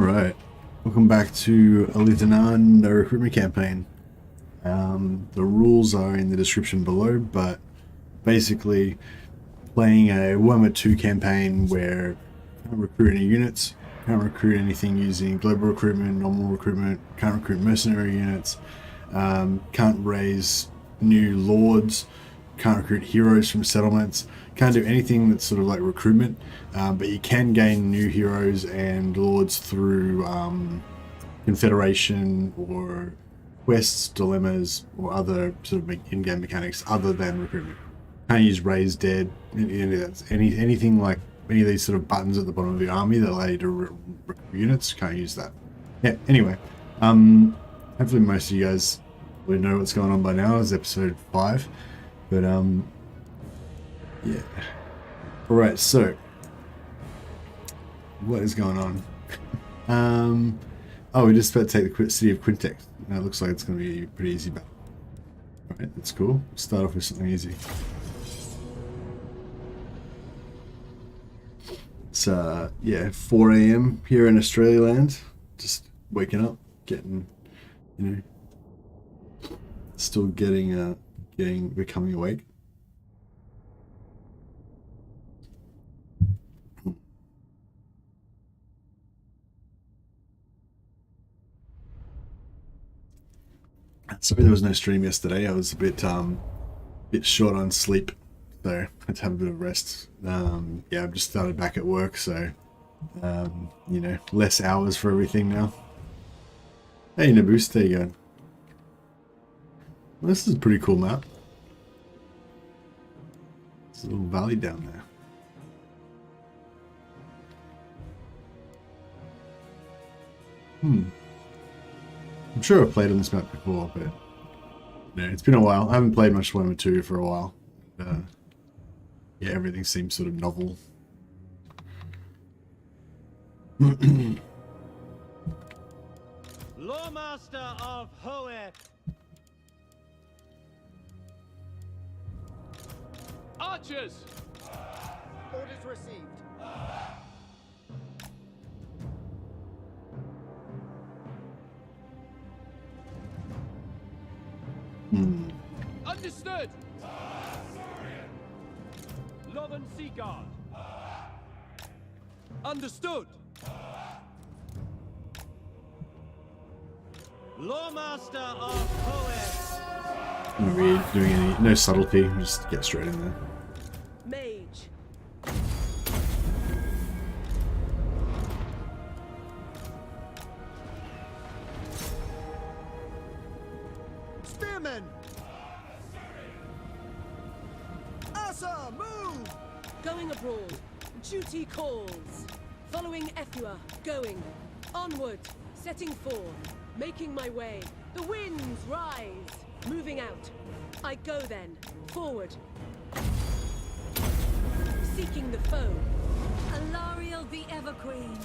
Alright, welcome back to Alith Anar, the recruitment campaign. The rules are in the description below, but basically playing a Warhammer 2 campaign where you can't recruit any units, can't recruit anything using global recruitment, normal recruitment, can't recruit mercenary units, can't raise new lords, can't recruit heroes from settlements, can't do anything that's sort of like recruitment, but you can gain new heroes and lords through Confederation or quests, dilemmas, or other sort of in-game mechanics other than recruitment. Can't use raise dead, anything like any of these sort of buttons at the bottom of your army that allow you to recruit units. Can't use that. Yeah. Anyway, hopefully most of you guys will know what's going on by now. It's episode 5, but yeah. All right. So, what is going on? Oh, we're just about to take the city of Quintex. Now it looks like it's going to be a pretty easy battle. Alright, that's cool. Start off with something easy. It's, yeah, 4 AM here in Australia land. Just waking up, getting, you know, still becoming awake. Sorry there was no stream yesterday. I was a bit short on sleep, so I had to have a bit of rest. Yeah, I've just started back at work, so you know, less hours for everything now. Hey Naboos, there you go. Well, this is a pretty cool map. There's a little valley down there. I'm sure I've played on this map before, but no, it's been a while. I haven't played much Warhammer 2 for a while. Yeah, everything seems sort of novel. Lawmaster of Hoeth. Archers! Orders received. Understood! Lothern Seaguard. Understood! Lawmaster of Hoeth. Not really doing no subtlety, just get straight in there. Mage. Spearmen! Asa, move! Going abroad. Duty calls. Following Ethua. Going. Onward. Setting forth. Making my way. The winds rise. Moving out. I go then. Forward. Seeking the foe. Alariel the Everqueen.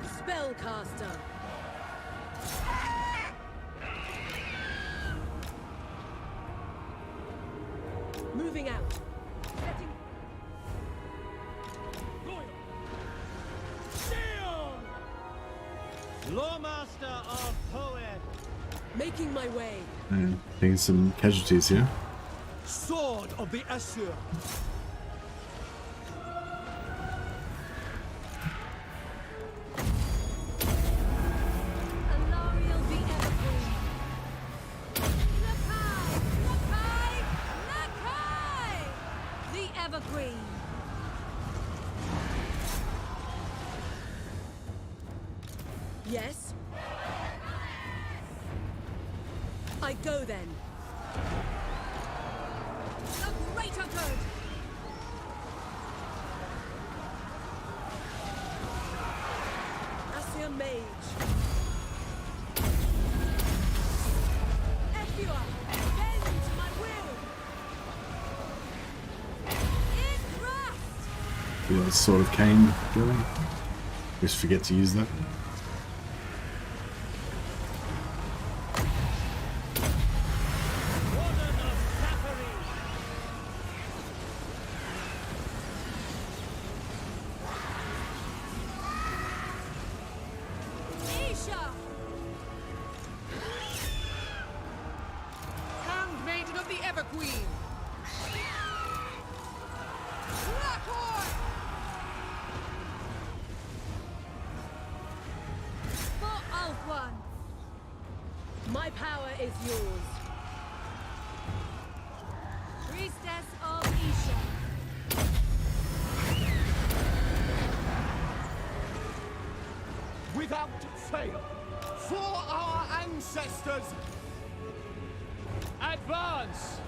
Spellcaster. Moving out. Setting. Lawmaster of Hoeth. Making my way. And taking some casualties here. Sword of the Asur. Alariel the Everqueen. Nakai! Nakai! Nakai! The Evergreen. Yes. I go then. The greater good. Asir Mage. Ethua, bend to my will. In thrust. Yeah, Sword of Cain going. Just forget to use that. My power is yours. Priestess of Isha. Without fail, for our ancestors. Advance!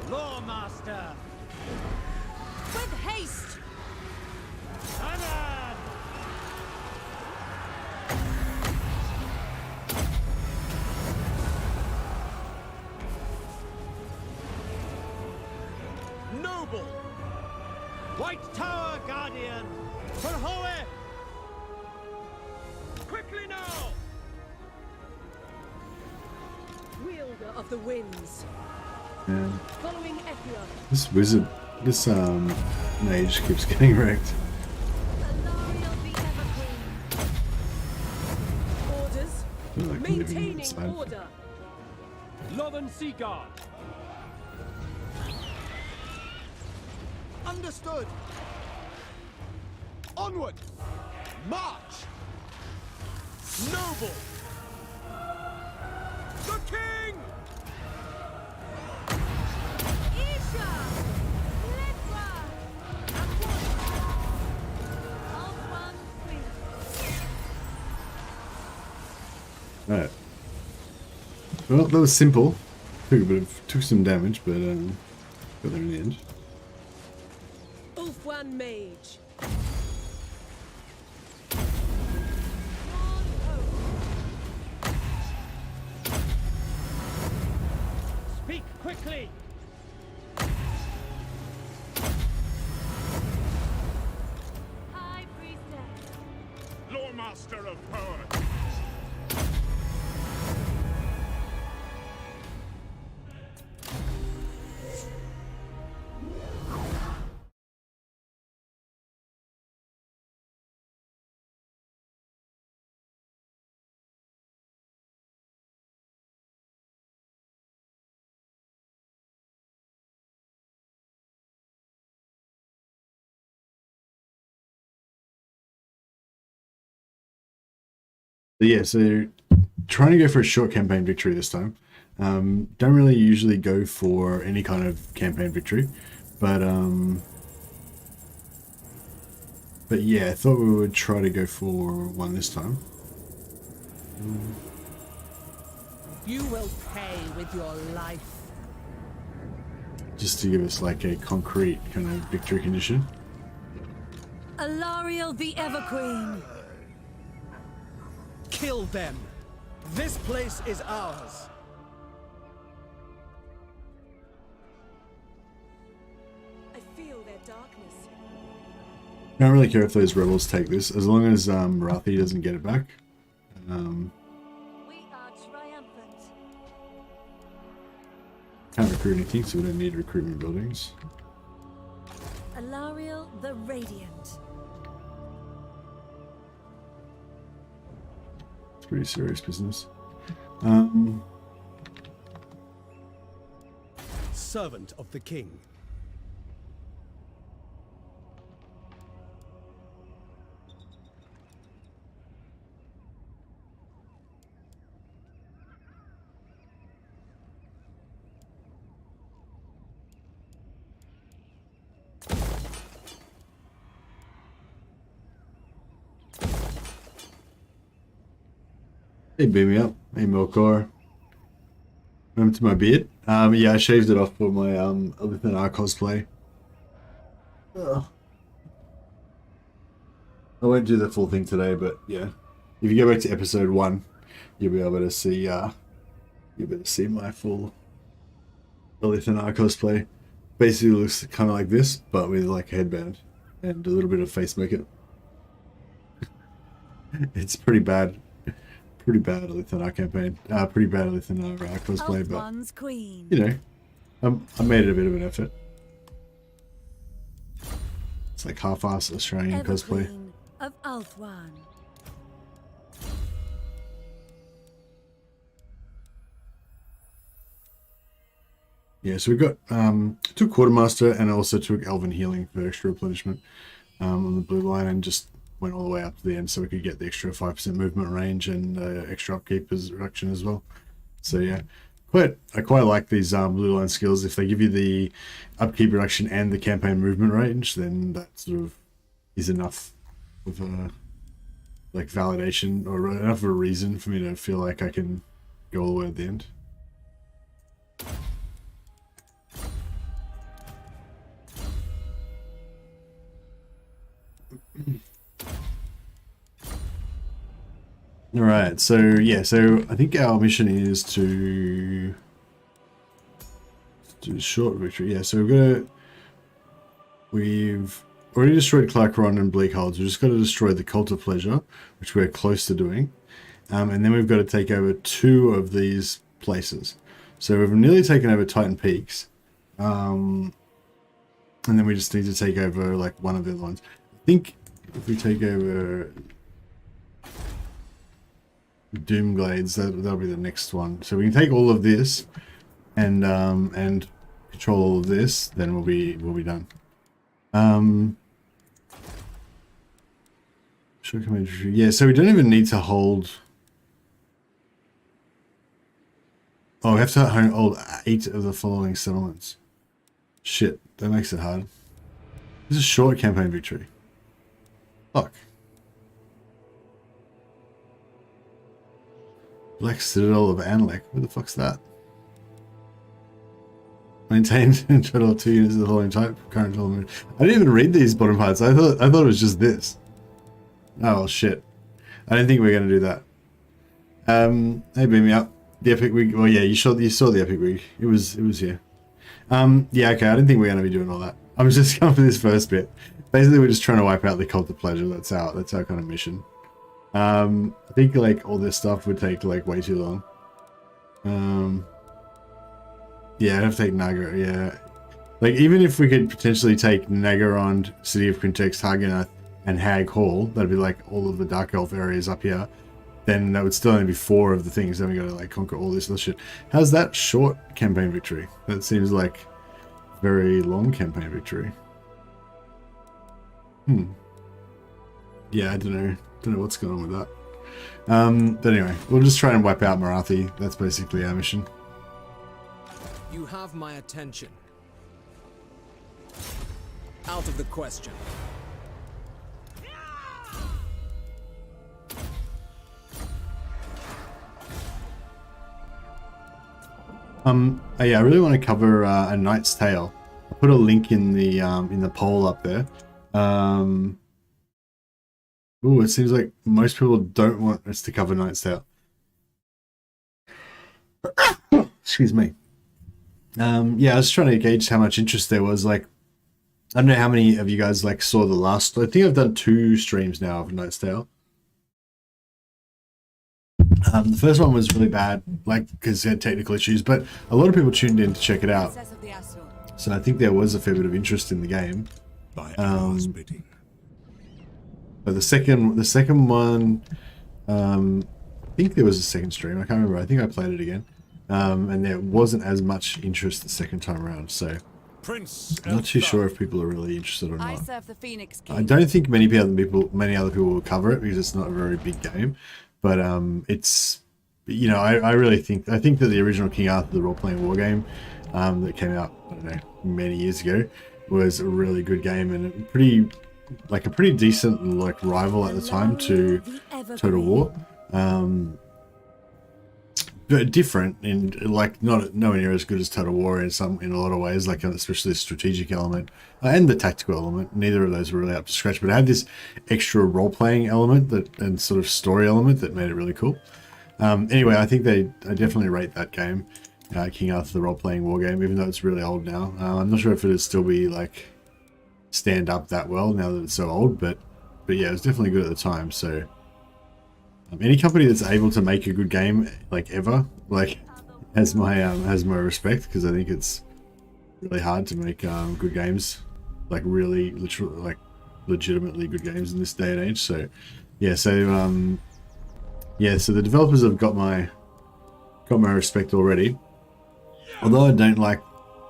Lawmaster! With haste. Anar! Noble! White Tower Guardian! For Hoe! Quickly now! Wielder of the winds. Yeah. Following Ethua. This wizard, this mage keeps getting wrecked. Alariel the Evergreen. Orders. I feel like living Maintaining inside. order. Lothern Seaguard! Understood. Onward. March. Noble! The King! Isha. Lithra. Alwan Free. Right. Well, that was simple. Took some damage, but got there in the end. Ulfwan Mage. Speak quickly! High Priestess. Lawmaster of power. But yeah, so trying to go for a short campaign victory this time. Don't really usually go for any kind of campaign victory, but yeah, I thought we would try to go for one this time. You will pay with your life. Just to give us like a concrete kind of victory condition. Alariel the Evergreen. Kill them. This place is ours. I feel their darkness. I don't really care if those rebels take this, as long as Rathi doesn't get it back. We are triumphant. Can't recruit anything, so we don't need recruitment buildings. Alariel the Radiant. It's pretty serious business. Servant of the king. Hey, beam me up. Hey, Milkor. Remember to my beard? Yeah, I shaved it off for my Alith Anar cosplay. Ugh. I won't do the full thing today, but yeah. If you go back to episode 1, you'll be able to see my full Alith Anar cosplay. Basically looks kind of like this, but with like a headband and a little bit of face makeup. It's pretty bad. Pretty bad Alith Anar campaign. Pretty bad Alith Anar cosplay, but Althwan's Queen. you know, I made it a bit of an effort. It's like half-assed Australian cosplay. Evergreen of Althwan. Yeah, so we got took Quartermaster and also took Elven Healing for extra replenishment on the blue line, and just went all the way up to the end so we could get the extra 5% movement range and extra upkeep as reduction as well. So yeah, I quite like these blue line skills. If they give you the upkeep reduction and the campaign movement range, then that sort of is enough of a like validation or enough of a reason for me to feel like I can go all the way at the end. All right, so yeah, so I think our mission is to do a short victory. Yeah, so we've already destroyed Clarkron and Bleakholds. We've just got to destroy the Cult of Pleasure, which we're close to doing, and then we've got to take over 2 of these places. So we've nearly taken over Titan Peaks, and then we just need to take over like one of the other ones. I think if we take over Doomglades, that'll be the next one. So we can take all of this and control all of this, then we'll be done. Short commentary. Yeah, so we don't even need to hold. Oh, we have to hold 8 of the following settlements. Shit, that makes it hard. This is a short campaign victory. Fuck. Black Citadel of Anlek. What the fuck's that? Maintained in total 2 units of the following type. Current element. I didn't even read these bottom parts. I thought it was just this. Oh well, shit. I didn't think we were gonna do that. Hey, beam me up. The Epic Week. Well, yeah, you saw the Epic Week. It was here. Yeah, okay. I didn't think we were gonna be doing all that. I'm just going for this first bit. Basically, we're just trying to wipe out the Cult of Pleasure. That's our kind of mission. I think like all this stuff would take like way too long. Yeah, I'd have to take Naga. Yeah, like even if we could potentially take Nagarythe, City of Quintex, Hagenath, and Hag Hall, that'd be like all of the Dark Elf areas up here. Then that would still only be 4 of the things. Then we got to like conquer all this other shit. How's that short campaign victory? That seems like very long campaign victory. Yeah, I don't know what's going on with that. But anyway, we'll just try and wipe out Marathi. That's basically our mission. You have my attention. Out of the question. Yeah, I really want to cover A Knight's Tale. I'll put a link in the poll up there. Ooh, it seems like most people don't want us to cover Knight's Tale. Excuse me. Yeah, I was trying to gauge how much interest there was. Like, I don't know how many of you guys like saw the last. I think I've done 2 streams now of Knight's Tale. The first one was really bad, like because it had technical issues, but a lot of people tuned in to check it out. So I think there was a fair bit of interest in the game. But the second one, I think there was a second stream. I can't remember. I think I played it again, and there wasn't as much interest the second time around. So I'm not too sure if people are really interested or not. I serve the Phoenix King. I don't think many other people will cover it because it's not a very big game. But it's, you know, I think that the original King Arthur, the role-playing war game that came out, I don't know, many years ago, was a really good game and a pretty decent like rival at the time to Total War. But different in like nowhere near as good as Total War in a lot of ways, like especially the strategic element and the tactical element. Neither of those were really up to scratch, but it had this extra role-playing element and sort of story element that made it really cool. Anyway, I think I definitely rate that game, King Arthur, the role-playing war game, even though it's really old now. I'm not sure if it'd still be like stand up that well now that it's so old, but yeah, it was definitely good at the time. So any company that's able to make a good game like ever, like has my respect, because I think it's really hard to make good games, like really literally like legitimately good games in this day and age. So yeah, so the developers have got my respect already. Although I don't like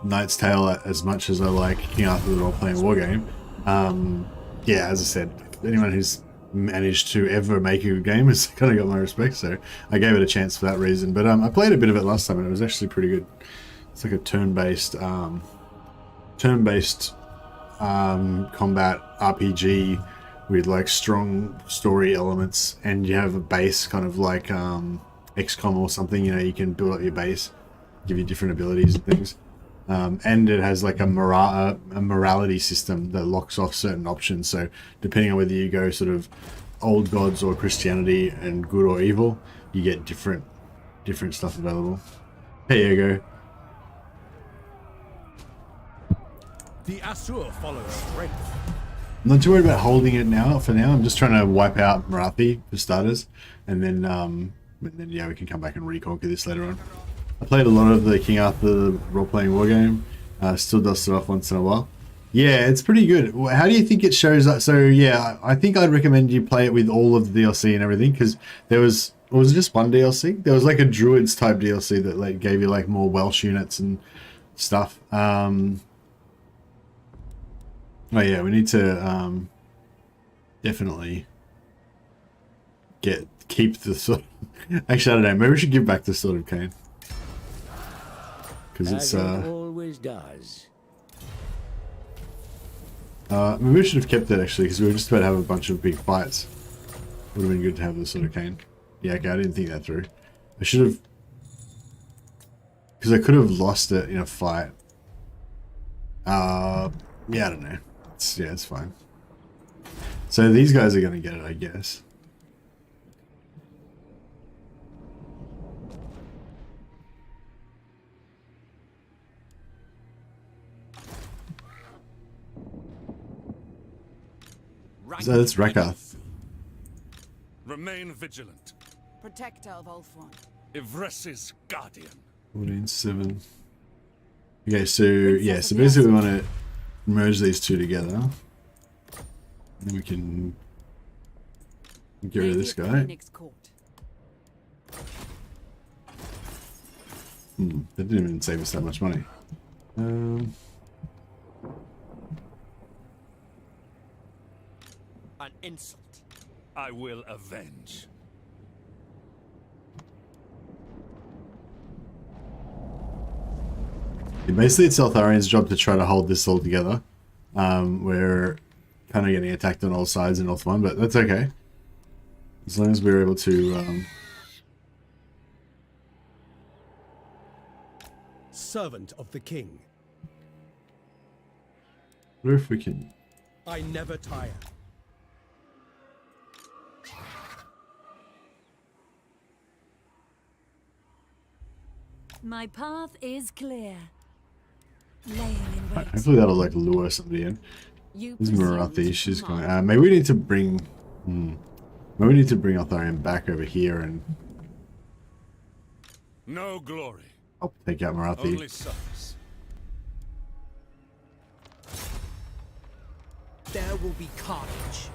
Knight's Tale as much as I like King Arthur, the role-playing war game. Yeah, as I said, anyone who's managed to ever make a good game. It's kind of got my respect, so I gave it a chance for that reason. But I played a bit of it last time and it was actually pretty good. It's like a turn-based combat RPG with like strong story elements, and you have a base kind of like XCOM or something. You know, you can build up your base, give you different abilities and things. And it has like a morality system that locks off certain options. So depending on whether you go sort of old gods or Christianity and good or evil, you get different stuff available. There you go. The Asur follows strength. I'm not too worried about holding it now. For now, I'm just trying to wipe out Nagarythe for starters, and then yeah, we can come back and reconquer this later on. I played a lot of the King Arthur role-playing wargame. Still dust it off once in a while. Yeah, it's pretty good. How do you think it shows up? So yeah, I think I'd recommend you play it with all of the DLC and everything, because there was it just one DLC? There was like a Druids type DLC that like gave you like more Welsh units and stuff. Oh yeah, we need to definitely keep the sword. Actually, I don't know. Maybe we should give back the Sword of Cain, because it's As it always does. maybe we should have kept that actually, because we were just about to have a bunch of big fights. Would have been good to have the Sword of Cain. Yeah, okay, I didn't think that through. I should have, because I could have lost it in a fight. Yeah, I don't know. Yeah, it's fine. So these guys are going to get it, I guess. So that's Rakath. Remain vigilant. Protector of Ulthuan. Ivres's guardian. 14-7. Okay, so yeah, so basically we want to merge these two together. And then we can get rid of this guy. That didn't even save us that much money. An insult. I will avenge. Basically, it's Eltharian's job to try to hold this all together. We're kind of getting attacked on all sides in Ulthuan, but that's okay. As long as we're able to... Servant of the king. What if we can... I never tire. My path is clear. Laying in wait. Hopefully that'll like lure somebody in. This is Nagarythe, she's going... maybe we need to bring... maybe we need to bring Eltharian back over here and... No glory. I'll take out Nagarythe. Only service. There will be carnage.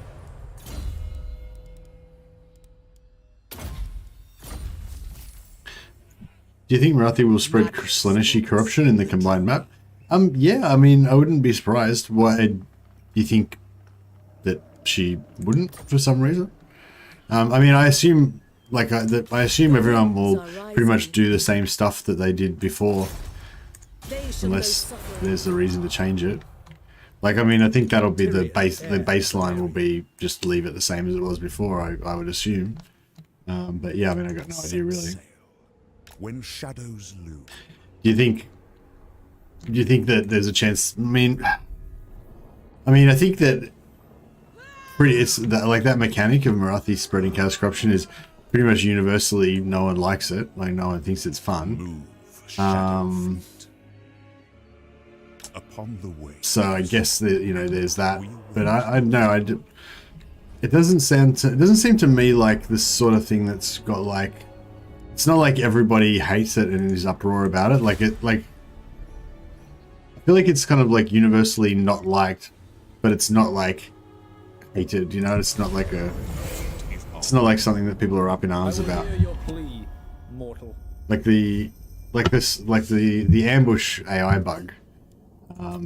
Do you think Nagarythe will spread Slaaneshi corruption in the combined map? Yeah, I mean, I wouldn't be surprised. Why do you think that she wouldn't for some reason? I mean, I assume, like, I assume everyone will pretty much do the same stuff that they did before, unless there's a reason to change it. Like, I mean, I think that'll be the baseline will be just leave it the same as it was before, I would assume. But yeah, I mean, I got no idea really. When shadows loom. Do you think that there's a chance? I mean, I think that it's that, like, that mechanic of Nagarythe spreading chaos corruption is pretty much universally, no one likes it. Like, no one thinks it's fun. Upon the way. So I guess that, you know, there's that. But I know it doesn't seem to me like this sort of thing that's got like. It's not like everybody hates it and is uproar about it. I feel like it's kind of like universally not liked, but it's not like hated. You know, it's not like something that people are up in arms about. Your plea, mortal. Like the ambush AI bug. Yeah,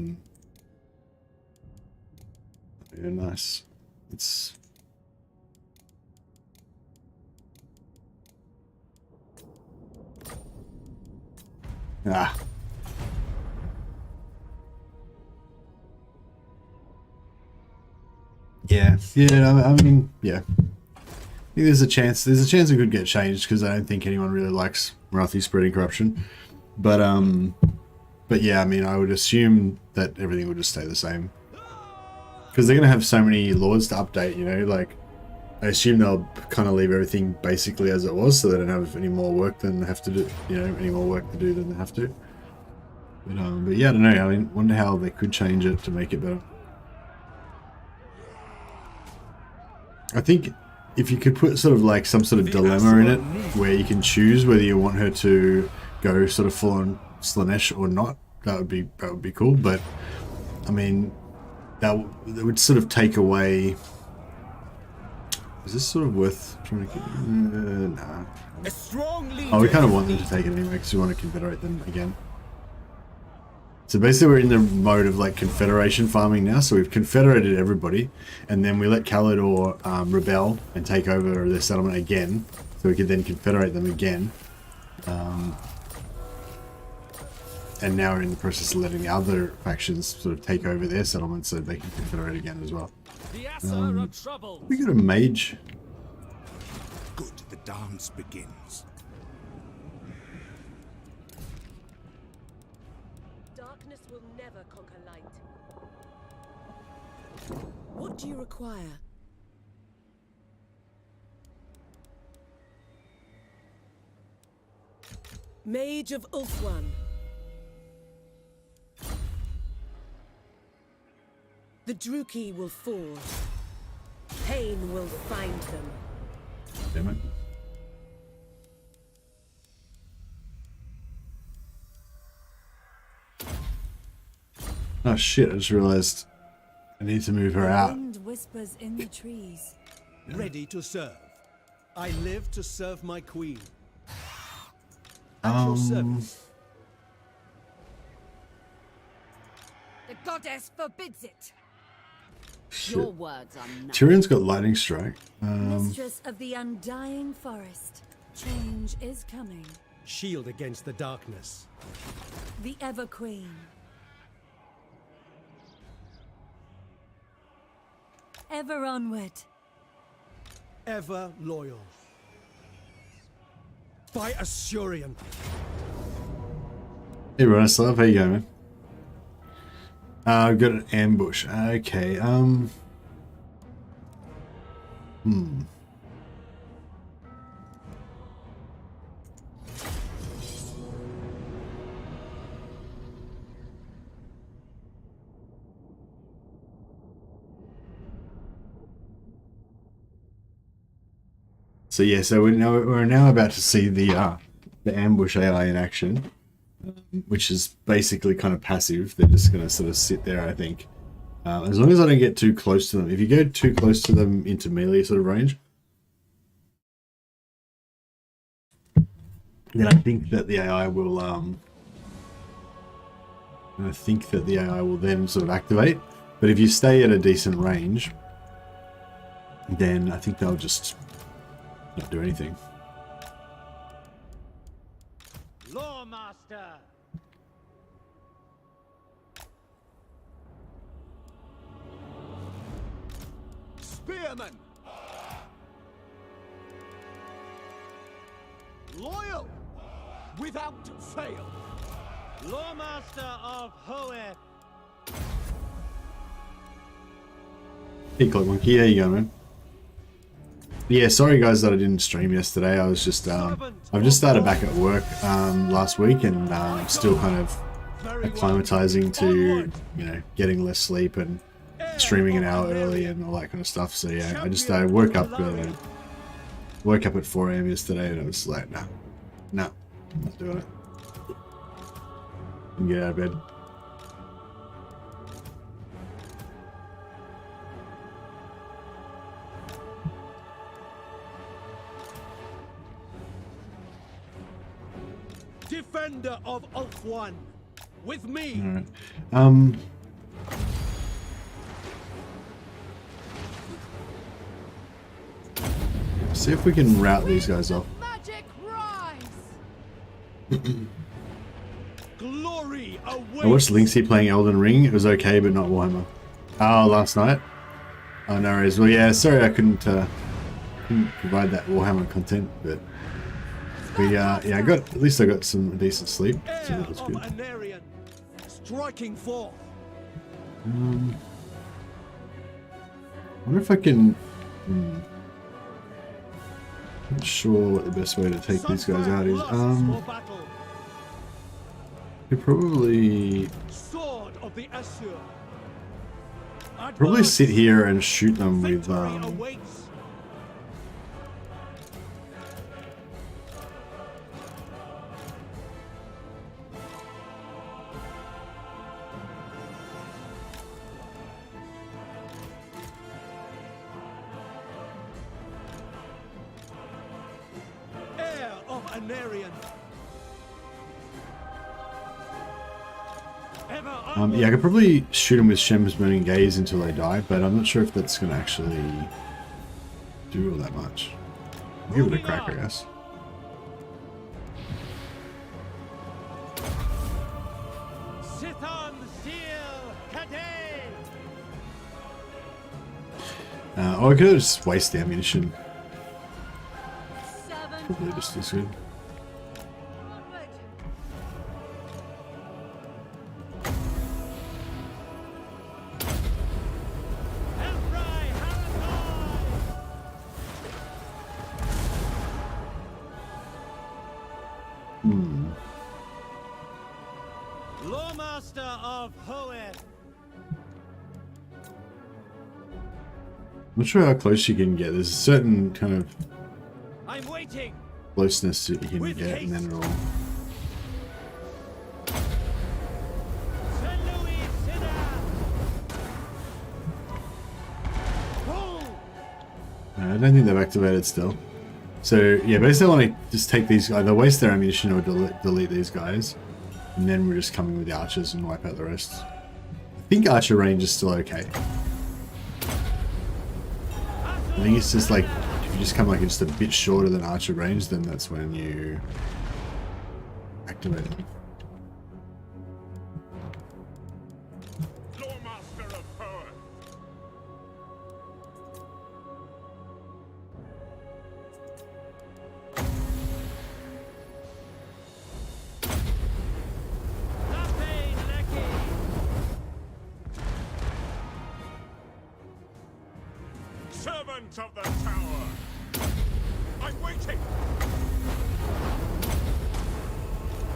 nice. It's Ah. Yeah, I mean, yeah. I think there's a chance it could get changed because I don't think anyone really likes Marathi spreading corruption. But yeah, I mean, I would assume that everything would just stay the same. Because they're going to have so many laws to update, you know, like, I assume they'll kind of leave everything basically as it was so they don't have any more work than they have to do, you know, any more work to do than they have to. But yeah, I don't know, I mean, wonder how they could change it to make it better. I think if you could put sort of like some sort of dilemma in it where you can choose whether you want her to go sort of full on Slaanesh or not, that would be cool. But I mean, that would sort of take away. Is this sort of worth trying to? Nah. Oh, we kind of want them to take it anyway because we want to confederate them again. So basically we're in the mode of like Confederation farming now, so we've confederated everybody, and then we let Kalidor rebel and take over their settlement again, so we could then confederate them again. And now we're in the process of letting the other factions sort of take over their settlement so they can confederate again as well. We got a mage. Good, the dance begins. Darkness will never conquer light. What do you require? Mage of Ulthuan. The Druki will fall. Pain will find them. Damn it. Oh shit, I just realized I need to move her out. Wind whispers in the trees. Ready to serve. I live to serve my queen. The goddess forbids it. Shit. Your words are not. Tyrion's got lightning strike. Mistress of the undying forest. Change is coming. Shield against the darkness. The Ever Queen. Ever onward. Ever loyal. By Assyrian. Hey Bronislav, how you going, man? I've got an ambush. Okay, So yeah, so we're now about to see the ambush AI in action, which is basically kind of passive. They're just going to sort of sit there, I think, as long as I don't get too close to them. If you go too close to them into melee sort of range, then I think that the AI will then sort of activate. But if you stay at a decent range, then I think they'll just not do anything. Lawmaster. Spearman. Loyal. Without fail. Lawmaster of Hoeth. Hey, Clock Monkey, there you go, man. Yeah, sorry guys that I didn't stream yesterday. I was just, I've just started back at work last week, and I'm still kind of acclimatizing to, you know, getting less sleep and streaming an hour early and all that kind of stuff. So yeah, I woke up at 4 AM yesterday, and I was like, nah, not doing it. And get out of bed. Defender of Ulthuan, with me. All right. See if we can route these guys off. Magic rise. Glory awaits. I watched Linksy playing Elden Ring. It was okay, but not Warhammer. Oh, last night? Oh, no worries. Well, yeah, sorry I couldn't provide that Warhammer content, but yeah, I got, at least I got some decent sleep, so that was Heir good. of Anarian, striking forth. I wonder if I can... Not sure what the best way to take these guys out is. Could probably sit here and shoot them with Heir of Anarian. yeah, I could probably shoot them with Shem's Burning Gaze until they die, but I'm not sure if that's going to actually do all that much. I'll give it a crack, I guess. Oh, I could just waste the ammunition. Probably just as good. Warmaster of Hoeth. I'm not sure how close you can get. There's a certain kind of I'm waiting. closeness that you can get, and then it'll... I don't think they've activated still. So yeah, basically I want to just take these, either waste their ammunition or delete these guys. And then we're just coming with the archers and wipe out the rest. I think archer range is still okay. I think it's just like, if you just come like just a bit shorter than archer range, then that's when you activate them. Warmaster of Power. Servant of the tower. I'm waiting.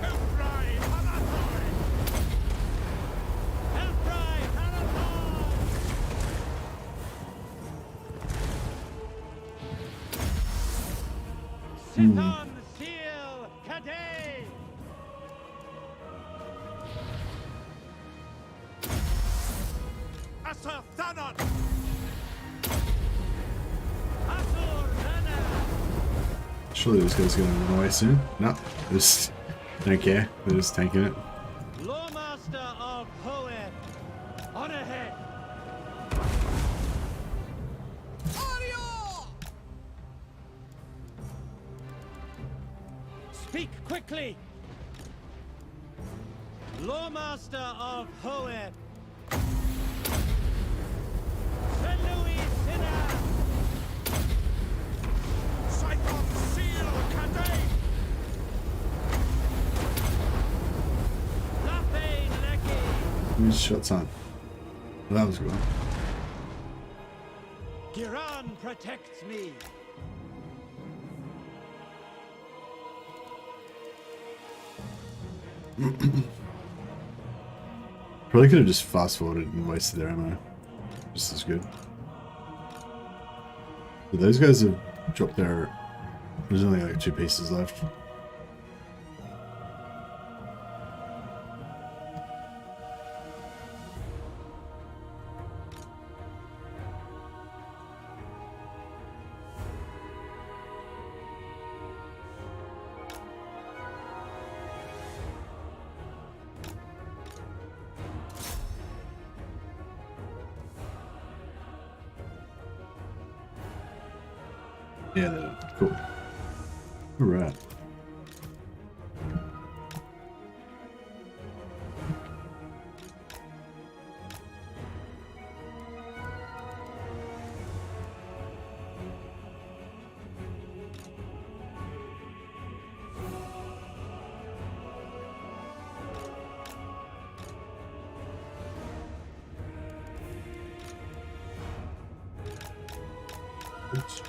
Helprai Hanathoi. Helprai Hanathoi. Sithon Seal Kadei. Asar Thanon. Surely this guy's gonna run away soon. No, they just don't care. They're just tanking it. Warmaster of Hoeth. On ahead. Speak quickly. Warmaster of Hoeth. St. Louis Sinner. Sithon Seal Kadei. Nothing Lecky. Whose shots on? Well, that was good. Giran protects me. Probably could have just fast forwarded and wasted their ammo. Just as good. But those guys have dropped their... There's only like 2 pieces left. Yeah, they're cool. Alright. Oops.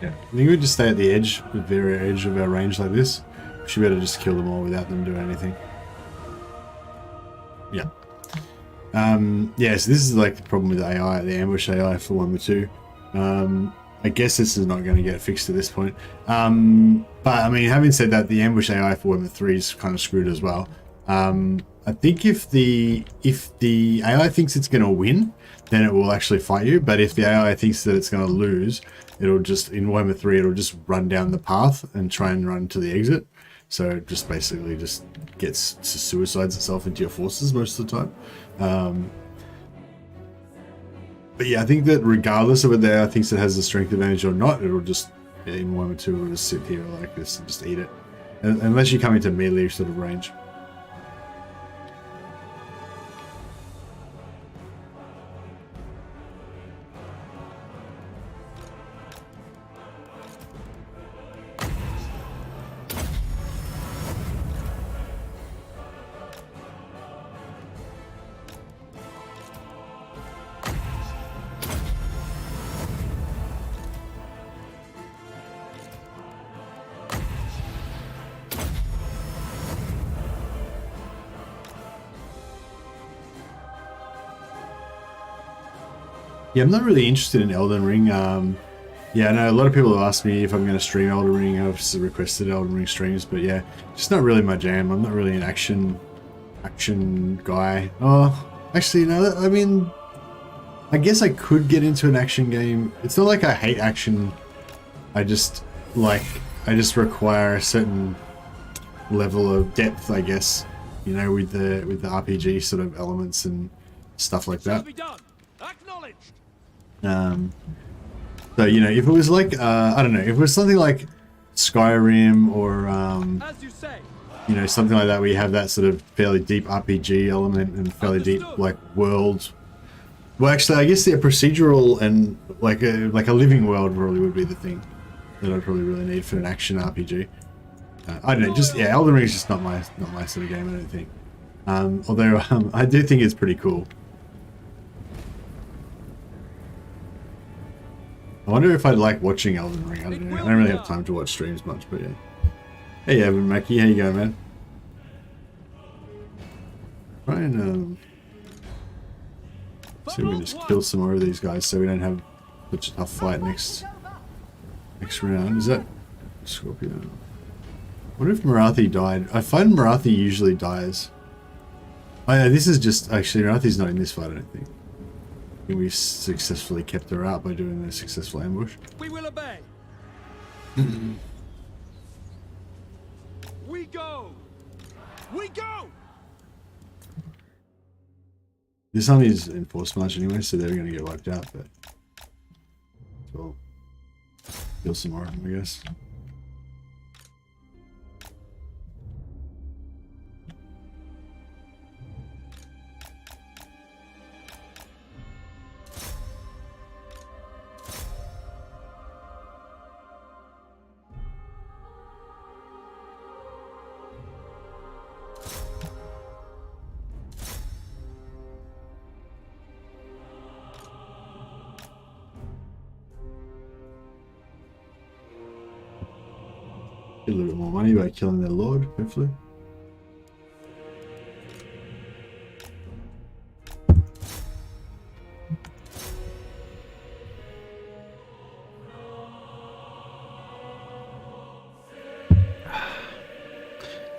Yeah, I think we just stay at the edge, the very edge of our range like this. We should be able to just kill them all without them doing anything. Yeah. Yeah, so this is like the problem with AI, the ambush AI for Warhammer 2. I guess this is not going to get fixed at this point. But I mean, having said that, the ambush AI for Warhammer 3 is kind of screwed as well. I think if the AI thinks it's going to win, then it will actually fight you. But if the AI thinks that it's going to lose, it'll just, in Warhammer 3, it'll just run down the path and try and run to the exit. So it just basically just gets to suicides itself into your forces most of the time. But yeah, I think that regardless of whether the AI thinks it has the strength advantage or not, it'll just, in Warhammer 2, it'll just sit here like this and just eat it. Unless you come into melee sort of range. Yeah, I'm not really interested in Elden Ring. Yeah, I know a lot of people have asked me if I'm going to stream Elden Ring. I've just requested Elden Ring streams, but yeah, just not really my jam. I'm not really an action guy. Oh, actually, no. I mean, I guess I could get into an action game. It's not like I hate action. I just require a certain level of depth, I guess. You know, with the RPG sort of elements and stuff like that. So, you know, if it was like, I don't know, if it was something like Skyrim or, As you say. you know, something like that where you have that sort of fairly deep RPG element and fairly deep, like, world. Well, actually, I guess the procedural and, like a living world probably would be the thing that I'd probably really need for an action RPG. I don't know, just, yeah, Elden Ring is just not my sort of game, I don't think. Although, I do think it's pretty cool. I wonder if I'd like watching Elden Ring. I don't know. I don't really have time to watch streams much, but yeah. Hey, Evan Mackie, how you going, man? Try and see if we can just kill some more of these guys so we don't have such a tough fight next round. Is that Scorpio? I wonder if Nagarythe died. I find Nagarythe usually dies. Oh yeah, this is just actually Nagarythe's not in this fight, I don't think. We successfully kept her out by doing a successful ambush. We will obey. We go. We go. This army is in force march anyway, so they're going to get wiped out. But we'll kill some more of them, I guess. Get a little bit more money by killing their lord, hopefully.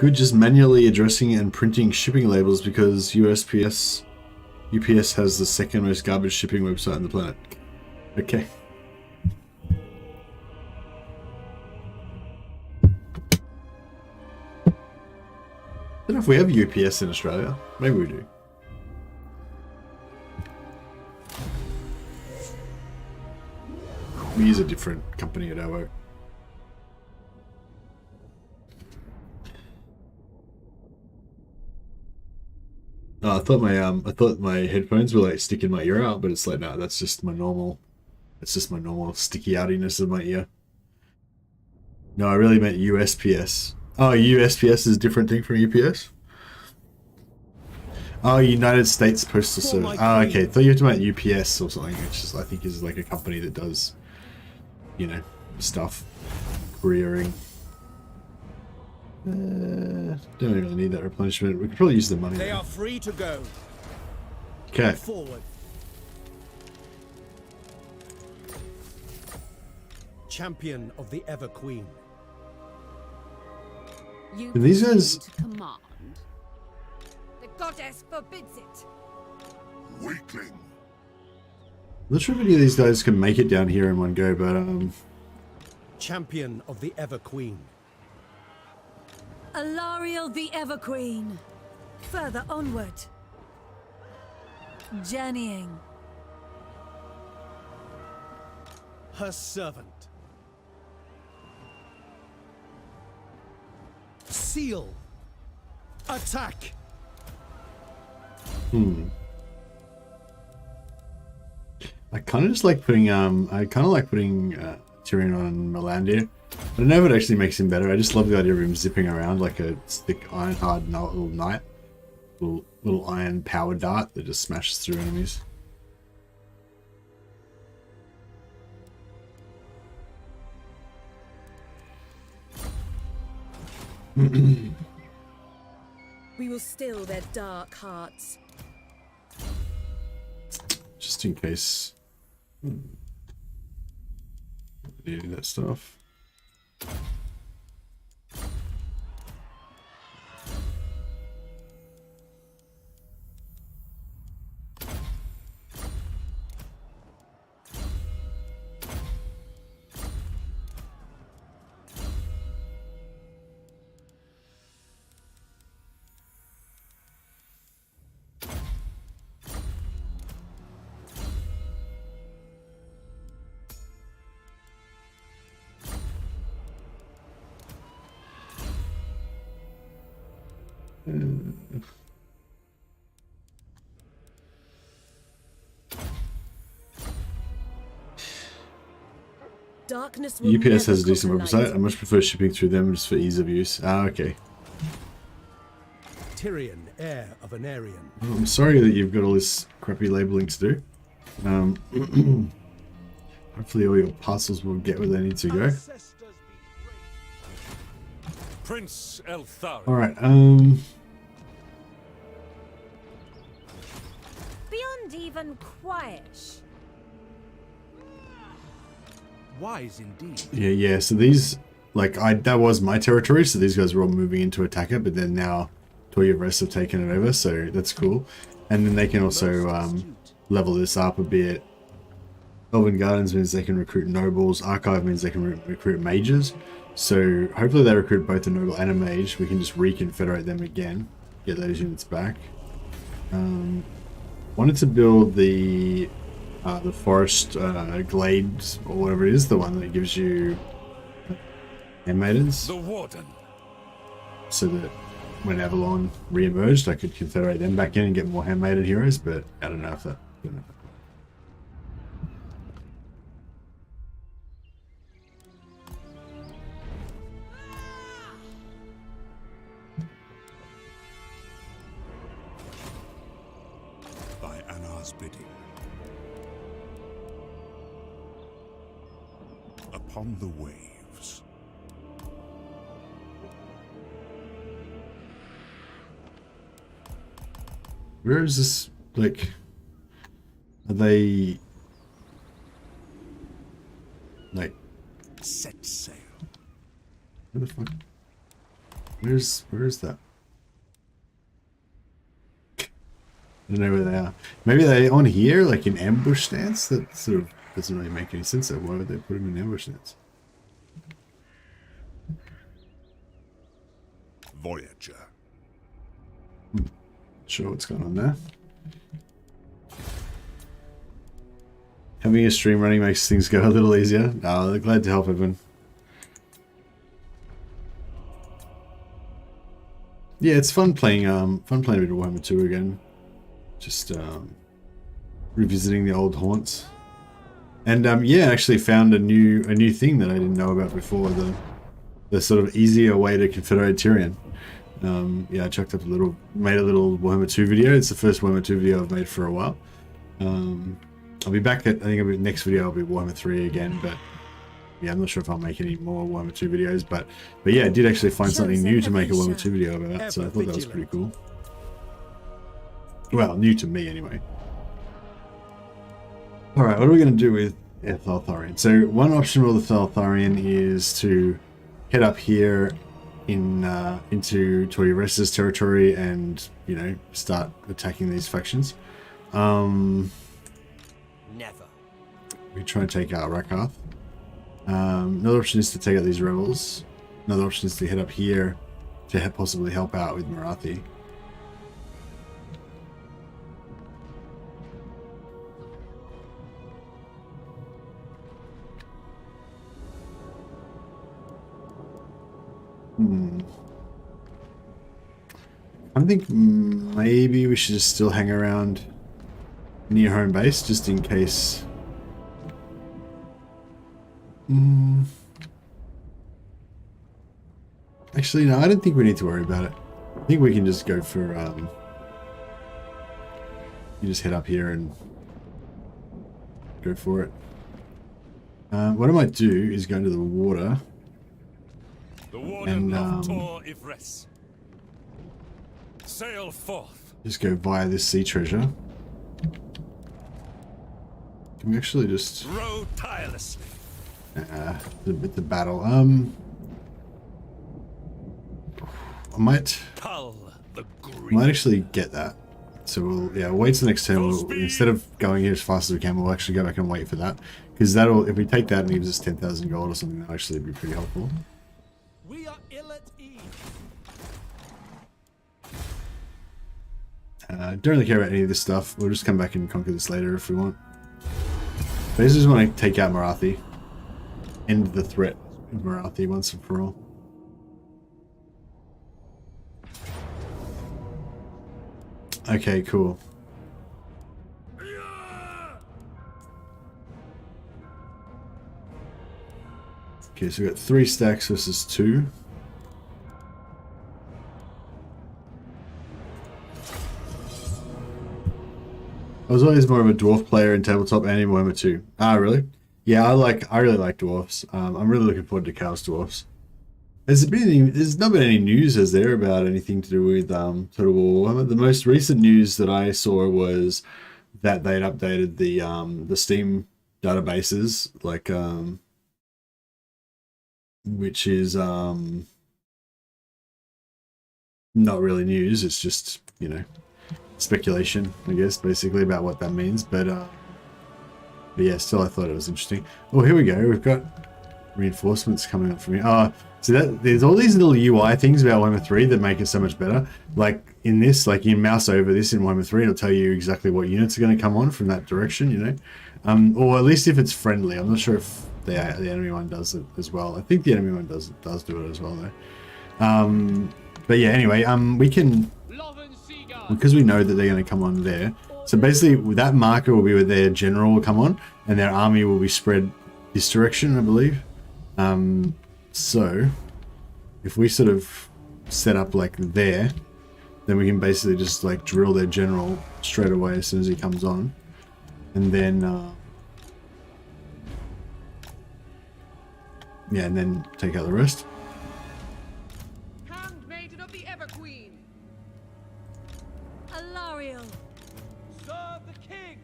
Good, just manually addressing and printing shipping labels because UPS has the second most garbage shipping website on the planet. Okay. I don't know if we have UPS in Australia. Maybe we do. We use a different company at our work. Oh, I thought my headphones were like sticking my ear out, but it's like no, that's just my normal. It's just my normal sticky outiness of my ear. No, I really meant USPS. Oh, USPS is a different thing from UPS? Oh, United States Postal Service. Oh, okay. I thought you were talking about UPS or something, which is, I think is like a company that does, you know, stuff. Couriering. Don't really need that replenishment. We could probably use the money. They are free to go. Okay. Forward. Champion of the Ever Queen. You And these guys- to command. The goddess forbids it. Weakling. I'm not sure if any of these guys can make it down here in one go, but Champion of the Ever Queen. Alariel the Everqueen. Further onward. Journeying. Her servant. Seal. Attack. I kind of just like putting Tyrion on Melandir. I don't know if it actually makes him better. I just love the idea of him zipping around like a thick iron hard little knight, little iron power dart that just smashes through enemies. We will still their dark hearts. Just in case. Needing that stuff. Darkness will UPS has a never decent conquer website. light. I much prefer shipping through them just for ease of use. Ah, okay. Tyrion, heir of Anarion. Well, I'm sorry that you've got all this crappy labeling to do. Hopefully all your parcels will get where they need to go. Prince Elthar. Alright, Beyond even quiet. Wise indeed. yeah, so these, like, that was my territory, so these guys were all moving in to attack it, but then now Toya Rest have taken it over, so that's cool. And then they can also level this up a bit. Elven Gardens means they can recruit nobles, Archive means they can recruit mages, so hopefully they recruit both a noble and a mage. We can just reconfederate them again, get those units back. Wanted to build the forest glades, or whatever it is, the one that gives you handmaidens, The Warden. so that when Avalon re-emerged I could confederate them back in and get more handmaiden heroes, but I don't know if that... By Anar's bidding. Upon the waves. Where is this, like, are they, like, Set sail. where the fuck? Where is that? I don't know where they are. Maybe they're on here, like in ambush stance? That sort of doesn't really make any sense. Though. Why would they put them in ambush stance? Voyager. Sure what's going on there. Having a stream running makes things go a little easier. Oh, glad to help everyone. Yeah, it's fun playing a bit of Warhammer 2 again. Just revisiting the old haunts. And yeah, I actually found a new thing that I didn't know about before, the sort of easier way to Confederate Tyrion. Yeah, I chucked up made a little Warhammer 2 video. It's the first Warhammer 2 video I've made for a while. I'll be back at, next video I'll be Warhammer 3 again, but yeah, I'm not sure if I'll make any more Warhammer 2 videos, but yeah, I did actually find something new to make a Warhammer 2 video about, so I thought that was pretty cool. Well, new to me anyway. Alright, what are we going to do with Thaltharian? So one option with the Thaltharian is to head up here into Toyres's territory and, you know, start attacking these factions. Never. We try and take out Rakarth. Another option is to take out these rebels. Another option is to head up here to possibly help out with Marathi. I think maybe we should just still hang around near home base just in case. Actually, no, I don't think we need to worry about it. I think we can just go for you just head up here and go for it. What I might do is go into the water. The warden of Tor Ivres. Sail forth. Just go via this sea treasure. Can we actually just row tirelessly? The battle. I might actually get that. So we'll wait till the next turn. Instead of going here as fast as we can, we'll actually go back and wait for that, because that'll, if we take that and it gives us 10,000 gold or something, that'll actually be pretty helpful. We are ill at ease. Don't really care about any of this stuff. We'll just come back and conquer this later if we want. But I just want to take out Marathi. End the threat of Marathi once and for all. Okay, cool. Okay, so we got 3 stacks versus 2. I was always more of a dwarf player in tabletop and in Warhammer 2. Ah, really? Yeah, I really like dwarfs. I'm really looking forward to Chaos Dwarfs. There's not been any news, has there, about anything to do with Total War Warhammer? The most recent news that I saw was that they'd updated the Steam databases, like which is not really news. It's just, you know, speculation, I guess, basically about what that means. But yeah, still, I thought it was interesting. Oh, here we go. We've got reinforcements coming up from here. So there's all these little UI things about Warhammer 3 that make it so much better. Like in this, like you mouse over this in Warhammer 3, it'll tell you exactly what units are going to come on from that direction, you know. Or at least if it's friendly. I'm not sure if the enemy one does it as well. I think the enemy one does do it as well, though. But yeah, anyway, we can, because we know that they're going to come on there. So basically, that marker will be where their general will come on, and their army will be spread this direction, I believe. So if we sort of set up like there, then we can basically just like drill their general straight away as soon as he comes on, and then yeah, and then take out the rest. Handmaiden of the Ever Queen. Alariel. Serve the king.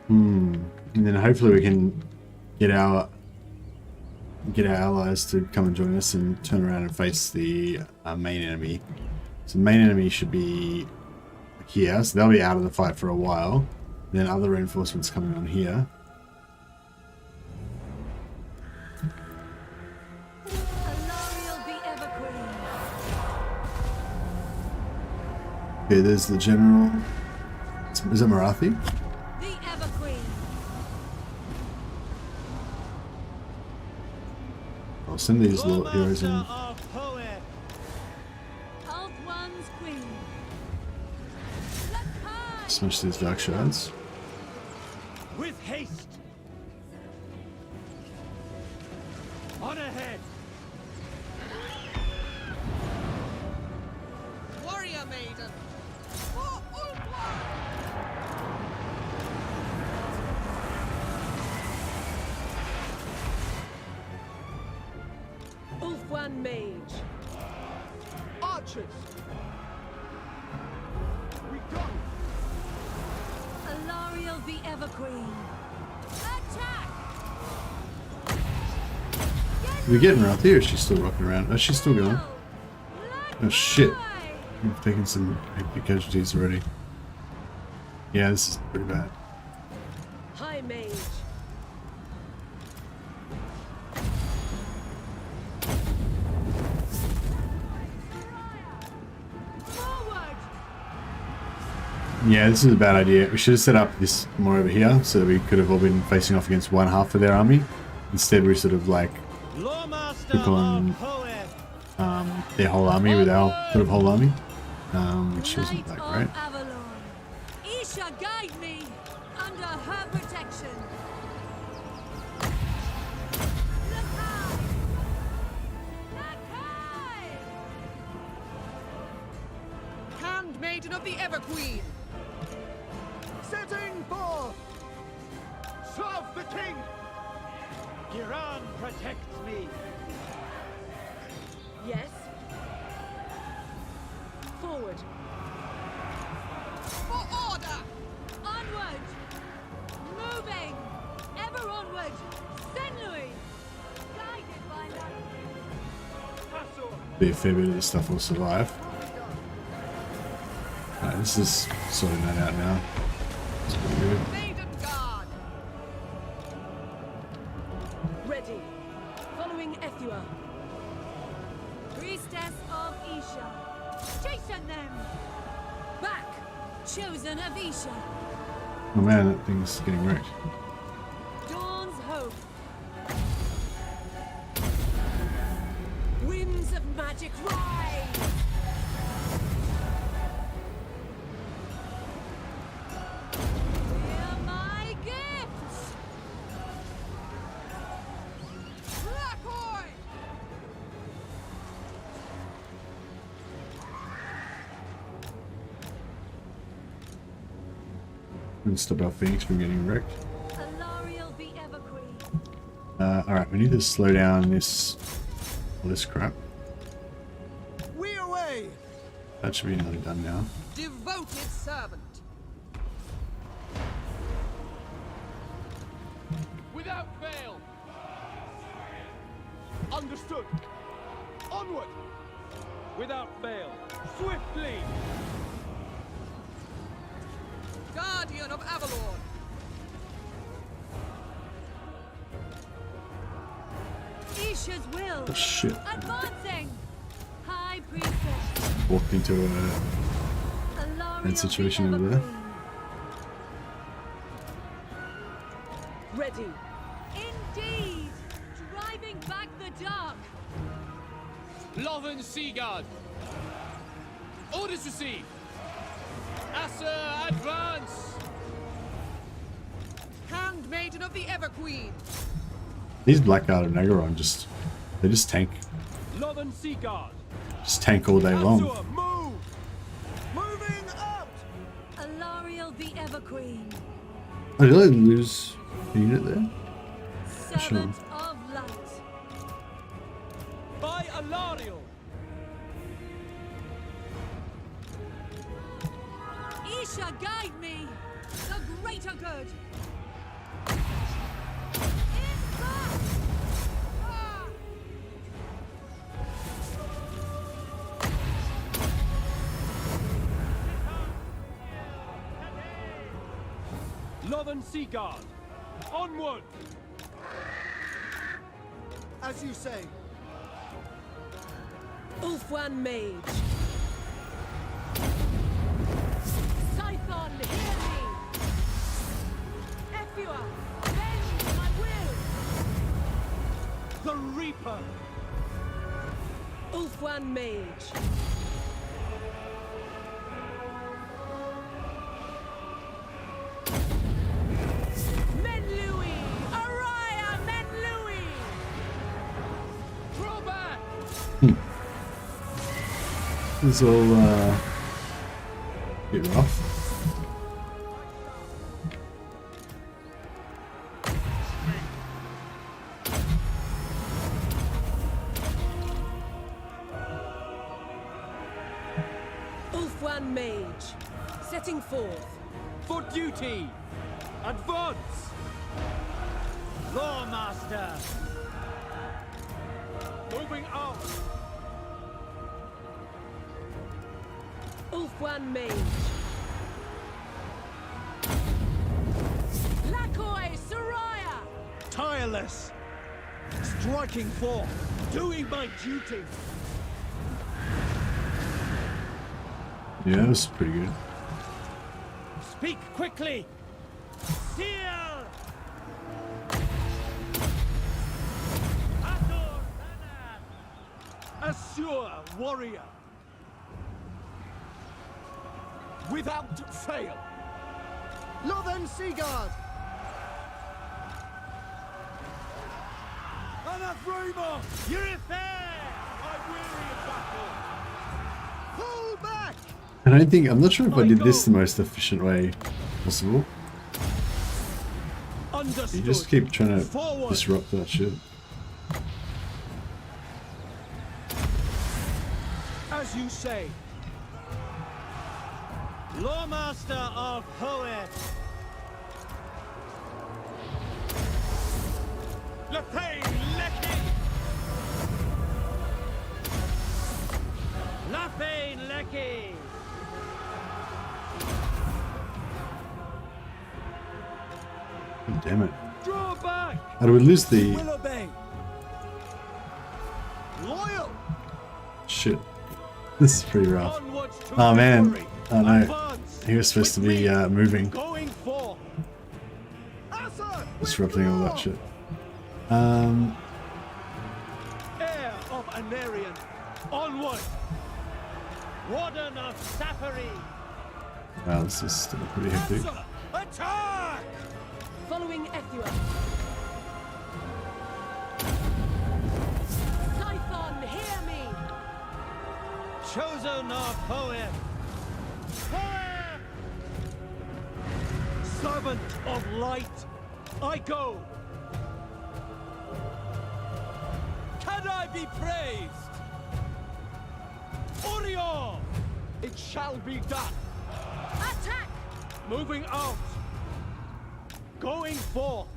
And then hopefully we can get our allies to come and join us and turn around and face the main enemy. So the main enemy should be here, so they'll be out of the fight for a while. Then other reinforcements coming on here. Okay, there's the general. Is it Nagarythe? The Everqueen. I'll send these little heroes in. Smash these dark shards. With haste. On ahead. Warrior maiden. For Wulfhart. Ulfwan Mage. Archers. We go. Alariel the Everqueen. Attack! Are we getting Nagarythe or is she still rocking around? Oh, she's still going. Oh shit. We've taken some big casualties already. Yeah, this is pretty bad. High Mage. Forward! Yeah, this is a bad idea. We should have set up this more over here so that we could have all been facing off against one half of their army. Instead, we sort of like took on their whole army with our sort of whole army, which wasn't that great. Isha, guide me under her protection. Look high! Look high! Handmaiden of the Everqueen. Setting forth. Serve the king. Giran protects me. Yes. Forward. For order. Onward! Moving! Ever onward! Saint Louis! Guided by light. Be a fair bit of this stuff will survive. Alright, this is sorting that out now. It's pretty good. Maiden guard. Ready. Following Ethua. Priestess of Isha. Chasten them! Back! Chosen of Isha. Oh man, that thing's getting wrecked. Dawn's hope. Winds of magic rise! Hear my gifts! Blackhorn. And stop our Phoenix from getting wrecked. Alariel the Everqueen. Alright, we need to slow down all this crap. We away. That should be nearly done now. Devoted servant. Without fail. Understood. Onward. Without fail. Swiftly. Guardian of Avalon. Isha's will. Oh shit. Advancing. High Priestess. Walked into a Alariel bad situation the over there. Everqueen. Ready. Indeed. Driving back the dark. Loven Seaguard. Orders received. Assa, advance. Handmaiden of the Everqueen. These Blackguard of Nagarythe they just tank Loven Seaguard. all day long. Azure, move. Moving out. Alariel the Everqueen. Oh, did I lose a unit there? Servant of light. By Alariel. Isha, guide me. The greater good. In Northern Sea Guard. Onward! As you say. Ulfwan Mage. Scython, hear me! Efua, bend my will! The Reaper. Ulfwan Mage. Menlui! Araya Menlui! Draw back! It's all bit rough. Ulfwan Mage. Setting forth. For duty! Advance! Warmaster. Moving out! Ulfwan Mage. Lakoi Soraya! Tireless. Striking forth. Doing my duty. Yeah, that was pretty good. Speak quickly. Seal. Alith Anar. Assure warrior. Without fail. Northern Sea Guard. Anathema! You're fair! I weary of battle. Pull back! I'm not sure if I did this the most efficient way possible. Understood. You just keep trying to Forward. disrupt that shit. As you say. Lawmaster of Poet. Lepain Lecky. Lepain Lecky. God damn it. Draw back! How do we lose the Will obey. Loyal. shit? This is pretty rough. Onwards to Oh man. victory. Oh no. Advance. He was supposed to With be me. moving, Going forth. Asa, disrupting all that shit. Heir of Anarian. Onward. Warden of Safari. Wow, this is still pretty hectic. Asa, attack! Following Ethua. Scython, hear me! Chosen of Poem. Poem! Servant of light, I go. Can I be praised? Orion! It shall be done. Attack! Moving out. Going forth.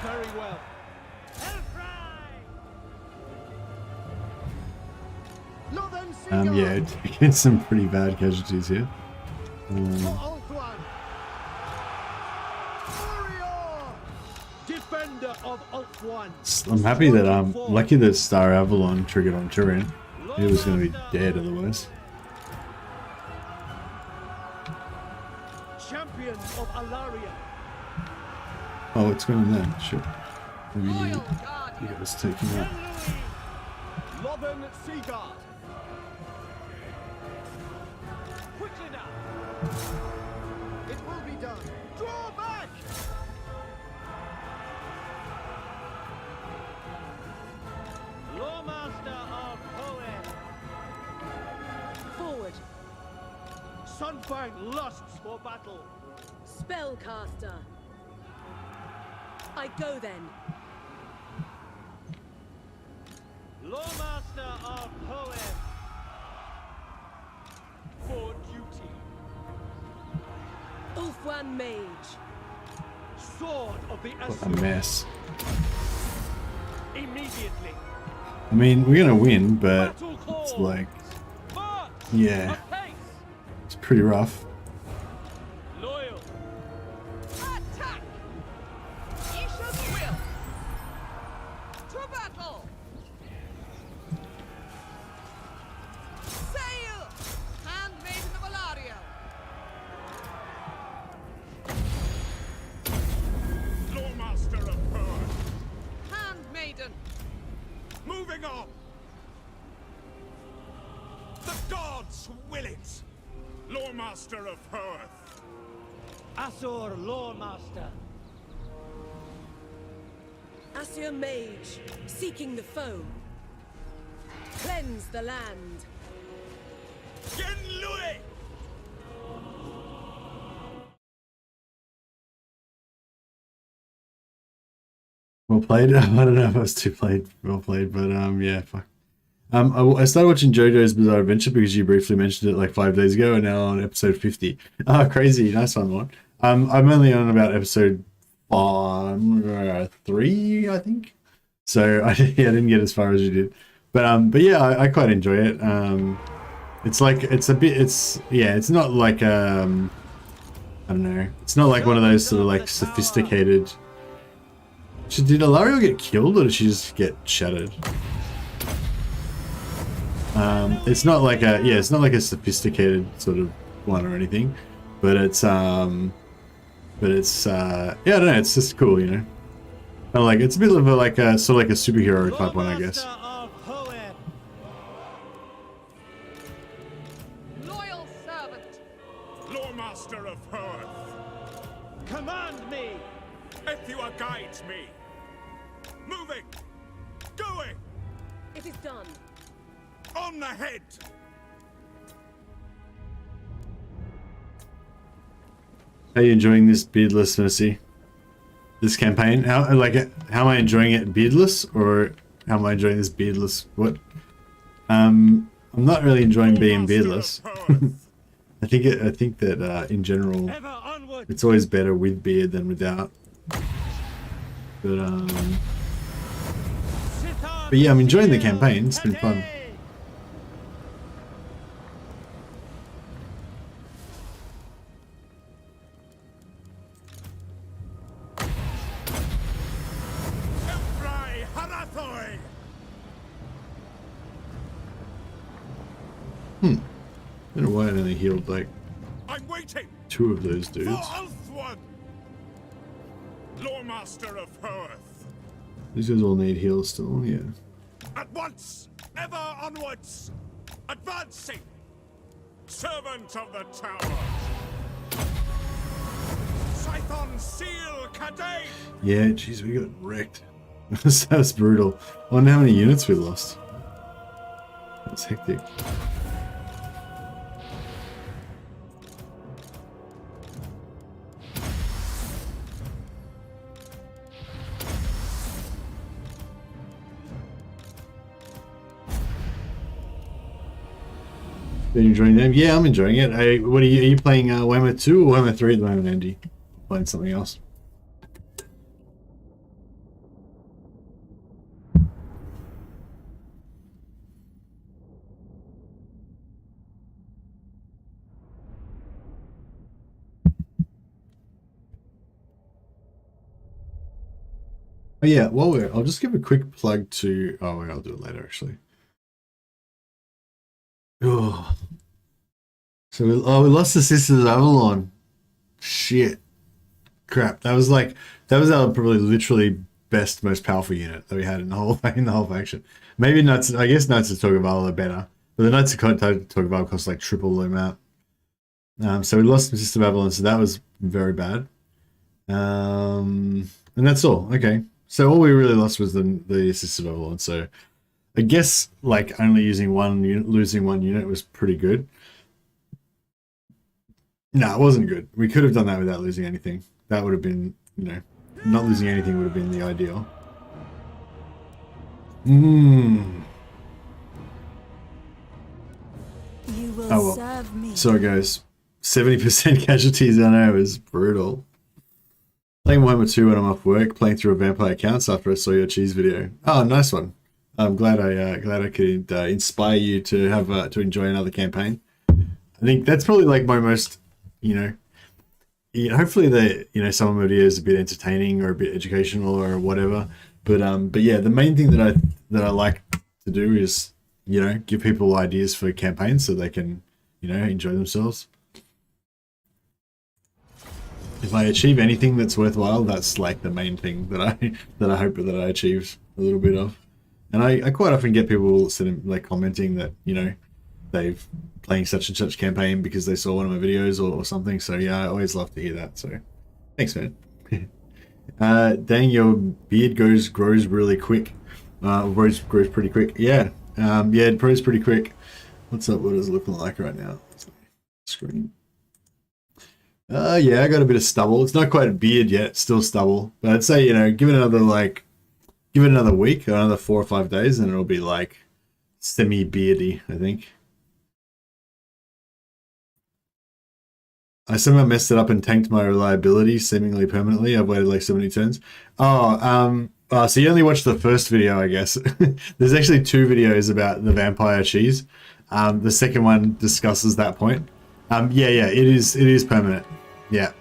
Very well. Northern Sea Yeah, taking some pretty bad casualties here. Defender of Ulfwan. I'm happy that lucky that Star Avalon triggered on Turin. He was going to be dead otherwise. Champion of Alaria. Oh, what's going on there? Shit. Maybe you got us taken out. Northern Sea Guard. Quickly now. It will be done. Draw back. Lawmaster of Poet. Forward. Sunfang lusts for battle. Spellcaster. I go then. Lawmaster of Poet. For duty. Ulfwan Mage. Sword of the What a Azure. mess. Immediately. I mean, we're going to win, but Battle call. it's like, March. yeah, Apace. it's pretty rough. Moving on! The gods will it! Loremaster of Hearth! Asur Loremaster. Asur Mage, seeking the foe. Cleanse the land. Gen Louis! Well played. I don't know if I was too well played, but yeah, fuck. I started watching JoJo's Bizarre Adventure because you briefly mentioned it like 5 days ago, and now on episode 50. Oh, crazy! Nice one. I'm only on about episode 3, I think. So I didn't get as far as you did, but yeah, I quite enjoy it. It's not like I don't know. It's not like one of those sort of like sophisticated. Did Alariel get killed or did she just get shattered? It's not like a sophisticated sort of one or anything, but it's yeah, I don't know, it's just cool, you know. And like it's a bit of a like a sort of like a superhero type one, I guess. Loyal servant. Loremaster of Hearth! Command me! Ethua guides me! Moving! Going! It is done. On the head! How are you enjoying this beardless Mercy? This campaign? How am I enjoying it beardless, or how am I enjoying this beardless? What? I'm not really enjoying being beardless. I think that in general, it's always better with beard than without. But yeah, I'm enjoying the campaign. It's been fun. I don't know why I only healed like I'm waiting 2 of those dudes. Loremaster of Hearth. These guys all need heals still, yeah. At once, ever onwards, advancing. Servant of the tower. Scython seal Cadane. Yeah, jeez, we got wrecked. That's brutal. I wonder how many units we lost. That's hectic. Been enjoying them? Yeah, I'm enjoying it. What are you playing Warhammer 2 or Warhammer 3 at the moment, Andy? Playing something else. Oh yeah, I'll just give a quick plug to, oh wait, I'll do it later actually. Oh. So we lost the Sisters of Avalon. Shit. Crap. That was our probably literally best, most powerful unit that we had in the whole faction. Maybe Knights, I guess Knights of Toghaval are better. But the Knights of Toghaval cost like triple the amount. So we lost the Sisters of Avalon, so that was very bad. And that's all. Okay. So all we really lost was the Sisters of Avalon. So I guess like only using one unit, losing one unit was pretty good. No, it wasn't good. We could have done that without losing anything. That would have been, you know, not losing anything would have been the ideal. You will serve me. Sorry guys, 70% casualties on air is brutal. Playing Warhammer 2 when I'm off work, playing through a vampire counts after I saw your cheese video. Oh, nice one. I'm glad I could inspire you to have to enjoy another campaign. I think that's probably like my most, you know, hopefully some of my videos is a bit entertaining or a bit educational or whatever. But yeah, the main thing that I like to do is, you know, give people ideas for campaigns so they can, you know, enjoy themselves. If I achieve anything that's worthwhile, that's like the main thing that I hope that I achieved a little bit of. And I quite often get people sitting, like, commenting that, you know, they've playing such and such campaign because they saw one of my videos or something. So yeah, I always love to hear that. So thanks, man. Dang, your beard grows really quick. Grows pretty quick. Yeah. Yeah, it grows pretty quick. What's up? What is it looking like right now? Screen. Yeah, I got a bit of stubble. It's not quite a beard yet, it's still stubble. But I'd say, you know, give it another week or another 4 or 5 days and it'll be like semi-beardy, I think. I somehow messed it up and tanked my reliability seemingly permanently. I've waited like 70 turns. So you only watched the first video, I guess. There's actually 2 videos about the vampire cheese. The second one discusses that point. Yeah, it is permanent. Yeah.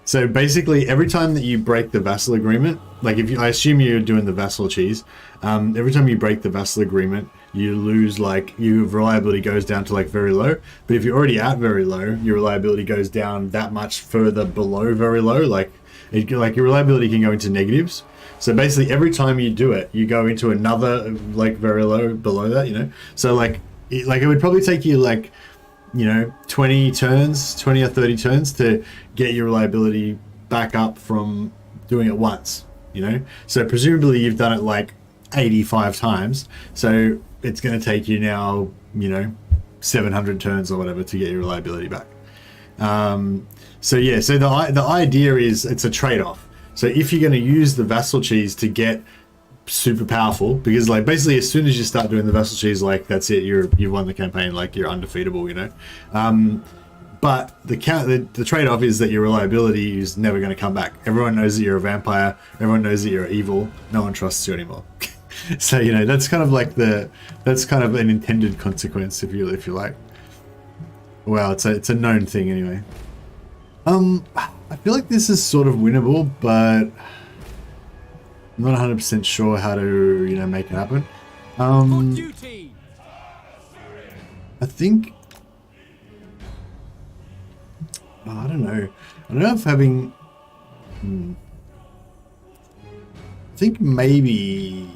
So basically, every time that you break the vassal agreement, like I assume you're doing the vassal cheese, every time you break the vassal agreement, you lose, like, your reliability goes down to like very low. But if you're already at very low, your reliability goes down that much further below very low. Like your reliability can go into negatives. So basically, every time you do it, you go into another like very low below that. You know, so like it would probably take you like, you know, 20 or 30 turns to get your reliability back up from doing it once, you know? So presumably you've done it like 85 times. So it's going to take you now, you know, 700 turns or whatever to get your reliability back. So yeah, so the idea is it's a trade-off. So if you're going to use the vassal cheese to get super powerful, because like basically as soon as you start doing the vassal cheese, like that's it, you've won the campaign, like you're undefeatable, you know. But the trade-off is that your reliability is never going to come back. Everyone knows that you're a vampire, everyone knows that you're evil, no one trusts you anymore. So, you know, that's kind of like that's kind of an intended consequence, if you like. Well, it's a known thing anyway. I feel like this is sort of winnable, but I'm not 100% sure how to, you know, make it happen. I think, I don't know. I don't know if having, I think maybe,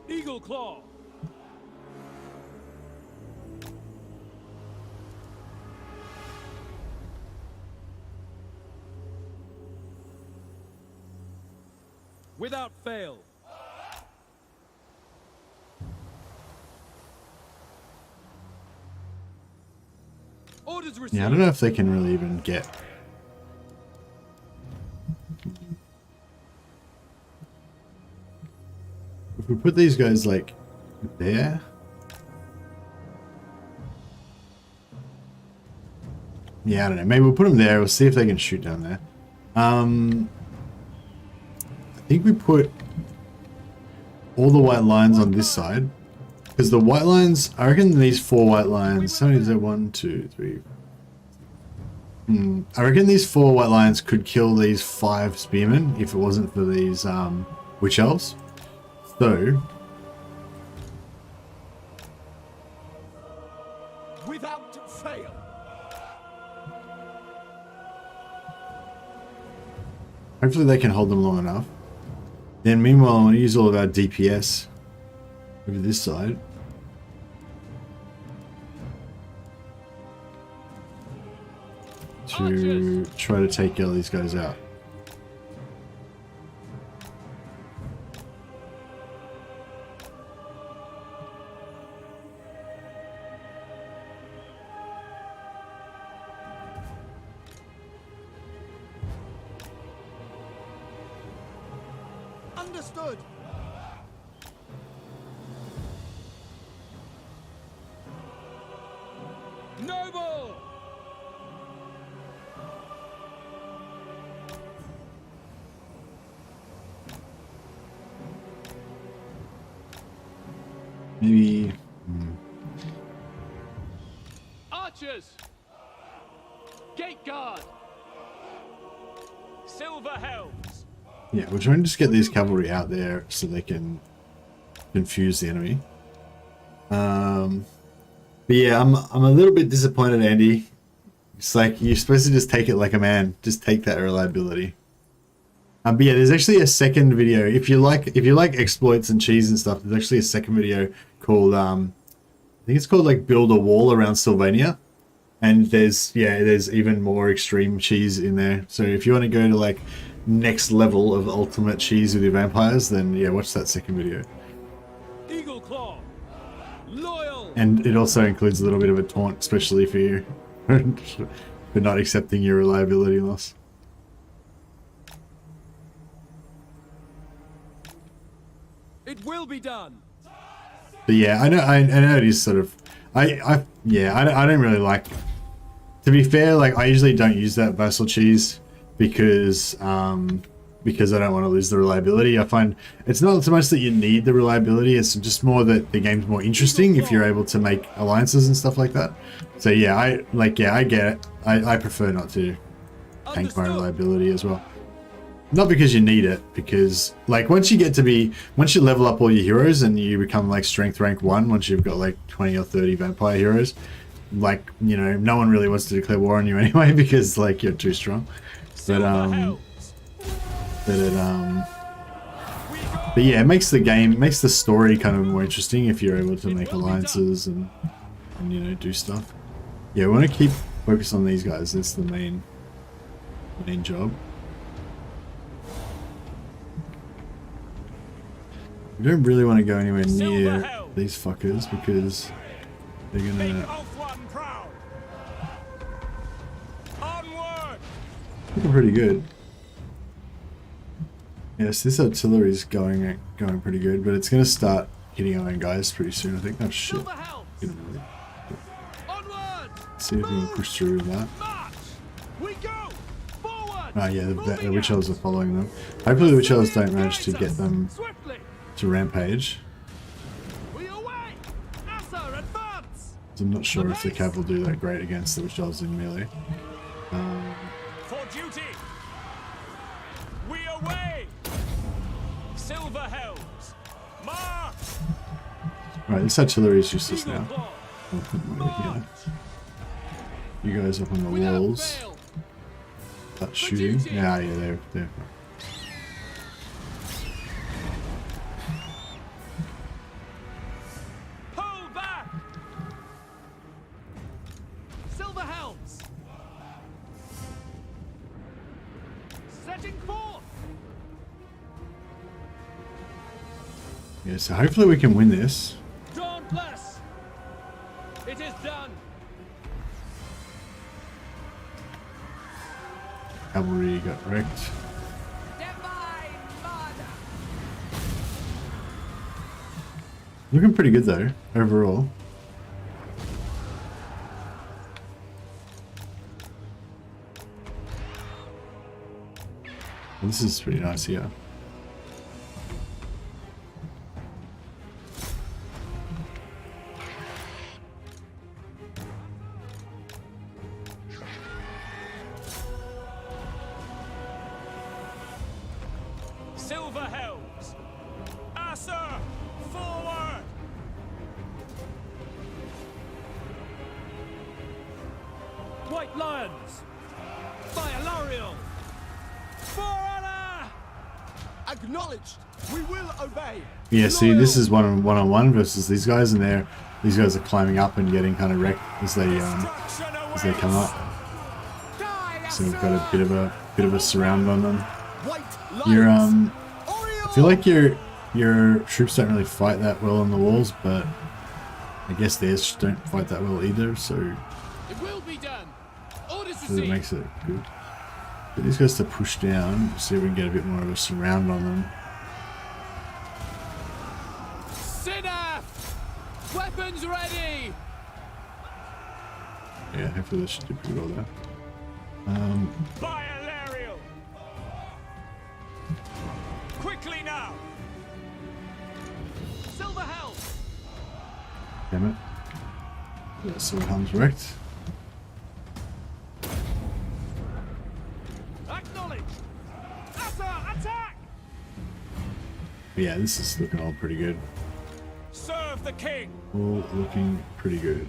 Eagle Claw. Without fail. Orders received. Yeah, I don't know if they can really even get. If we put these guys like there. Yeah, I don't know. Maybe we'll put them there. We'll see if they can shoot down there. I think we put all the white lines on this side, because the white lines, I reckon these 4 white lines, how many is there? 1, 2, 3. I reckon these 4 white lines could kill these 5 spearmen if it wasn't for these witch elves. So Without fail. hopefully they can hold them long enough. Then meanwhile, I'm going to use all of our DPS over this side. To try to take all these guys out. Understood. Noble. Maybe. Archers. Gate guard. Silver helms. Yeah, we're trying to just get these cavalry out there so they can confuse the enemy. But yeah, I'm a little bit disappointed, Andy, It's like you're supposed to just take it like a man. Just take that reliability. But yeah, there's actually a second video. If you like exploits and cheese and stuff, there's actually a second video called I think it's called like Build a Wall Around Sylvania. And there's even more extreme cheese in there. So if you want to go to like next level of ultimate cheese with your vampires, then yeah, watch that second video. Eagle Claw. Loyal. And it also includes a little bit of a taunt, especially for you for not accepting your reliability loss. It will be done. But yeah, I know it is sort of I don't really like, to be fair, like I usually don't use that vassal cheese because I don't want to lose the reliability. I find it's not so much that you need the reliability, it's just more that the game's more interesting if you're able to make alliances and stuff like that. So yeah, I get it. I prefer not to tank my reliability as well. Not because you need it, because like once you level up all your heroes and you become like strength rank 1, once you've got like 20 or 30 vampire heroes, like, you know, no one really wants to declare war on you anyway because like you're too strong. But yeah, it makes the story kind of more interesting if you're able to make alliances and you know, do stuff. Yeah, we want to keep focus on these guys. That's the main job. We don't really want to go anywhere near these fuckers because they're gonna looking pretty good. Yes, this artillery's going pretty good, but it's gonna start hitting our own guys pretty soon, I think. Oh shit. Let's see if we can push through that. Ah yeah, the Witch Elves are following them. Hopefully the Witch Elves don't manage to get them to rampage. I'm not sure if the Cav will do that great against the Witch Elves in melee. For duty. We away. Silver Helms. March. Right, this artillery is useless now. I'll put them over here. You guys up on the walls. Start shooting. Yeah, they're Pull back. Silver Helms. Setting forth. yeah, so hopefully we can win this. Dauntless. It is done. Cavalry got wrecked. Looking pretty good though, overall. Well, this is pretty nice here. Silver Helms. Asa. Forward. White Lions. Fire L'Oriel. For honor. Acknowledged. We will obey. Yeah, see, this is one-on-one versus these guys, and these guys are climbing up and getting kind of wrecked as they come up. So we've got a bit of a surround on them. I feel like your troops don't really fight that well on the walls, but I guess theirs don't fight that well either. So It will be done. Orders it received. makes it good. Get these guys to push down, see if we can get a bit more of a surround on them. Sinaf. Weapons ready. Yeah, hopefully that should do pretty well there. Biolarial. Quickly now. Silver Helm. Damn it. Yeah, so Helm's wrecked. Acknowledged. Asa, attack. But yeah, this is looking all pretty good. Serve the king. All looking pretty good.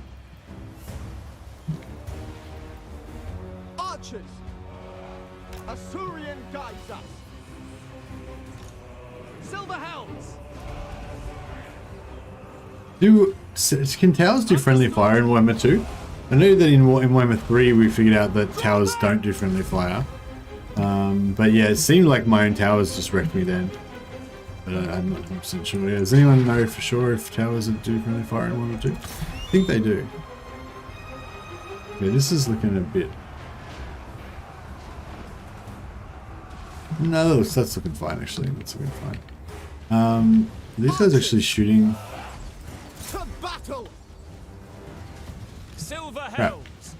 archers. Asuryan guides us. Silver helms. Can towers do friendly fire in Warhammer 2? I know that in Warhammer 3 we figured out that towers don't do friendly fire. But yeah, it seemed like my own towers just wrecked me then. But I'm not 100% sure. Yeah, does anyone know for sure if towers do friendly fire in Warhammer 2? I think they do. Yeah, this is looking a bit... No, that's looking fine actually. That's looking fine. These guys actually shooting... To battle! Silver Crap. helms.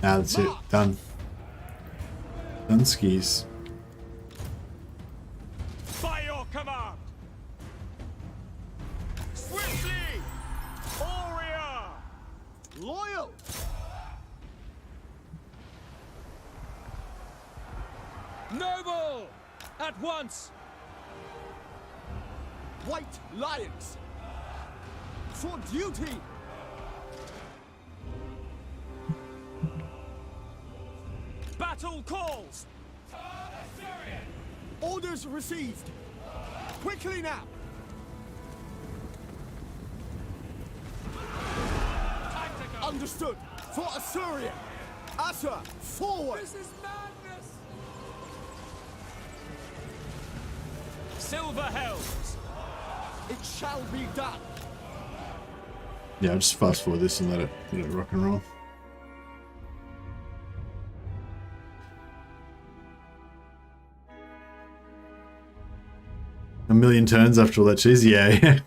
Nah, that's it. Done. Done skis. By your command. Swiftly. Warrior. Loyal! Noble. At once. White lions! For duty! Battle calls. Orders received! Quickly now! Understood! For Assyria! Asa, forward! This is madness. Silver helms. It shall be done! Yeah, I'll just fast forward this and let it rock and roll. A million turns after all that cheese, yeah.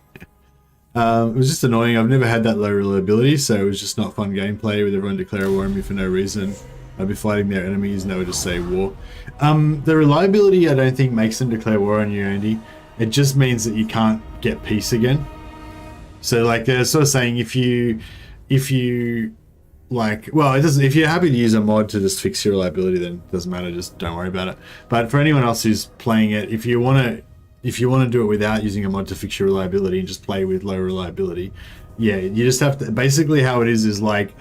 It was just annoying. I've never had that low reliability, so it was just not fun gameplay with everyone declare war on me for no reason. I'd be fighting their enemies and they would just say war. The reliability I don't think makes them declare war on you, Andy. It just means that you can't get peace again. So like they're sort of saying if you like, well, it doesn't, if you're happy to use a mod to just fix your reliability, then it doesn't matter, just don't worry about it. But for anyone else who's playing it, if you want to do it without using a mod to fix your reliability and just play with low reliability, yeah, you just have to, basically how it is like,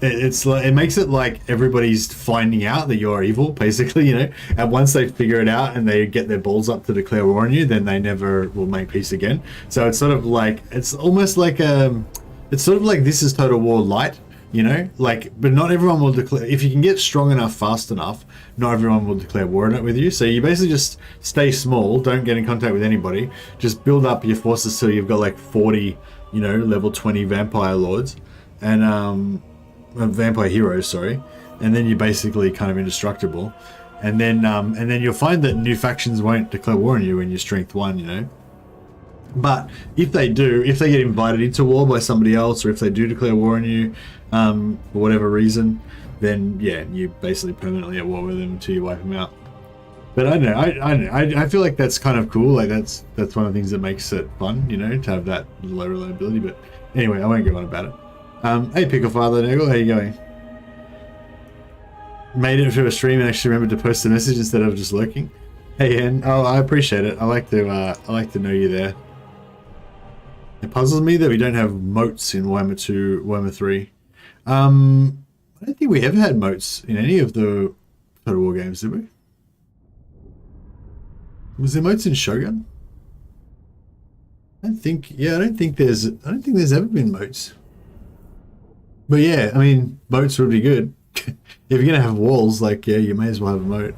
it makes it like everybody's finding out that you're evil, basically, you know, and once they figure it out and they get their balls up to declare war on you, then they never will make peace again. So it's sort of like, it's almost like it's sort of like This Is Total War light, you know, like, but not everyone will declare. If you can get strong enough fast enough, not everyone will declare war on it with you. So you basically just stay small, don't get in contact with anybody, just build up your forces till you've got like 40, you know, level 20 vampire lords and vampire heroes, sorry, and then you're basically kind of indestructible, and then you'll find that new factions won't declare war on you when you're strength 1, you know. But if they do, if they get invited into war by somebody else, or if they do declare war on you for whatever reason, then yeah, you're basically permanently at war with them until you wipe them out. But I don't know, I feel like that's kind of cool. Like that's one of the things that makes it fun, you know, to have that low reliability. But anyway, I won't go on about it. Hey Pickle Father Nagel, how you going? Made it to a stream and actually remembered to post a message instead of just lurking. Hey Hen, oh I appreciate it. I like to know you there. It puzzles me that we don't have moats in Warhammer 2, Warhammer 3. I don't think we ever had moats in any of the Total War games, did we? Was there moats in Shogun? I don't think there's ever been moats. But yeah, I mean, moats would be good. If you're gonna have walls, like, yeah, you may as well have a moat.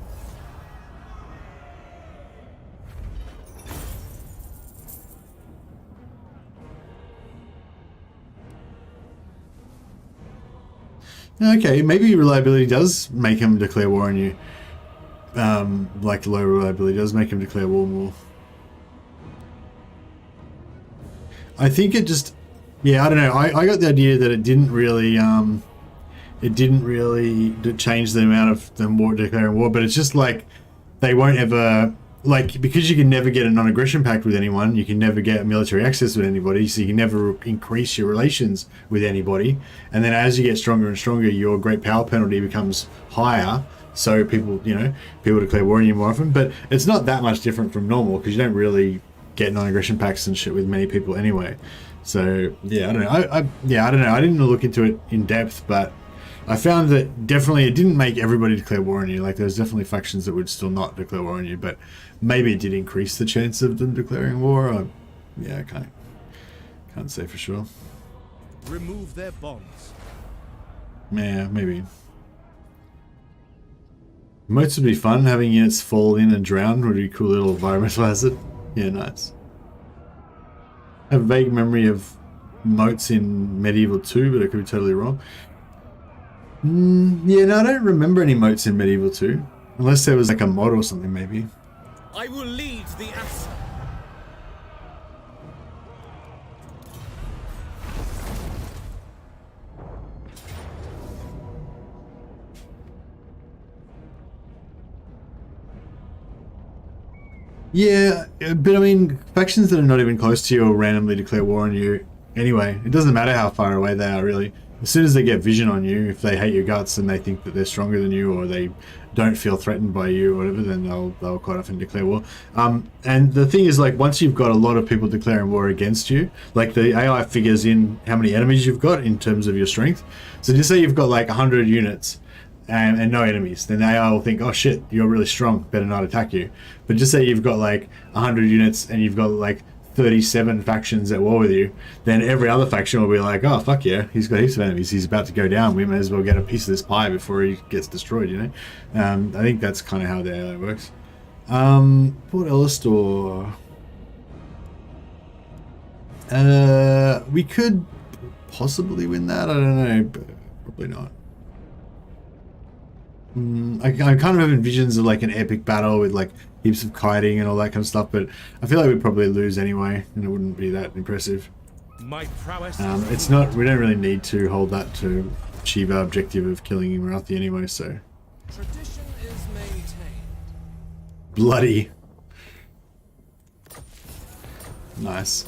Okay, maybe reliability does make him declare war on you. Like low reliability does make him declare war more. I think it just, yeah, I don't know. I got the idea that it didn't really change the amount of them declaring war, but it's just like they won't ever, like, because you can never get a non-aggression pact with anyone, you can never get military access with anybody, so you can never increase your relations with anybody. And then as you get stronger and stronger, your great power penalty becomes higher. So people declare war on you more often. But it's not that much different from normal because you don't really get non-aggression pacts and shit with many people anyway. So yeah, I don't know. I don't know. I didn't look into it in depth, but I found that definitely it didn't make everybody declare war on you. Like there's definitely factions that would still not declare war on you, but maybe it did increase the chance of them declaring war. Yeah, I can't say for sure. Remove their bonds. Yeah, maybe. Moats would be fun. Having units fall in and drown would be a cool little environmental hazard. Yeah, nice. I have a vague memory of moats in Medieval 2, but I could be totally wrong. Yeah, no, I don't remember any moats in Medieval 2. Unless there was like a mod or something, maybe. I will lead the ass. Yeah, but I mean, factions that are not even close to you will randomly declare war on you anyway. It doesn't matter how far away they are, really. As soon as they get vision on you, if they hate your guts and they think that they're stronger than you, or they don't feel threatened by you or whatever, then they'll quite often declare war. And the thing is, like, once you've got a lot of people declaring war against you, like the AI figures in how many enemies you've got in terms of your strength. So just say you've got like 100 units and no enemies, then the AI will think, oh shit, you're really strong, better not attack you. But just say you've got like 100 units and you've got like 37 factions at war with you, then every other faction will be like, oh fuck yeah, he's got heaps of enemies, he's about to go down, we may as well get a piece of this pie before he gets destroyed, you know. I think that's kind of how the AI works. Port Ellistor, we could possibly win that, I don't know, but probably not. I kind of have visions of like an epic battle with like heaps of kiting and all that kind of stuff, but I feel like we'd probably lose anyway, and it wouldn't be that impressive. My prowess. It's not. We don't really need to hold that to achieve our objective of killing Nagarythe anyway. So Tradition is maintained. bloody nice.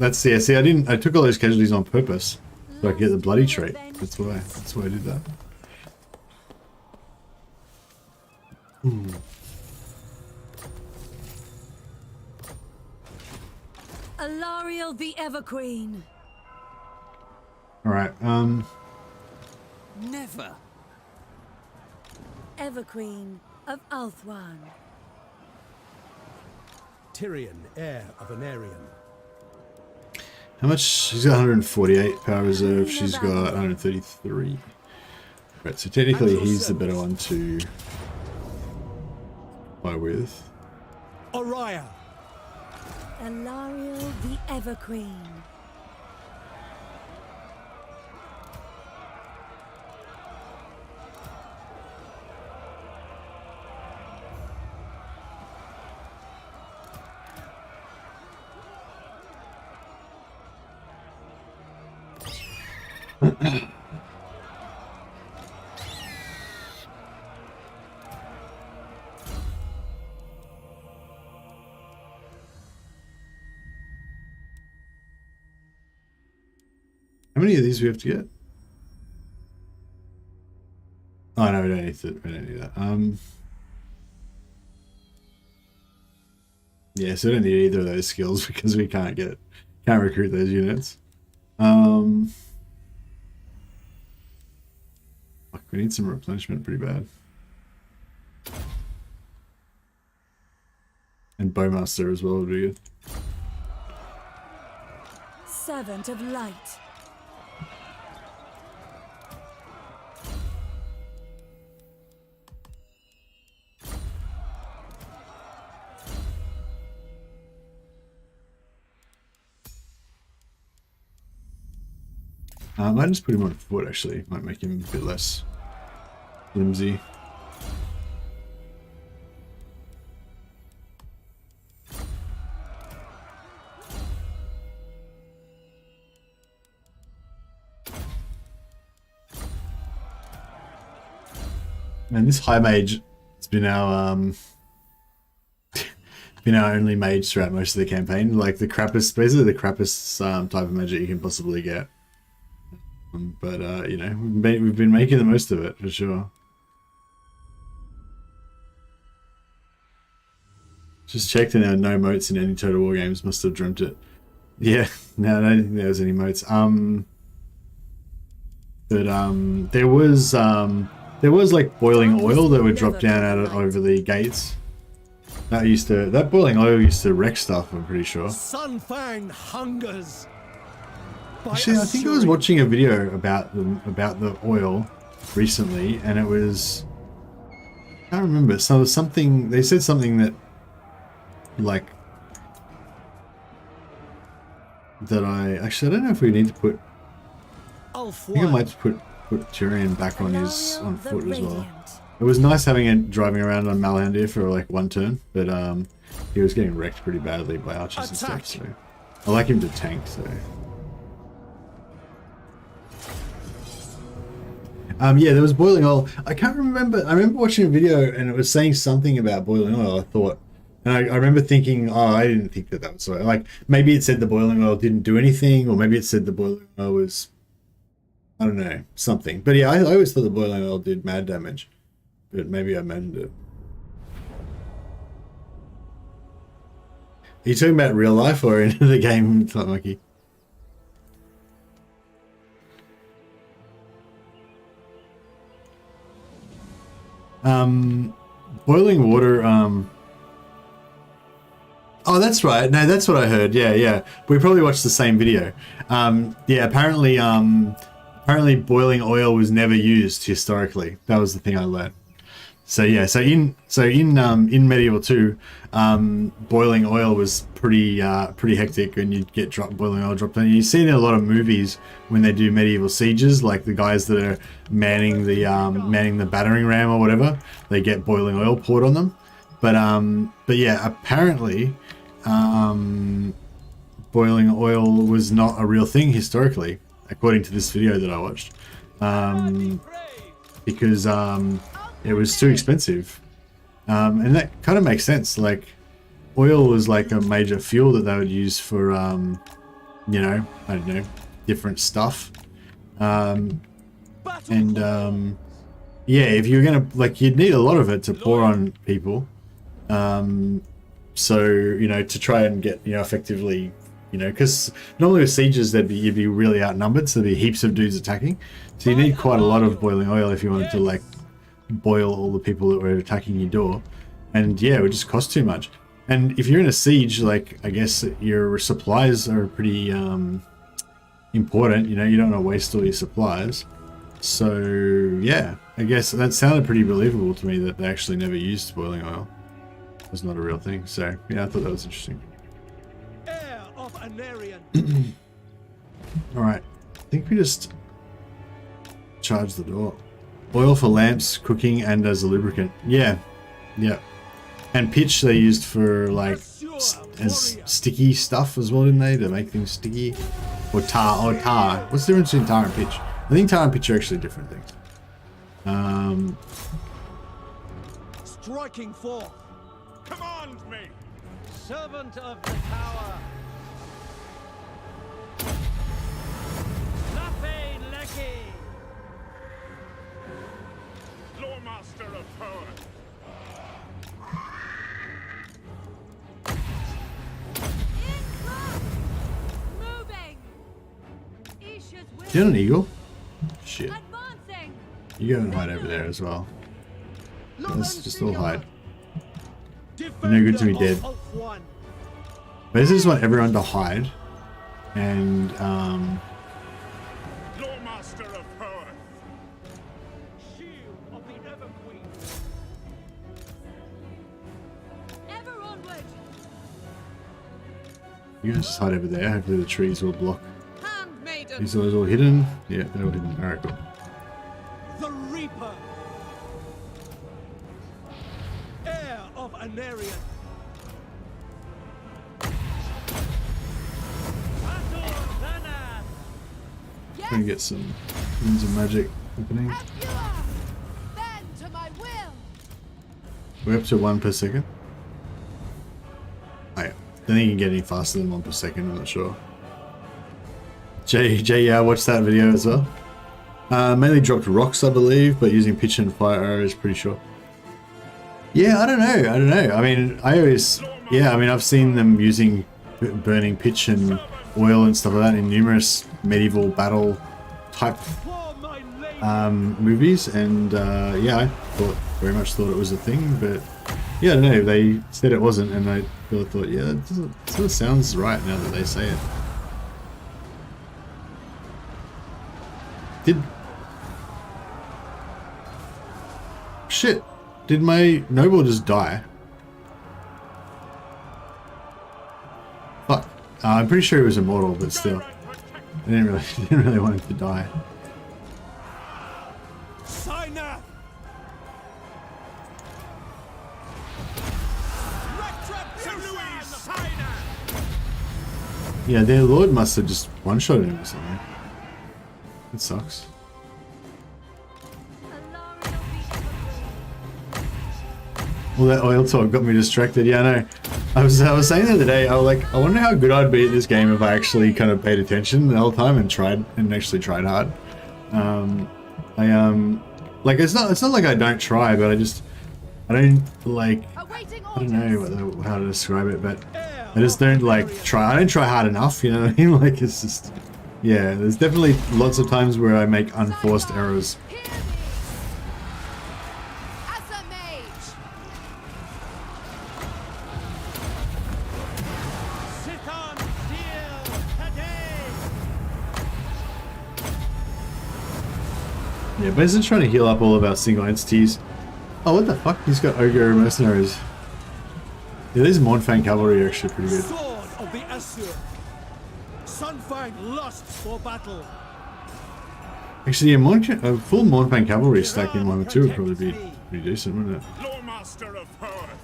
That's yeah. See, I took all those casualties on purpose so I could get the bloody trait. That's why I did that. Alariel the Everqueen. All right. Never. Everqueen of Ulthuan. Tyrion, heir of Anarion. How much? She's got 148 power reserve. She's got 133. Right. So technically, he's the better one to play with. Oriah. Alariel the Everqueen. How many of these do we have to get? Oh no, we don't need to. We don't need that. Yeah, so we don't need either of those skills because we can't recruit those units. Fuck, we need some replenishment pretty bad. And Bowmaster as well would be good. Servant of Light. I might just put him on foot actually. Might make him a bit less flimsy. Man, this high mage has been our only mage throughout most of the campaign. Like the crappiest, basically the crappiest type of mage that you can possibly get. But you know, we've been making the most of it for sure. Just checked and there are no moats in any Total War games. Must have dreamt it. Yeah, no, I don't think there was any moats. But there was like boiling oil that would drop down over the gates. That boiling oil used to wreck stuff, I'm pretty sure. Sunfang hungers. Actually, I think I was watching a video about the oil recently, and it was, I can't remember. So there was something, they said something that like that I don't know if we need to put. I think I might put Tyrion back on foot as well. It was nice having it driving around on Malhandir for like one turn, but he was getting wrecked pretty badly by archers and stuff. So I like him to tank. So yeah, there was boiling oil. I can't remember. I remember watching a video and it was saying something about boiling oil. I thought, and I remember thinking, oh, I didn't think that was so. Like maybe it said the boiling oil didn't do anything, or maybe it said the boiling oil was, I don't know, something. But yeah, I always thought the boiling oil did mad damage. But maybe I meant it. Are you talking about real life or in the game, Monkey? Boiling water, oh, that's right. No, that's what I heard. Yeah. We probably watched the same video. Yeah, apparently boiling oil was never used historically. That was the thing I learned. So yeah, in Medieval 2, boiling oil was pretty hectic, and you'd get boiling oil dropped on you. You see it in a lot of movies when they do medieval sieges, like the guys that are manning the battering ram or whatever, they get boiling oil poured on them. But yeah, apparently boiling oil was not a real thing historically, according to this video that I watched, because it was too expensive, and that kind of makes sense. Like, oil was like a major fuel that they would use for, you know, I don't know, different stuff, and yeah, if you're gonna, like, you'd need a lot of it to pour on people, so, you know, to try and get, you know, effectively, you know, because normally with sieges you'd be really outnumbered, so there'd be heaps of dudes attacking, so you need quite a lot of boiling oil if you wanted to, like, boil all the people that were attacking your door. And yeah, it would just cost too much. And if you're in a siege, like, I guess your supplies are pretty important, you know, you don't want to waste all your supplies. So yeah, I guess that sounded pretty believable to me that they actually never used boiling oil. It was not a real thing. So yeah, I thought that was interesting. Heir of Anarian. Alright, I think we just charge the door. Oil for lamps, cooking, and as a lubricant. Yeah. And pitch they used for, like, as sticky stuff as well, didn't they? To make things sticky. Or tar. What's the difference between tar and pitch? I think tar and pitch are actually different things. Striking forth. Command me. Servant of the tower. Lafe Lecky. Warmaster of power. Moving. Is that an eagle? Shit. You go and hide over there as well. Let's just all hide. You're no good to be dead. Basically just want everyone to hide. And Lawmaster of power. Shield of the Ever Queen. Ever onward. you guys just hide over there. Hopefully the trees will block. Handmaiden. These are all hidden. Yeah, they're all hidden. Alright, cool. The Reaper. Heir of Anarian. Try and get some winds of magic happening. Bend to my will. We're up to 1 per second. Oh, yeah. Don't think you can get any faster than 1 per second, I'm not sure. Jay, yeah, I watched that video as well. Mainly dropped rocks, I believe, but using pitch and fire arrows, pretty sure. Yeah, I don't know. I mean, I've seen them using burning pitch and oil and stuff like that in numerous medieval battle type movies, and yeah, I very much thought it was a thing, but yeah, I don't know, they said it wasn't, and I thought, yeah, it sort of sounds right now that they say it. Shit, did my noble just die? Fuck. I'm pretty sure he was immortal, but still. I didn't really want him to die. Yeah, their lord must have just one-shotted him or something. It sucks. Well, that oil talk got me distracted. Yeah, I know. I was saying the other day, I wonder how good I'd be at this game if I actually kind of paid attention the whole time and actually tried hard. Like it's not like I don't try, but I don't know how to describe it, but I just don't try. I don't try hard enough, you know what I mean? Like it's just, yeah. There's definitely lots of times where I make unforced errors. Yeah, Ben's trying to heal up all of our single entities. Oh, what the fuck? He's got Ogre Mercenaries. Yeah, these Mournfang cavalry are actually pretty good. Sword of the Asur. Sunfang lusts for battle. Actually, yeah, full Mournfang cavalry stacked in 1 or 2 would probably be pretty decent, wouldn't it? Warmaster of Earth.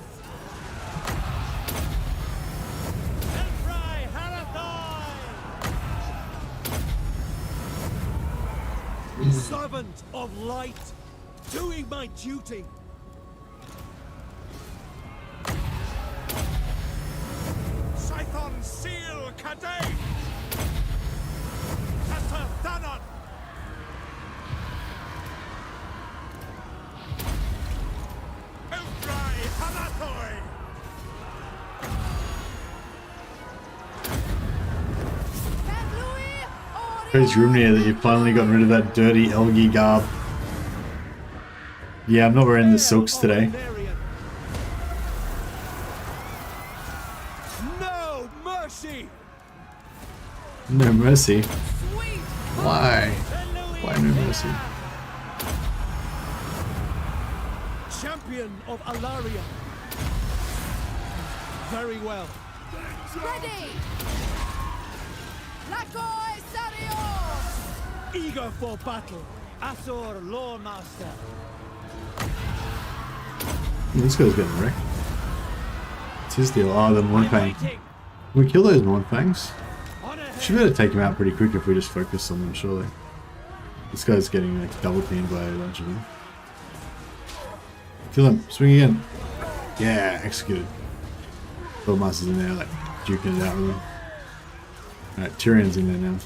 Servant of light, doing my duty. Scython seal Kadane. Alith Anar. Ogre Mercs. Praise Rumnir that you've finally gotten rid of that dirty Elgy garb. Yeah, I'm not wearing the silks today. No mercy. No mercy? Why? Why no mercy? Champion of Alaria. Very well. Ready! Lakoi Sario! Eager for battle. Asur Lawmaster. This guy's getting wrecked. It's his deal. Oh, the Mournfang. Can we kill those Mournfangs? Should be able to take him out pretty quick if we just focus on them, surely. This guy's getting like double teamed by a bunch of them. Kill him. Swing again. Yeah, executed. Warmaster's in there, like, duking it out with him. Alright, Tyrion's in there now.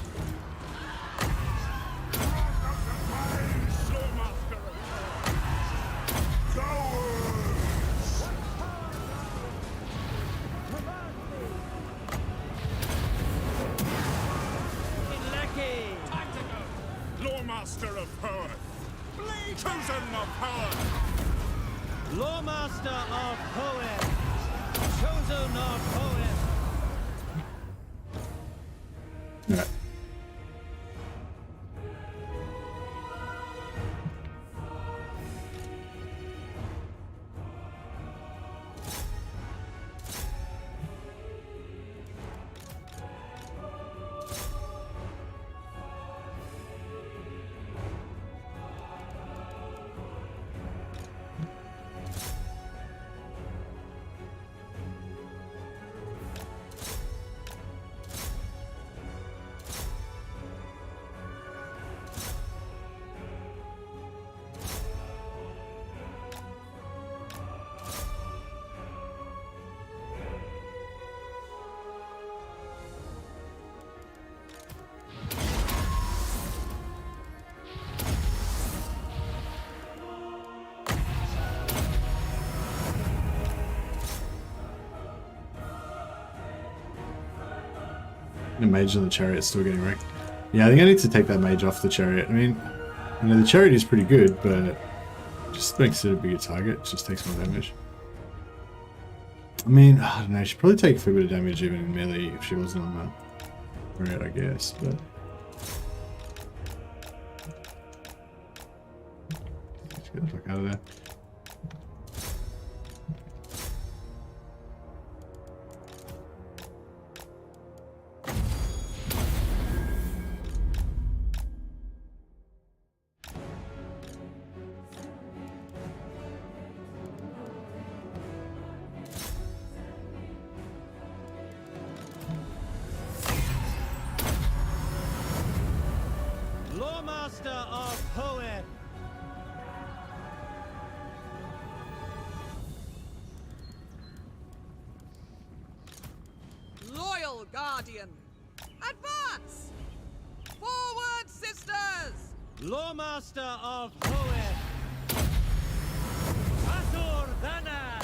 Lawmaster of Earth. Chosen of Earth. Lawmaster of Poet. Chosen of Poet. Alright. The mage on the chariot's still getting wrecked. Yeah, I think I need to take that mage off the chariot. I mean, You know, the chariot is pretty good, but it just makes it a bigger target. It just takes more damage. I mean, I don't know. She'd probably take a fair bit of damage even in melee if she wasn't on the red, I guess. But let's get the fuck out of there. Warmaster of Hoenn. Loyal Guardian. Advance! Forward, sisters! Lawmaster of Hoenn. Azor Dana.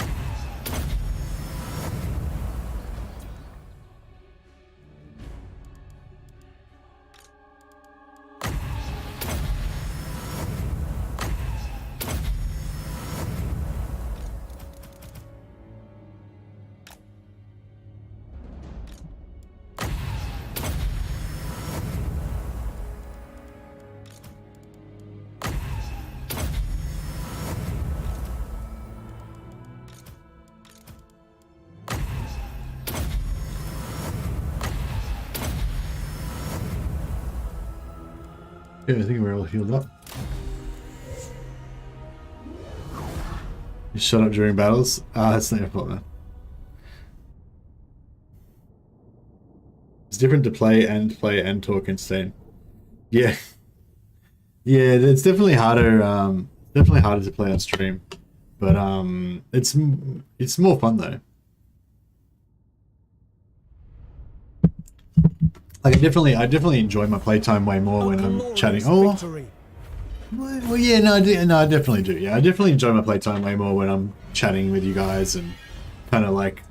Yeah, I think we're all healed up. You shut up during battles? Ah, that's not your fault, man. It's different to play and talk and stay. Yeah. Yeah, it's definitely harder, to play on stream. But it's more fun though. Like I definitely enjoy my playtime way more when I'm chatting. Oh, well, yeah, no, I definitely do. Yeah, I definitely enjoy my playtime way more when I'm chatting with you guys and kind of like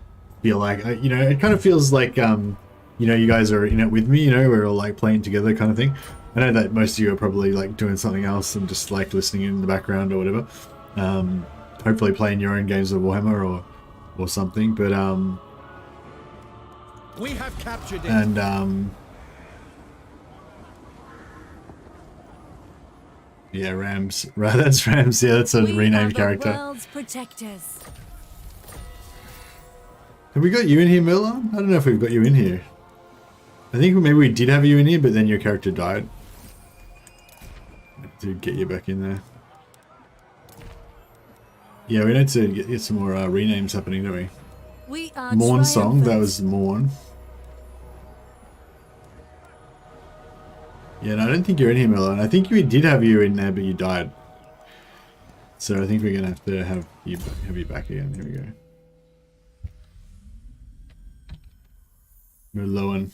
feel like you know, it kind of feels like you know, you guys are in it with me. You know, we're all like playing together, kind of thing. I know that most of you are probably like doing something else and just like listening in the background or whatever. Hopefully playing your own games of Warhammer or something. But We have captured it. and yeah, Rams. Right, that's Rams. Yeah, that's a renamed character. World's protectors. Have we got you in here, Merlin? I don't know if we've got you in here. I think maybe we did have you in here, but then your character died. To get you back in there. Yeah, we need to get some more renames happening, don't we? We are Morn Song, that triumphant. was Morn. Yeah, no, I don't think you're in here, Merlin. I think we did have you in there, but you died. So I think we're gonna have to have you back again. Here we go. Merlin.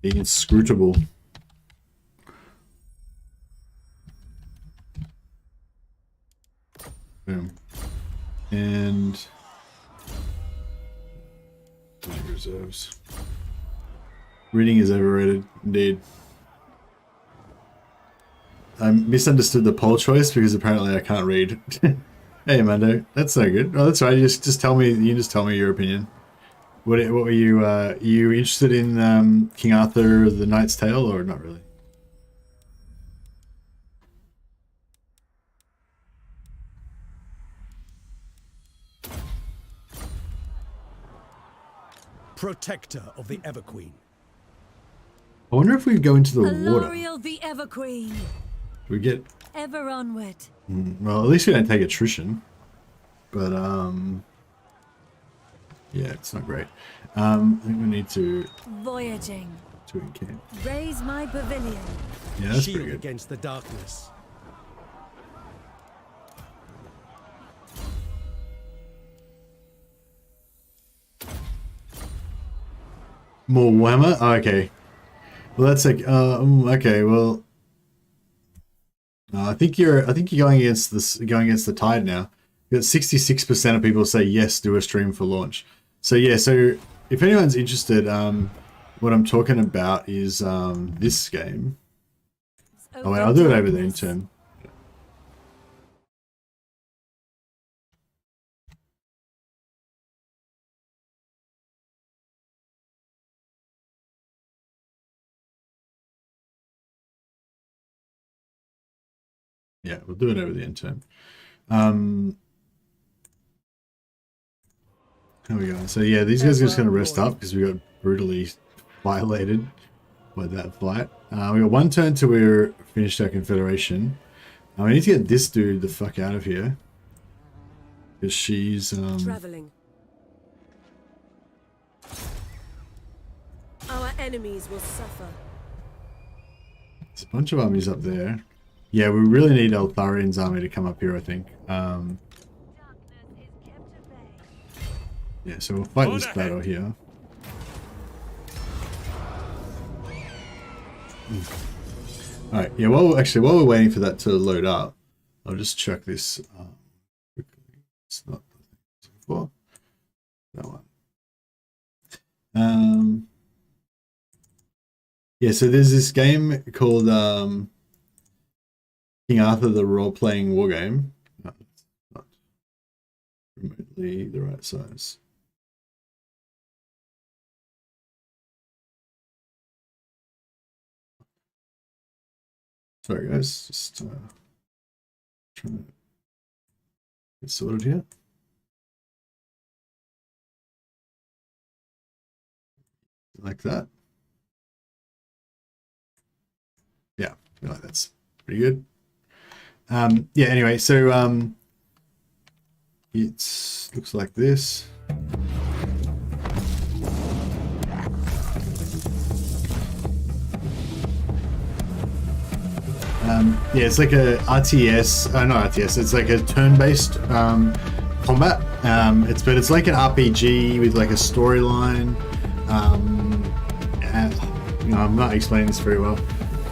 Being inscrutable. Boom. And reserves. Reading is overrated, indeed. I misunderstood the poll choice because apparently I can't read. Hey, Mando, that's no good. Oh, that's right. Just tell me. You just tell me your opinion. What were you? You interested in King Arthur, The Knight's Tale, or not really? Protector of the Everqueen. I wonder if we go into the water. Aloriel the Everqueen. We get Ever onward. well. At least we don't take attrition. But yeah, it's not great. I think we need to Voyaging. encamp. Raise my pavilion. Yeah, that's Shield pretty good. against the darkness. More Warhammer? Oh, okay. Well, that's like okay. Well, I think you're going against the tide now. You got 66% of people say yes, do a stream for launch. So yeah, so if anyone's interested, what I'm talking about is this game. Oh wait, I'll do it over there in turn. Yeah, we'll do it over the intern. How we going? So yeah, these guys are just going to rest up because we got brutally violated by that fight. We got one turn till we're finished our Confederation. We need to get this dude the fuck out of here because she's traveling. Our enemies will suffer. There's a bunch of armies up there. Yeah, we really need Eltharian's army to come up here, I think. Yeah, so we'll fight this battle here. Alright, yeah, while we're waiting for that to load up, I'll just check this quickly. It's not the thing before. That one. Yeah, so there's this game called King Arthur, the role-playing war game. No, it's not remotely the right size. Sorry guys, just trying to get sorted here. Like that. Yeah, I feel like that's pretty good. Yeah, anyway, so it looks like this. Yeah, it's like a RTS, not RTS, it's like a turn-based combat. It's like an RPG with like a storyline. You know, I'm not explaining this very well.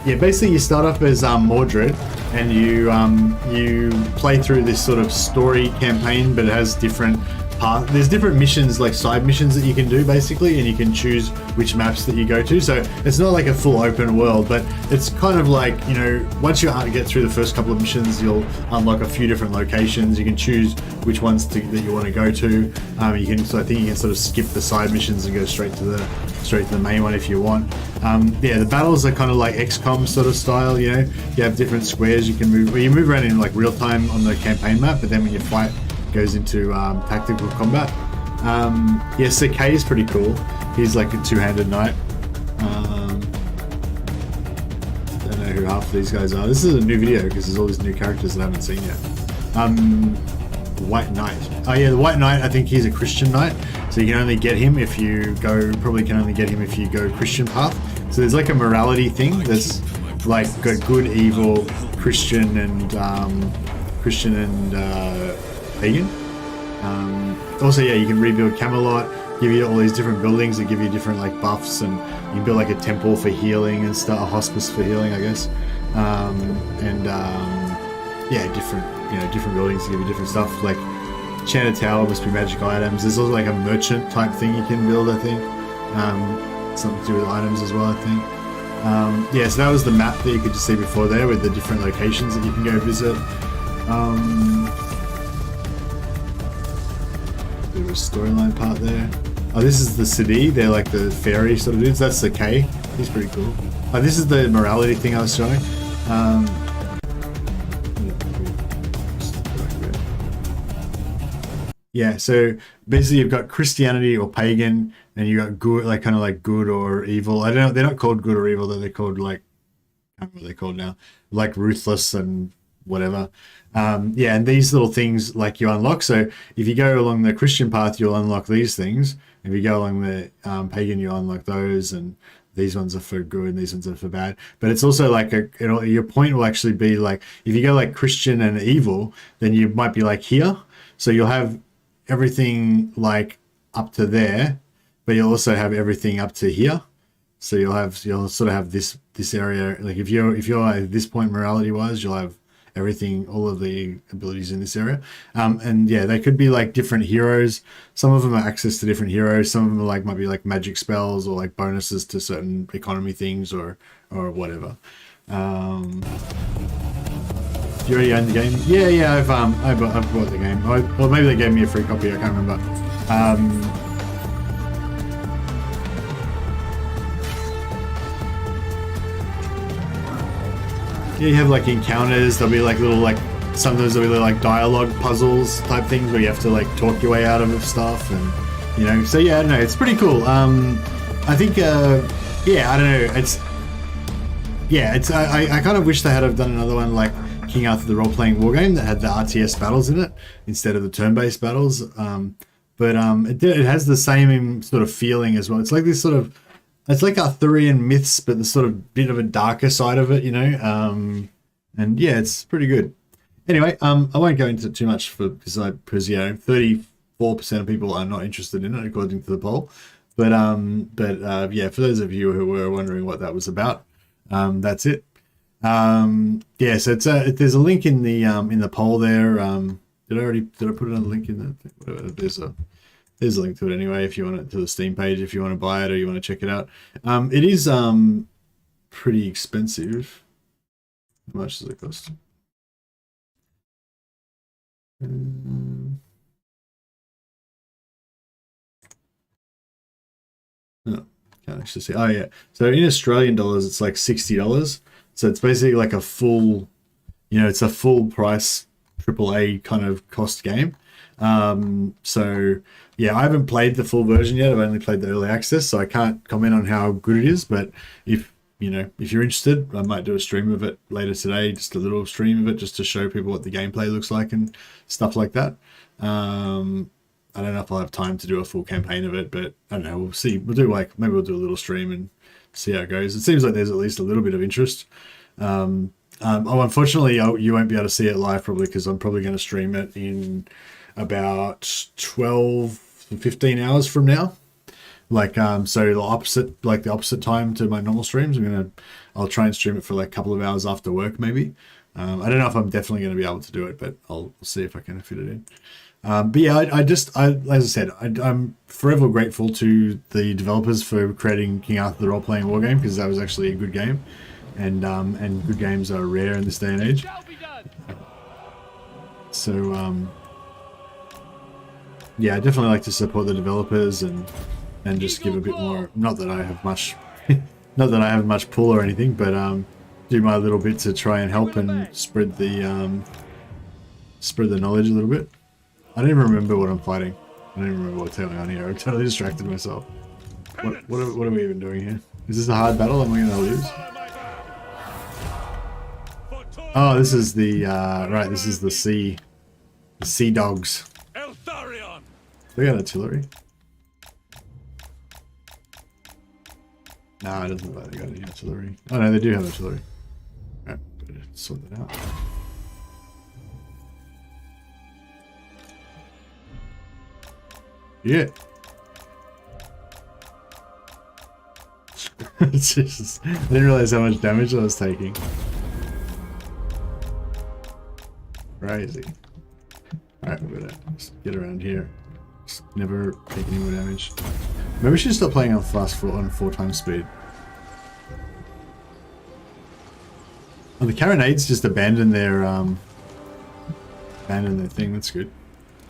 Yeah, basically you start off as Mordred, and you play through this sort of story campaign, but it has different parts. There's different missions, like side missions that you can do basically, and you can choose which maps that you go to. So it's not like a full open world, but it's kind of like, you know, once you get through the first couple of missions, you'll unlock a few different locations. You can choose which ones that you want to go to. So I think you can sort of skip the side missions and go straight to the main one if you want. Yeah, the battles are kind of like XCOM sort of style. You know, you have different squares you can move. Well, you move around in like real time on the campaign map, but then when you fight, it goes into tactical combat. Yeah, Sir Kay is pretty cool. He's like a two-handed knight. Don't know who half of these guys are. This is a new video because there's all these new characters that I haven't seen yet. White Knight. Oh yeah, the White Knight, I think he's a Christian knight. So you can only get him if you go, Christian path. So there's like a morality thing that's like got good, evil, Christian and pagan. Also, yeah, you can rebuild Camelot, give you all these different buildings that give you different like buffs, and you can build like a temple for healing and stuff, a hospice for healing, I guess. Yeah, different buildings to give you different stuff. Like Enchanted Tower must be magic items. There's also like a merchant type thing you can build, I think. Something to do with items as well, I think. Yeah, so that was the map that you could just see before there with the different locations that you can go visit. Bit of a storyline part there. Oh, this is the city. They're like the fairy sort of dudes. That's the K. He's pretty cool. Oh, this is the morality thing I was showing. Yeah, so basically you've got Christianity or pagan, and you got good, like kind of like good or evil. I don't know. They're not called good or evil, though. They're called like, I don't know what they're called now. Like ruthless and whatever. Yeah, and these little things like you unlock. So if you go along the Christian path, you'll unlock these things. If you go along the pagan, you unlock those, and these ones are for good and these ones are for bad. But it's also like your point will actually be like, if you go like Christian and evil, then you might be like here. So you'll have everything like up to there, but you'll also have everything up to here. So you'll sort of have this area. Like if you're at this point morality wise, you'll have everything, all of the abilities in this area. And yeah, they could be like different heroes. Some of them are access to different heroes. Some of them are like might be like magic spells or like bonuses to certain economy things or whatever. You already own the game? Yeah, I've bought the game. Or maybe they gave me a free copy. I can't remember. Yeah, you have like encounters. There'll be like little like sometimes there'll be little like dialogue puzzles type things where you have to like talk your way out of stuff, and you know. So yeah, I don't know. It's pretty cool. I think yeah, I don't know. It's I kind of wish they had have done another one like King Arthur the role-playing war game that had the RTS battles in it instead of the turn-based battles. But it has the same sort of feeling as well. It's like this sort of, it's like Arthurian myths, but the sort of bit of a darker side of it, you know. And yeah, it's pretty good. Anyway, I won't go into it too much because you know 34% of people are not interested in it according to the poll. But yeah, for those of you who were wondering what that was about, that's it. Yeah, so there's a link in the poll there. Did I put another link in there? Whatever. There's a link to it anyway if you want it, to the Steam page if you want to buy it or you want to check it out. It is pretty expensive. How much does it cost? No, can't actually see. Oh yeah. So in Australian dollars it's like $60. So it's basically like a full, you know, it's a full price AAA kind of cost game. So yeah, I haven't played the full version yet. I've only played the early access, so I can't comment on how good it is. But if you're interested, I might do a stream of it later today, just a little stream of it, just to show people what the gameplay looks like and stuff like that. I don't know if I'll have time to do a full campaign of it, but I don't know. We'll see. Maybe we'll do a little stream and see how it goes. It seems like there's at least a little bit of interest. Unfortunately, you won't be able to see it live probably because I'm probably going to stream it in about 12 to 15 hours from now. So the opposite time to my normal streams. I'll try and stream it for like a couple of hours after work maybe. I don't know if I'm definitely going to be able to do it, but I'll see if I can fit it in. But yeah, as I said, I'm forever grateful to the developers for creating King Arthur the role-playing war game, because that was actually a good game, and good games are rare in this day and age. So yeah, I definitely like to support the developers and just give a bit more. Not that I have much, not that I have much pull or anything, but do my little bit to try and help and spread the knowledge a little bit. I don't even remember what I'm fighting. I don't even remember what's going on here. I'm totally distracted myself. What are we even doing here? Is this a hard battle? Am I going to lose? Oh, this is the right. This is the sea dogs. They got artillery. No, it doesn't look like they got any artillery. Oh no, they do have artillery. Alright, better sort that out. Yeah. Jesus, I didn't realize how much damage I was taking. Crazy. Alright, we're gonna just get around here. Just never take any more damage. Maybe we should stop playing on on 4 times speed. Oh, the carronades just abandoned their thing. That's good.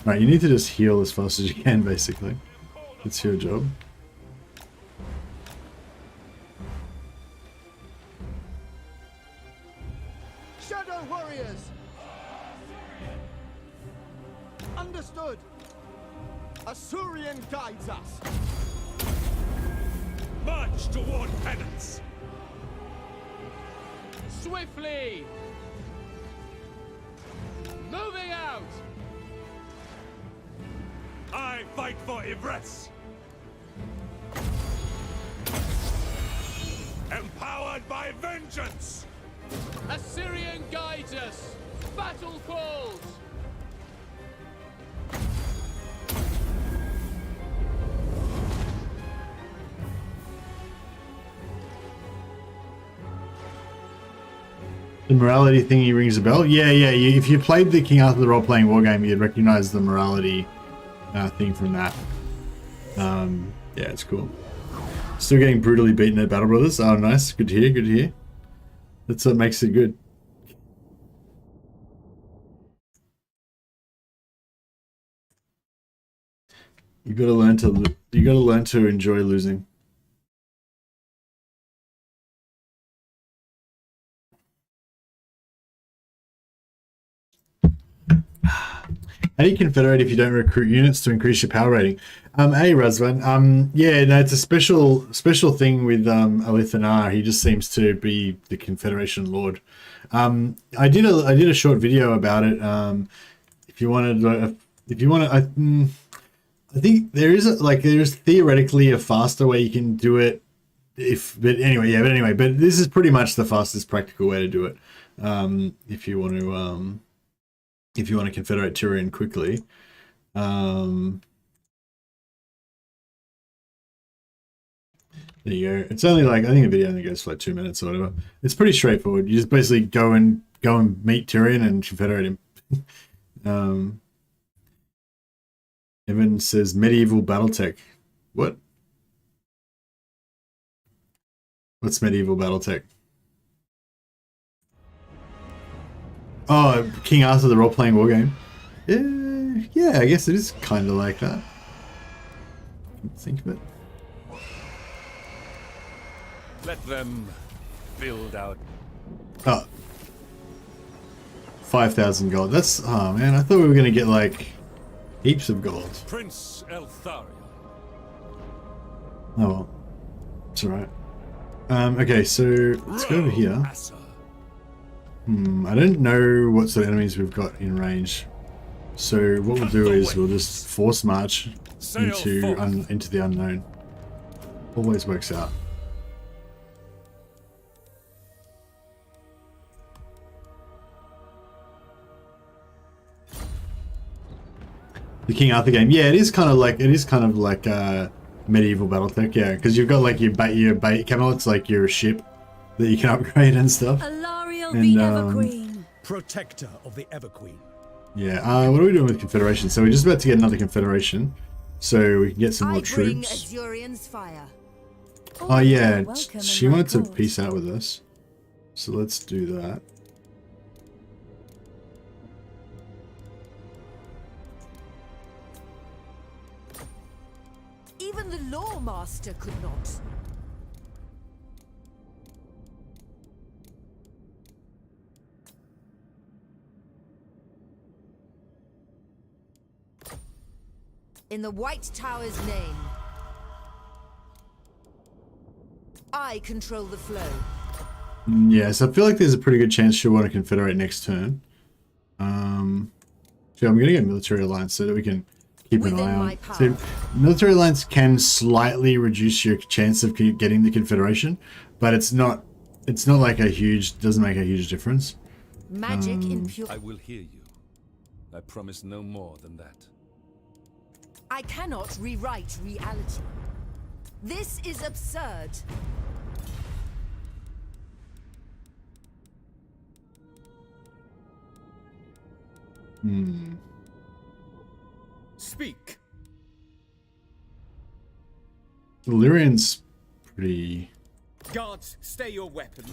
Alright, you need to just heal as fast as you can, basically. It's your job. Shadow warriors! Understood! Assyrian guides us! March toward penance! Swiftly! Moving out! I fight for Ivres! Empowered by vengeance! Assyrian guides us! Battle calls! The morality thingy rings a bell. Yeah, yeah. If you played the King Arthur the role-playing wargame, you'd recognize the morality thing from that. Yeah, it's cool. Still getting brutally beaten at Battle Brothers. Oh, nice. Good to hear. Good to hear. That's what makes it good. You gotta learn to enjoy losing. How do you confederate if you don't recruit units to increase your power rating? Hey Razvan. Yeah, no, it's a special thing with Alith Anar. He just seems to be the Confederation Lord. I did a short video about it. If you wanted, I think there's theoretically a faster way you can do it. But anyway, this is pretty much the fastest practical way to do it. If you want to confederate Tyrion quickly. There you go. It's only like, I think the video only goes for like 2 minutes or whatever. It's pretty straightforward. You just basically go and meet Tyrion and confederate him. Evan says medieval battletech. What? What's medieval battletech? Oh, King Arthur, the role-playing wargame. Yeah, I guess it is kind of like that. Think of it. Let them build out. Oh. 5,000 gold. That's, oh man, I thought we were going to get like heaps of gold. Prince Eltharia. Oh well. It's alright. Okay, so let's go over here. I don't know what sort of enemies we've got in range. So what we'll do is we'll just force march into the unknown. Always works out. The King Arthur game, yeah, it is kind of like medieval battletech, yeah, because you've got like your bait Camelot's like your ship that you can upgrade and stuff. Alariel the Everqueen. Protector of the Everqueen. Yeah, what are we doing with Confederation? So we're just about to get another Confederation, so we can get some more troops. Fire. Oh yeah, she wanted to peace out with us, so let's do that. Even the Lawmaster could not. In the White Tower's name, I control the flow. Yes, I feel like there's a pretty good chance she'll want to confederate next turn. So I'm going to get military alliance so that we can keep an eye on. So military alliance can slightly reduce your chance of getting the confederation, but it's not like doesn't make a huge difference. Magic in pure. I will hear you. I promise no more than that. I cannot rewrite reality. This is absurd. Speak. Illyrian's pretty... Guards, stay your weapon.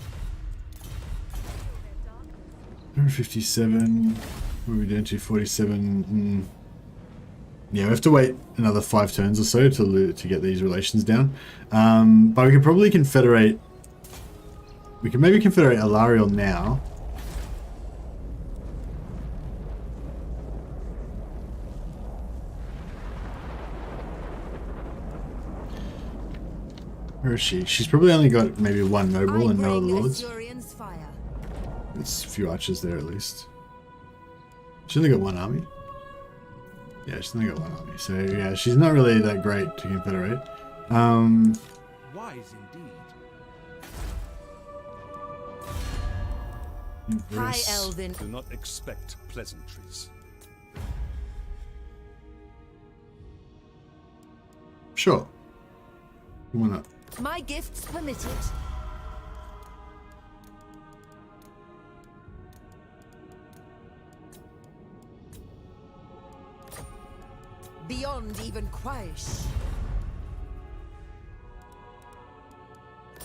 157. What are we doing to? 47. Yeah, we have to wait another 5 turns or so to get these relations down. But we could probably confederate... We can maybe confederate Alariel now. Where is she? She's probably only got maybe 1 noble and no lords. There's a few archers there at least. She's only got 1 army. Yeah, she's only got 1 army. So yeah, she's not really that great to confederate. Wise indeed. High Elven. Do not expect pleasantries. Sure. Why not? My gifts permitted. beyond even Quraysh.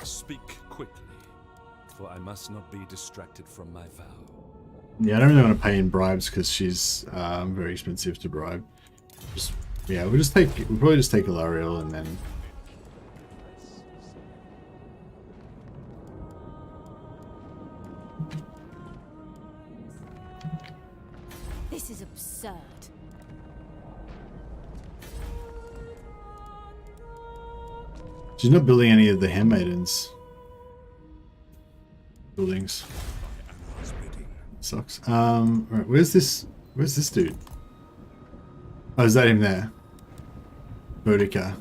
Speak quickly, for I must not be distracted from my vow. Yeah, I don't really want to pay in bribes because she's very expensive to bribe. Just yeah, we'll probably just take Alariel and then. This is absurd. She's not building any of the handmaidens buildings. Sucks. Right, where's this dude? Oh, is that him there? Boudica.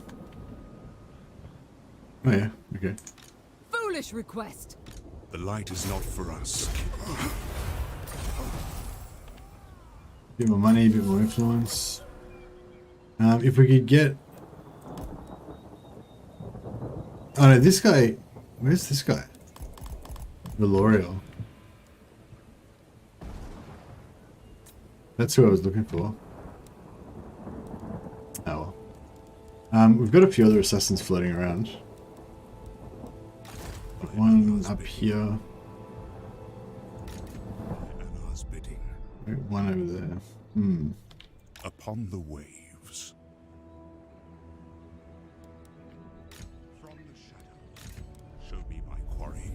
Oh yeah, okay. Foolish request. The light is not for us. Bit more money, bit more influence. If we could get... Oh no, this guy... Where's this guy? Valorial. That's who I was looking for. Oh well. We've got a few other assassins floating around. One up here. One over there. Upon the waves. From the shadows, show me my quarry.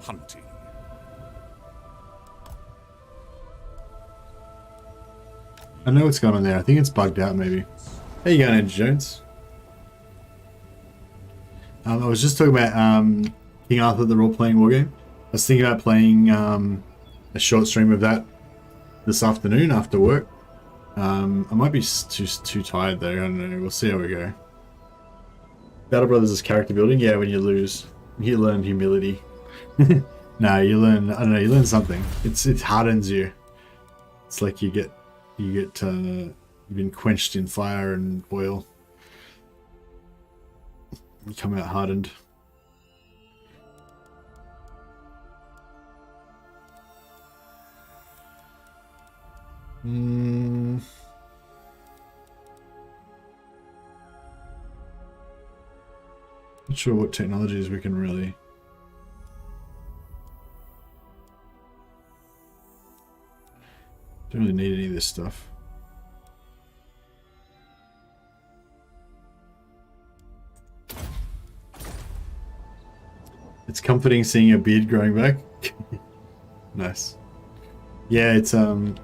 Hunting. I know what's going on there. I think it's bugged out maybe. How you going, Edge Jones? I was just talking about King Arthur, the role-playing wargame. I was thinking about playing a short stream of that this afternoon after work. I might be too tired though. I don't know. We'll see how we go. Battle Brothers is character building. Yeah, when you lose, you learn humility. No, you learn. I don't know. You learn something. It hardens you. It's like you get you've been quenched in fire and oil. You come out hardened. Not sure what technologies we can really. Don't really need any of this stuff. It's comforting seeing a beard growing back. Nice. Yeah, it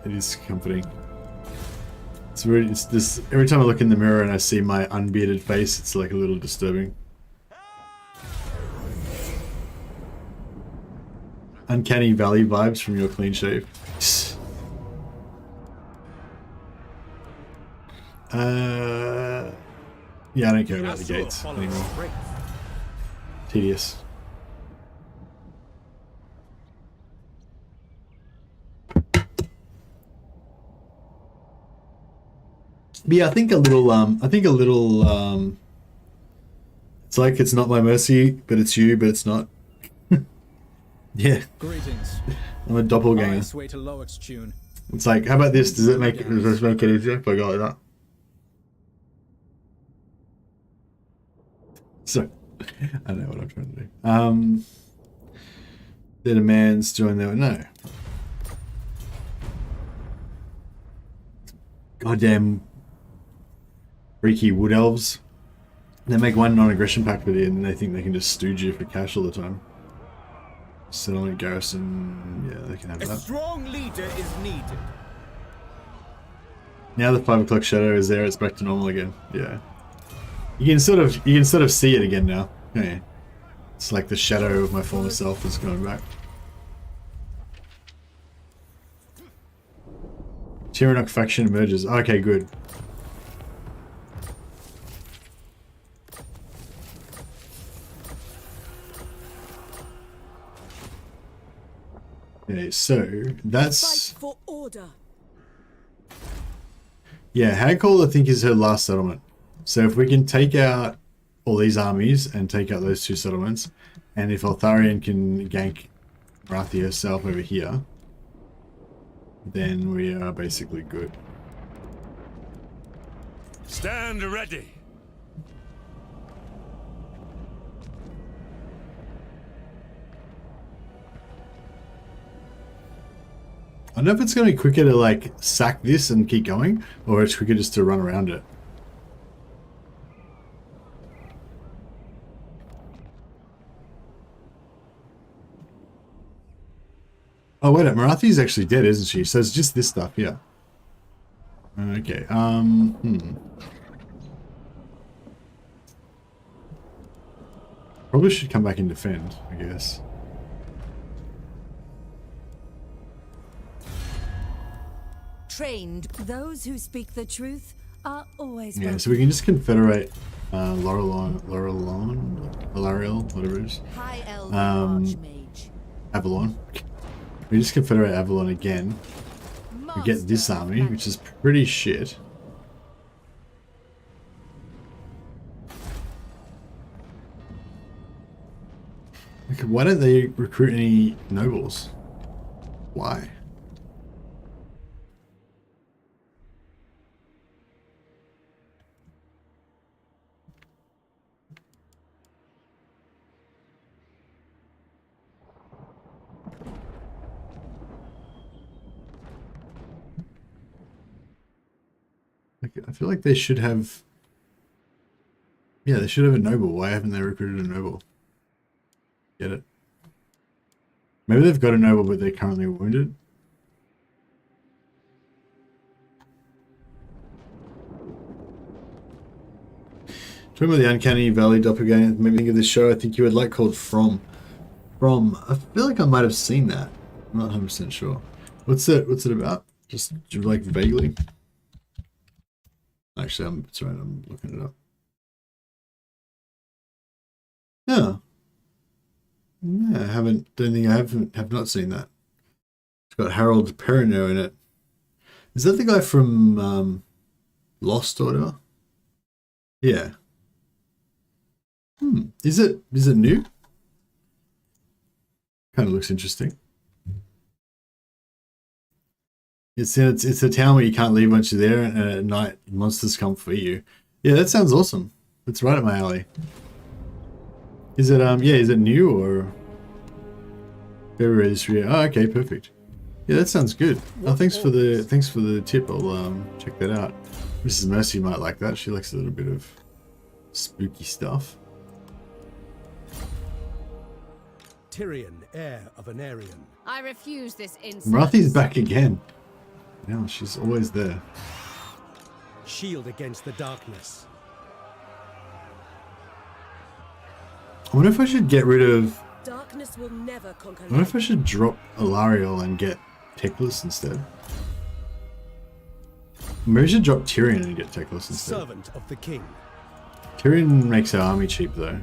is comforting. It's this every time I look in the mirror and I see my unbearded face, it's like a little disturbing. Uncanny Valley vibes from your clean shave. Yeah, I don't care about the gates anymore. Tedious. But yeah, I think a little, it's like it's not my mercy, but it's you, but it's not. Yeah. Greetings. I'm a doppelganger. Nice way to low its tune. It's like, how about this? Does this make it easier if I go like that? So, I don't know what I'm trying to do. Their demands join there. No. Goddamn freaky wood elves. They make one non-aggression pact with you and they think they can just stooge you for cash all the time. Settlement garrison, yeah, they can have that. A strong leader is needed. Now the 5 o'clock shadow is there, it's back to normal again. Yeah. You can sort of see it again now. Yeah. It's like the shadow of my former self is going back. Tyrannoc faction emerges. Okay, good. Okay, so that's Fight for order. Yeah, Hagcall I think is her last settlement. So if we can take out all these armies and take out those 2 settlements, and if Eltharion can gank Nagarythe herself over here, then we are basically good. Stand ready. I don't know if it's going to be quicker to like sack this and keep going, or it's quicker just to run around it. Oh wait, Nagarythe's actually dead, isn't she? So it's just this stuff, yeah. Okay, Probably should come back and defend, I guess. Trained. Those who speak the truth are always Yeah, so we can just confederate Lorelon, whatever it is. High Elf Archmage. Avalon. We just confederate Avalon again. We get this army, which is pretty shit. Like, why don't they recruit any nobles? Why? I feel like they should have... Yeah, they should have a noble. Why haven't they recruited a noble? Get it? Maybe they've got a noble, but they're currently wounded. Talking about the Uncanny Valley doppelganger made me think of this show I think you would like called From. I feel like I might have seen that. I'm not 100% sure. What's it about? Just like vaguely. Actually, it's right. I'm looking it up. No. Yeah, I have not seen that. It's got Harold Perrineau in it. Is that the guy from Lost or whatever? Yeah. Is it new? Kind of looks interesting. It's a town where you can't leave once you're there, and at night monsters come for you. Yeah, that sounds awesome. It's right up my alley. Is it is it new or February this year? Oh, okay, perfect. Yeah, that sounds good. Oh, thanks for the tip. I'll check that out. Mrs. Mercy might like that. She likes a little bit of spooky stuff. Tyrion, heir of Anarion. I refuse this insolence. Nagarythe's back again. Yeah, she's always there. Shield against the darkness. I wonder if I should get rid of... Darkness will never conquer. I wonder if I should drop Alariel and get Teclis instead. Maybe I should drop Tyrion and get Teclis instead. Servant of the king. Tyrion makes our army cheap though.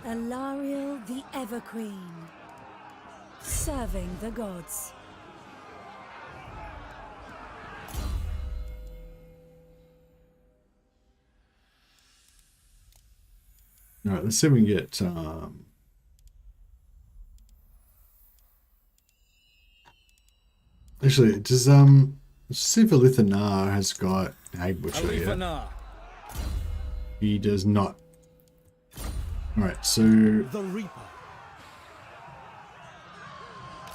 Alariel the Everqueen. Serving the gods. Alright, let's see if we can get actually does let's see if Alith Anar has got Hag Butcher Alith yet. Anar. He does not. Alright, so The Reaper.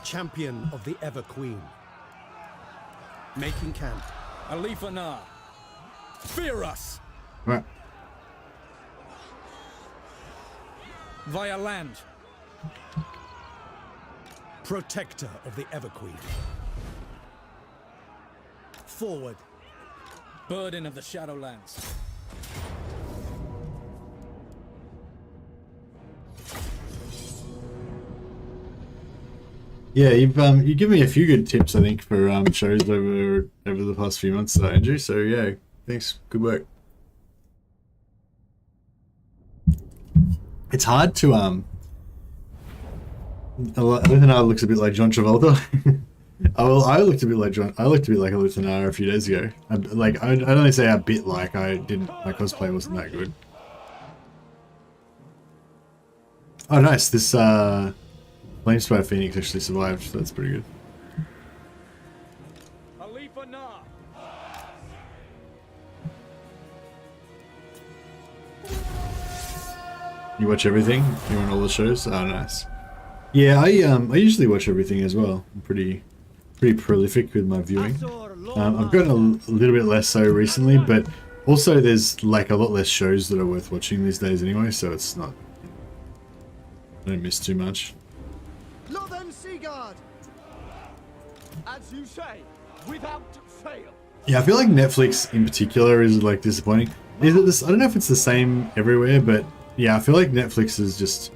Champion of the Everqueen. Making camp. Alith Anar. Fear us! right. Via land. Protector of the Everqueen. Forward. Burden of the Shadowlands. Yeah, you've given me a few good tips I think for shows over the past few months, Andrew. So yeah, thanks. Good work. It's hard to Alith Anar looks a bit like John Travolta. Oh, well, I looked a bit like John. I looked a bit like Alith Anar a few days ago. I'd only say a bit like. My cosplay wasn't that good. Oh, nice. This Flamespider Phoenix actually survived, so that's pretty good. Alith Anar. You watch everything? You want all the shows? Oh, nice. Yeah, I usually watch everything as well. I'm pretty prolific with my viewing. I've gotten a little bit less so recently, but also there's like a lot less shows that are worth watching these days anyway, so it's not. I don't miss too much. Northern Seaguard! As you say, without fail. Yeah, I feel like Netflix in particular is like disappointing. Is it this? I don't know if it's the same everywhere, but yeah, I feel like Netflix has just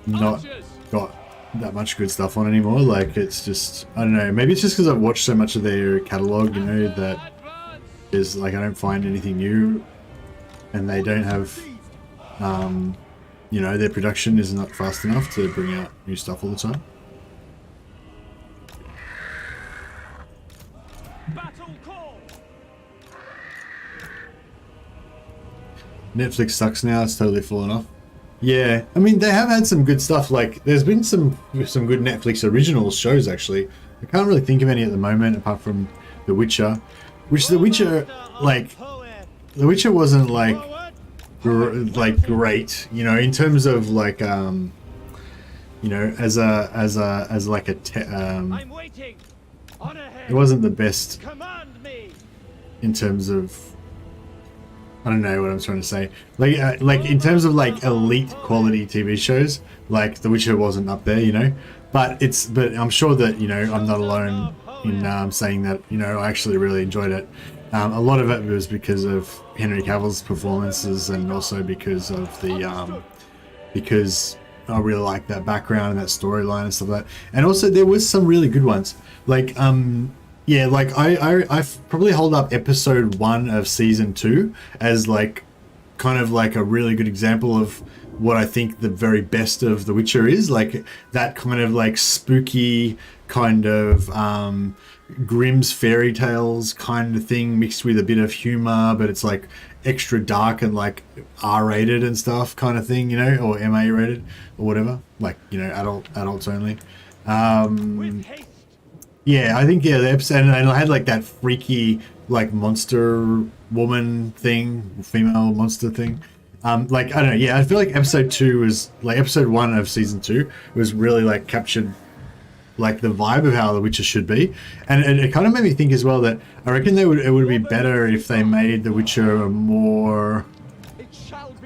not got that much good stuff on anymore. Like, it's just, I don't know, maybe it's just because I've watched so much of their catalog, you know, that is like I don't find anything new, and they don't have you know, their production is not fast enough to bring out new stuff all the time. Battle call. Netflix sucks now, it's totally fallen off. Yeah, I mean, they have had some good stuff. Like, there's been some good Netflix original shows, actually. I can't really think of any at the moment, apart from The Witcher. Which, The Witcher, like, The Witcher wasn't, like great, you know, in terms of, like, you know, as like a, I'm waiting. On ahead. it wasn't the best Command me. in terms of, I don't know what I'm trying to say. Like in terms of like elite quality TV shows, like The Witcher wasn't up there, you know. But I'm sure that, you know, I'm not alone in saying that, you know, I actually really enjoyed it. A lot of it was because of Henry Cavill's performances, and also because of the because I really like that background and that storyline and stuff like that. And also there was some really good ones. Like yeah, like I probably hold up episode 1 of season 2 as like kind of like a really good example of what I think the very best of The Witcher is. Like that kind of like spooky kind of Grimm's fairy tales kind of thing mixed with a bit of humor, but it's like extra dark and like R-rated and stuff kind of thing, you know, or MA rated or whatever, like, you know, adults only. Yeah, I think, yeah, the episode, and I had like that freaky like monster woman thing, female monster thing. Like, I don't know, yeah, I feel like episode 2 was like episode 1 of season 2 was really like captured like the vibe of how The Witcher should be, and it kind of made me think as well that I reckon it would be better if they made The Witcher a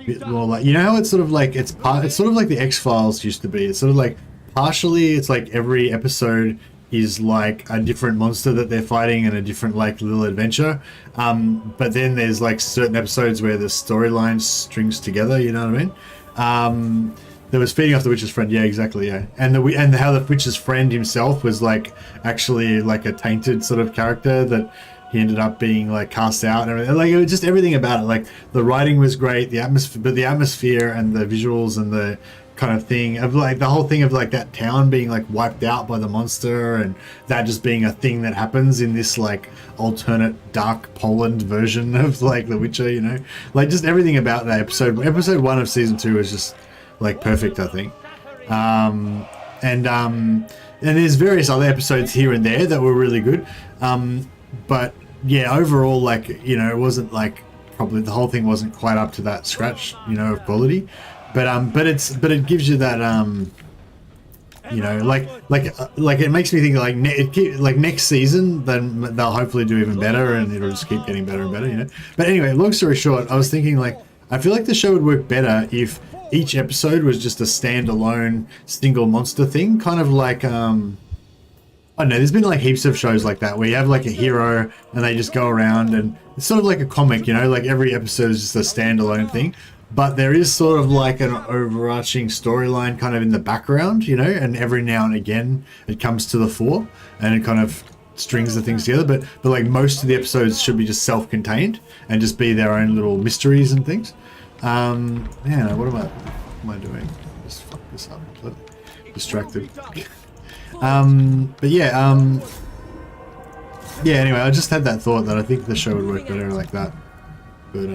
bit more like, you know how it's sort of like it's sort of like the X-Files used to be. It's sort of like partially it's like every episode is like a different monster that they're fighting and a different like little adventure, but then there's like certain episodes where the storyline strings together, you know what I mean? That was feeding off the Witcher's friend, yeah, exactly, yeah. And how the Witcher's friend himself was like actually like a tainted sort of character that he ended up being like cast out and everything. Like, it was just everything about it. Like the writing was great, the atmosphere and the visuals and the kind of thing of like the whole thing of like that town being like wiped out by the monster, and that just being a thing that happens in this like alternate dark Poland version of like The Witcher, you know, like just everything about that episode 1 of season 2 was just like perfect, I think. And there's various other episodes here and there that were really good, but yeah, overall, like, you know, it wasn't like, probably the whole thing wasn't quite up to that scratch, you know, of quality, but it gives you that you know, like it makes me think like next season then they'll hopefully do even better, and it'll just keep getting better and better, you know. But anyway, long story short, I was thinking like I feel like the show would work better if each episode was just a standalone single monster thing, kind of like I don't know, there's been like heaps of shows like that where you have like a hero and they just go around, and it's sort of like a comic, you know, like every episode is just a standalone thing, but there is sort of like an overarching storyline kind of in the background, you know, and every now and again it comes to the fore and it kind of strings the things together, but like most of the episodes should be just self-contained and just be their own little mysteries and things. Man, what am I doing? Just fuck this up completely. Distracted. But yeah, Yeah, anyway, I just had that thought that I think the show would work better like that. But,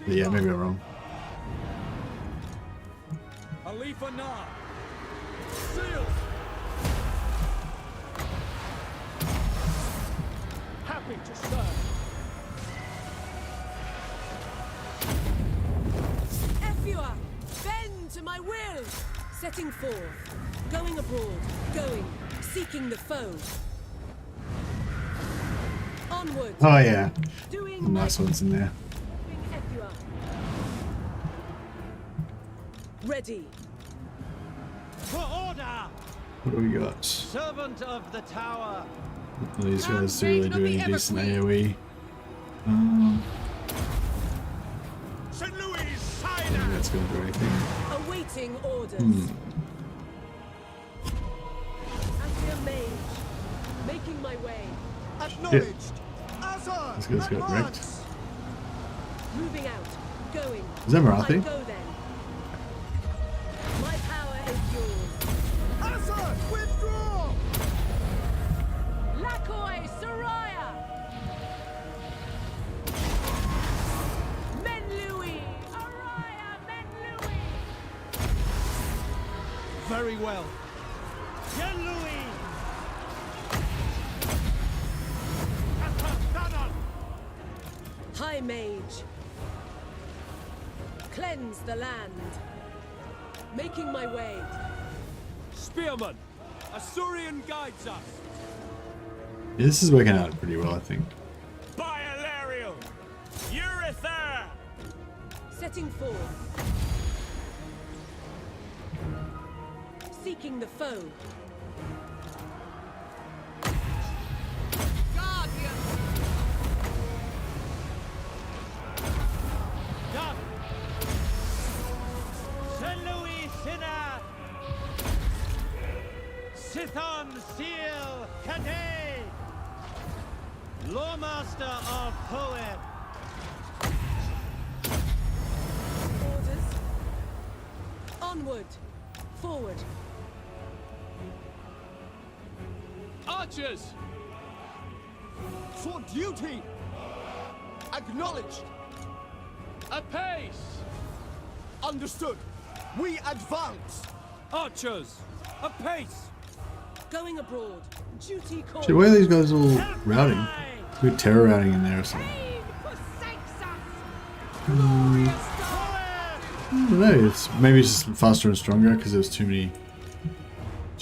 yeah, maybe I'm wrong. Alith Anar. Seal. Happy to serve. Efua, bend to my will. Setting forth, going abroad, going, seeking the foe. Onward. Oh, yeah. Doing Some nice ones in there. Efua. Ready. For order! What do we got? Servant of the tower. These guys do really do any decent AoE. St. Louis, I don't sign think that's going to do anything. Awaiting orders. Accio mage. Making my way. Acknowledged. Azar, This guy's got wrecked. advance. Moving out. Going. Is that I Marathi? go then. My power is yours. Azar, withdraw! Lakoi Soraya! Men Louis! Araya Men Louis! Very well. Yen Louis! High Mage. Cleanse the land. Making my way. Spearman! Assyrian guides us! Yeah, this is working out pretty well, I think. By Alariel! Euryther! Setting forth. Seeking the foe. Guardian! Done! St. Louis Sinner! Sithon Seal Cadet! Lawmaster of Poet! Orders. Onward. Forward. Archers! For duty! Acknowledged! Apace! Understood! We advance! Archers! Apace! Going abroad. Duty call. Shit, why are these guys all routing? Good terror routing in there or something. Pain forsakes us! I don't know, it's maybe it's just faster and stronger because there's too many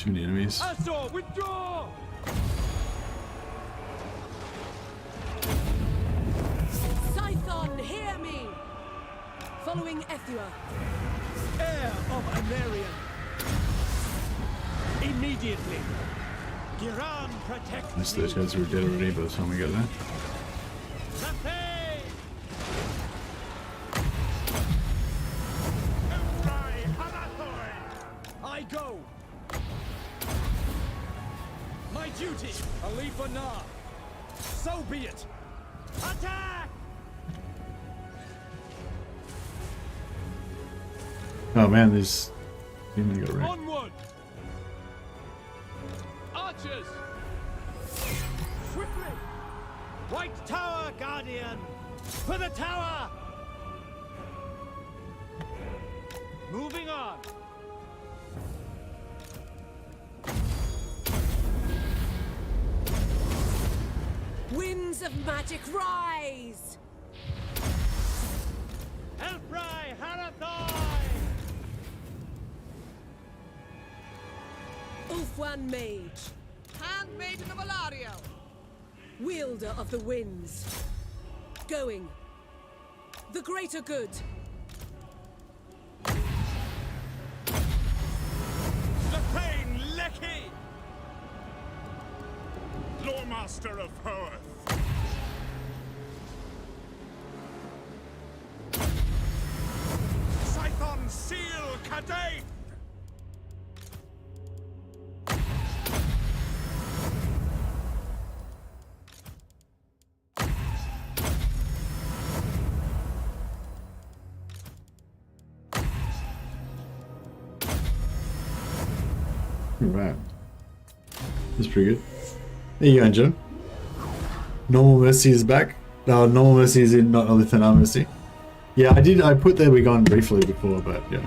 enemies. Azor, withdraw! Scython, hear me! Following Ethua. Heir of Anarian! Immediately! Giran protect Most of those guys were dead already by the time we got there. I go! My duty, Alith Anar. So be it! Attack! Oh man, there's even got wrecked. Onward! Archers! Swiftly! White Tower Guardian! For the tower! Moving on! Winds of magic rise! Elfry Harathoi! Ulfwan Mage. Handmaiden of Alariel! Wielder of the winds. Going. The greater good. Lepain Lecky! Lawmaster of Hoeth! Scython Seal Cadet! Right. That's pretty good. There you go, John. Normal Mercy is back. No, Normal Mercy is in, not Alith Anar Mercy. Yeah, I put There We Gone briefly before, but yeah.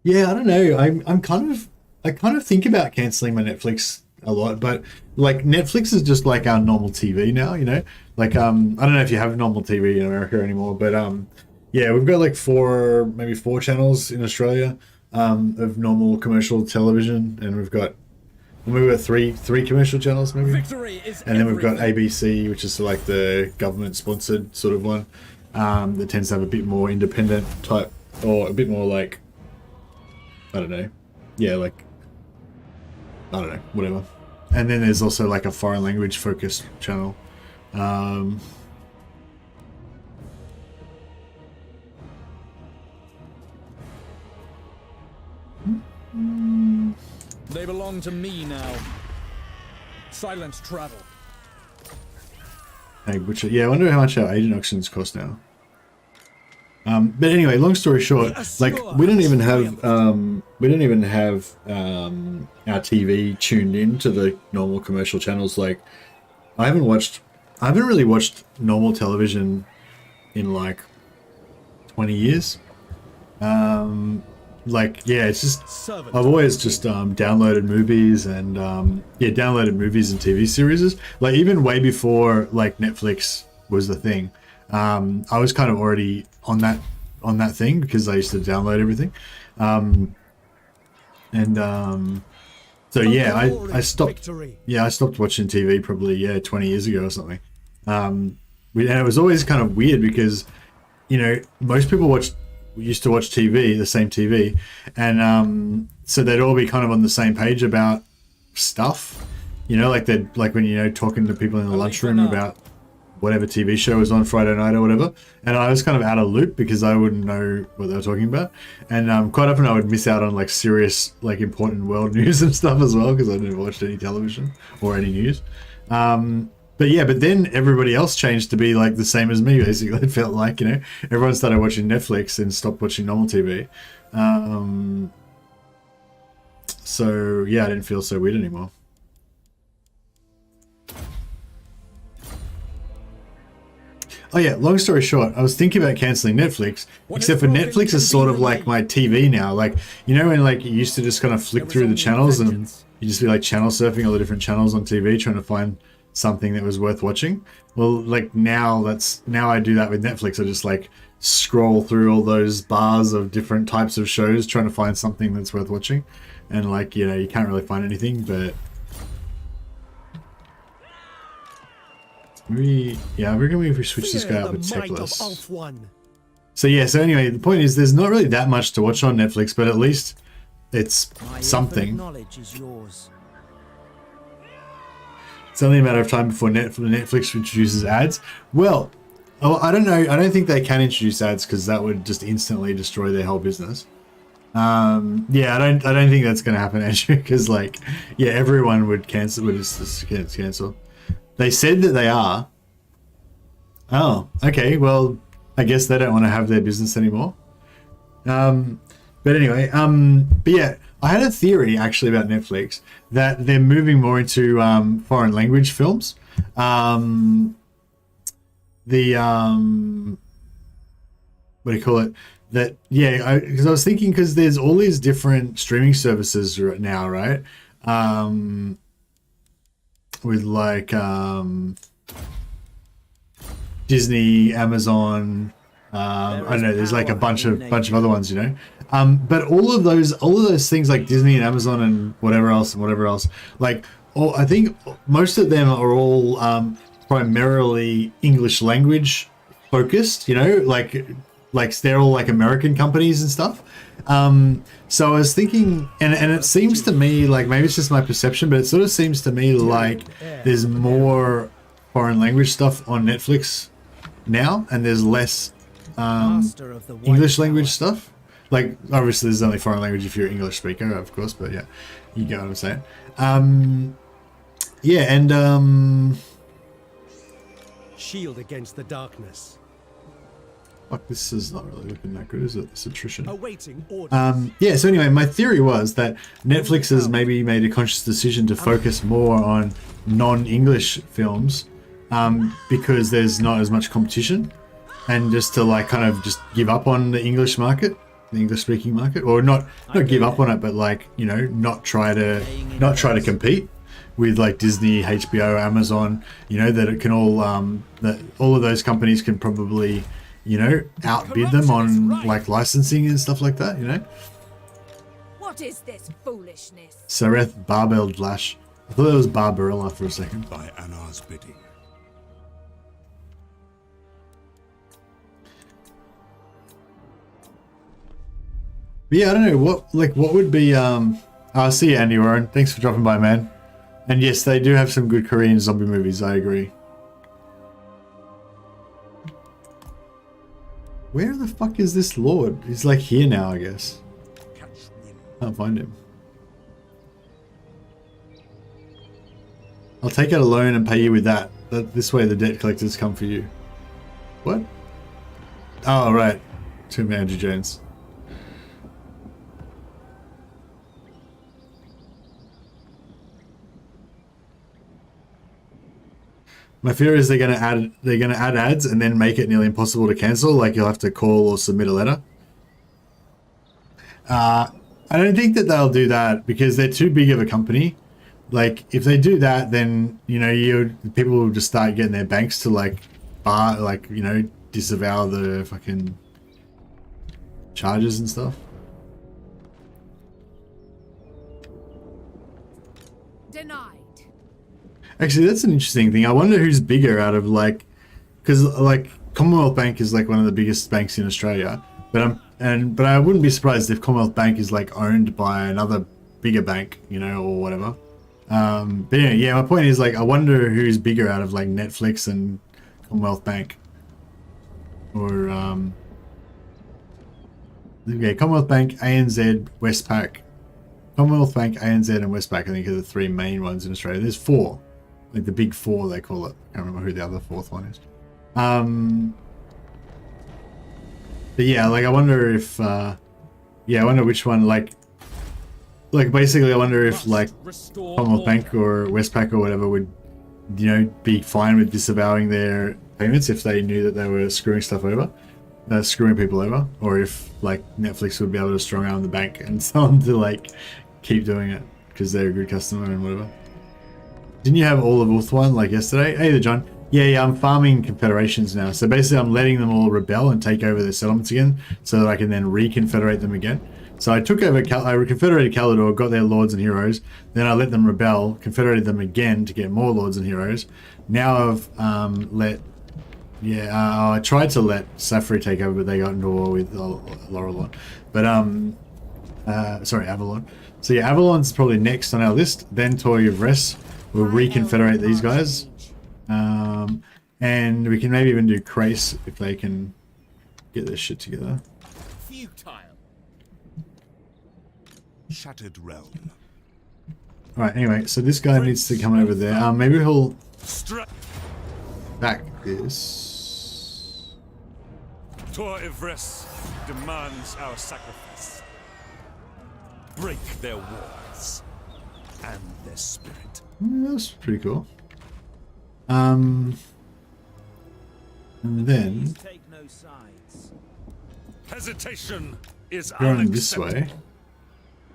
Yeah, I don't know. I kind of think about cancelling my Netflix a lot, but like Netflix is just like our normal TV now, you know? Like I don't know if you have normal TV in America anymore, but yeah, we've got like maybe four channels in Australia of normal commercial television, and we've got three commercial channels maybe. Victory is and then we've got ABC, which is like the government sponsored sort of one that tends to have a bit more independent type, or a bit more like, I don't know, yeah, like, I don't know, whatever. And then there's also like a foreign language focused channel. They belong to me now. Silence travel. Hey, Butcher. Yeah, I wonder how much our agent auctions cost now. But anyway, long story short, like we don't even have our TV tuned in to the normal commercial channels. Like I haven't really watched normal television in like 20 years. Like yeah, it's just I've always just downloaded movies and downloaded movies and TV series. Like even way before like Netflix was the thing. I was kind of already on that thing because I used to download everything. So yeah, I stopped watching TV probably 20 years ago or something. And it was always kind of weird because, you know, most people used to watch TV, the same TV, and so they'd all be kind of on the same page about stuff, you know, like they'd like when, you know, talking to people in the lunchroom about whatever TV show was on Friday night or whatever, and I was kind of out of loop because I wouldn't know what they were talking about, and quite often I would miss out on like serious, like important world news and stuff as well because I never watched any television or any news. But yeah, but then everybody else changed to be like the same as me, basically. It felt like, you know, everyone started watching Netflix and stopped watching normal TV. So yeah, I didn't feel so weird anymore. Oh yeah, long story short, I was thinking about cancelling Netflix, except for Netflix is sort of like my TV now. Like, you know when like you used to just kind of flick through the channels and you just be like channel surfing all the different channels on TV trying to find something that was worth watching? Well, like now I do that with Netflix. I just like scroll through all those bars of different types of shows trying to find something that's worth watching. And like, you know, you can't really find anything, but maybe, yeah, I reckon if we switch this guy up with Techless. So yeah, so anyway, the point is there's not really that much to watch on Netflix, but at least it's something. Knowledge is yours. It's only a matter of time before Netflix introduces ads. Well, I don't know. I don't think they can introduce ads because that would just instantly destroy their whole business. Yeah, I don't think that's going to happen, Andrew. Because like, yeah, everyone would cancel. Would just cancel. They said that they are. Oh, okay. Well, I guess they don't want to have their business anymore. But anyway, but yeah, I had a theory actually about Netflix that they're moving more into foreign language films. What do you call it? That yeah, because I was thinking because there's all these different streaming services right now, right? With like Disney, Amazon. I don't know. There's like a bunch of other ones, you know. But all of those things like Disney and Amazon and whatever else, like I think most of them are all primarily English language focused, you know, like they're all like American companies and stuff. So I was thinking, and it seems to me like maybe it's just my perception, but it sort of seems to me like there's more foreign language stuff on Netflix now, and there's less English language stuff. Like obviously there's only foreign language if you're an English speaker, of course, but yeah, you get what I'm saying. Yeah, and shield against the darkness. Fuck, this is not really looking that good, is it? This attrition. Awaiting orders. Yeah, so anyway, my theory was that Netflix has maybe made a conscious decision to focus more on non-English films because there's not as much competition, and just to like kind of just give up on the English market, the English-speaking market, or not give up on it, but like, you know, not try to compete with like Disney, HBO, Amazon, you know, that it can all that all of those companies can probably, you know, outbid them on like licensing and stuff like that, you know. What is this foolishness? Sareth Barbell Lash. I thought it was Barbarella for a second. By Anar's bidding. But yeah, I don't know what would be I'll see you, Andy Warren. Thanks for dropping by, man. And yes, they do have some good Korean zombie movies, I agree. Where the fuck is this lord? He's like here now, I guess. Can't find him. I'll take out a loan and pay you with that. This way the debt collectors come for you. What? Oh, right. To Andrew Jones. My fear is they're gonna add ads and then make it nearly impossible to cancel. Like you'll have to call or submit a letter. I don't think that they'll do that because they're too big of a company. Like if they do that, then you know people will just start getting their banks to like disavow the fucking charges and stuff. Denied. Actually, that's an interesting thing. I wonder who's bigger out of like, because like Commonwealth Bank is like one of the biggest banks in Australia, but I wouldn't be surprised if Commonwealth Bank is like owned by another bigger bank, you know, or whatever. But anyway, yeah, my point is like I wonder who's bigger out of like Netflix and Commonwealth Bank, or okay, Commonwealth Bank, ANZ, Westpac. Commonwealth Bank, ANZ, and Westpac I think are the three main ones in Australia. There's four. Like the big four, they call it. I can't remember who the other fourth one is. But yeah, like I wonder if, I wonder which one, like basically I wonder if like Commonwealth Bank or Westpac or whatever would, you know, be fine with disavowing their payments if they knew that they were screwing stuff over, screwing people over, or if like Netflix would be able to strong arm the bank and tell them to like keep doing it because they're a good customer and whatever. Didn't you have all of Wulfhart like yesterday? Hey there, John. Yeah, I'm farming confederations now. So basically I'm letting them all rebel and take over their settlements again so that I can then reconfederate them again. So I took over, I reconfederated Calador, got their lords and heroes. Then I let them rebel, confederated them again to get more lords and heroes. Now I've I tried to let Safri take over, but they got into war with Laurelon. But, sorry, Avalon. So yeah, Avalon's probably next on our list. Then Toy of Rest. We'll reconfederate these guys. And we can maybe even do Krace if they can get this shit together. Futile. Shattered Realm. Alright, anyway, so this guy needs to come over there. Maybe he'll back this. Tor Ivres demands our sacrifice. Break their walls and their spirit. That's pretty cool. And then Take no sides. Hesitation is going this way,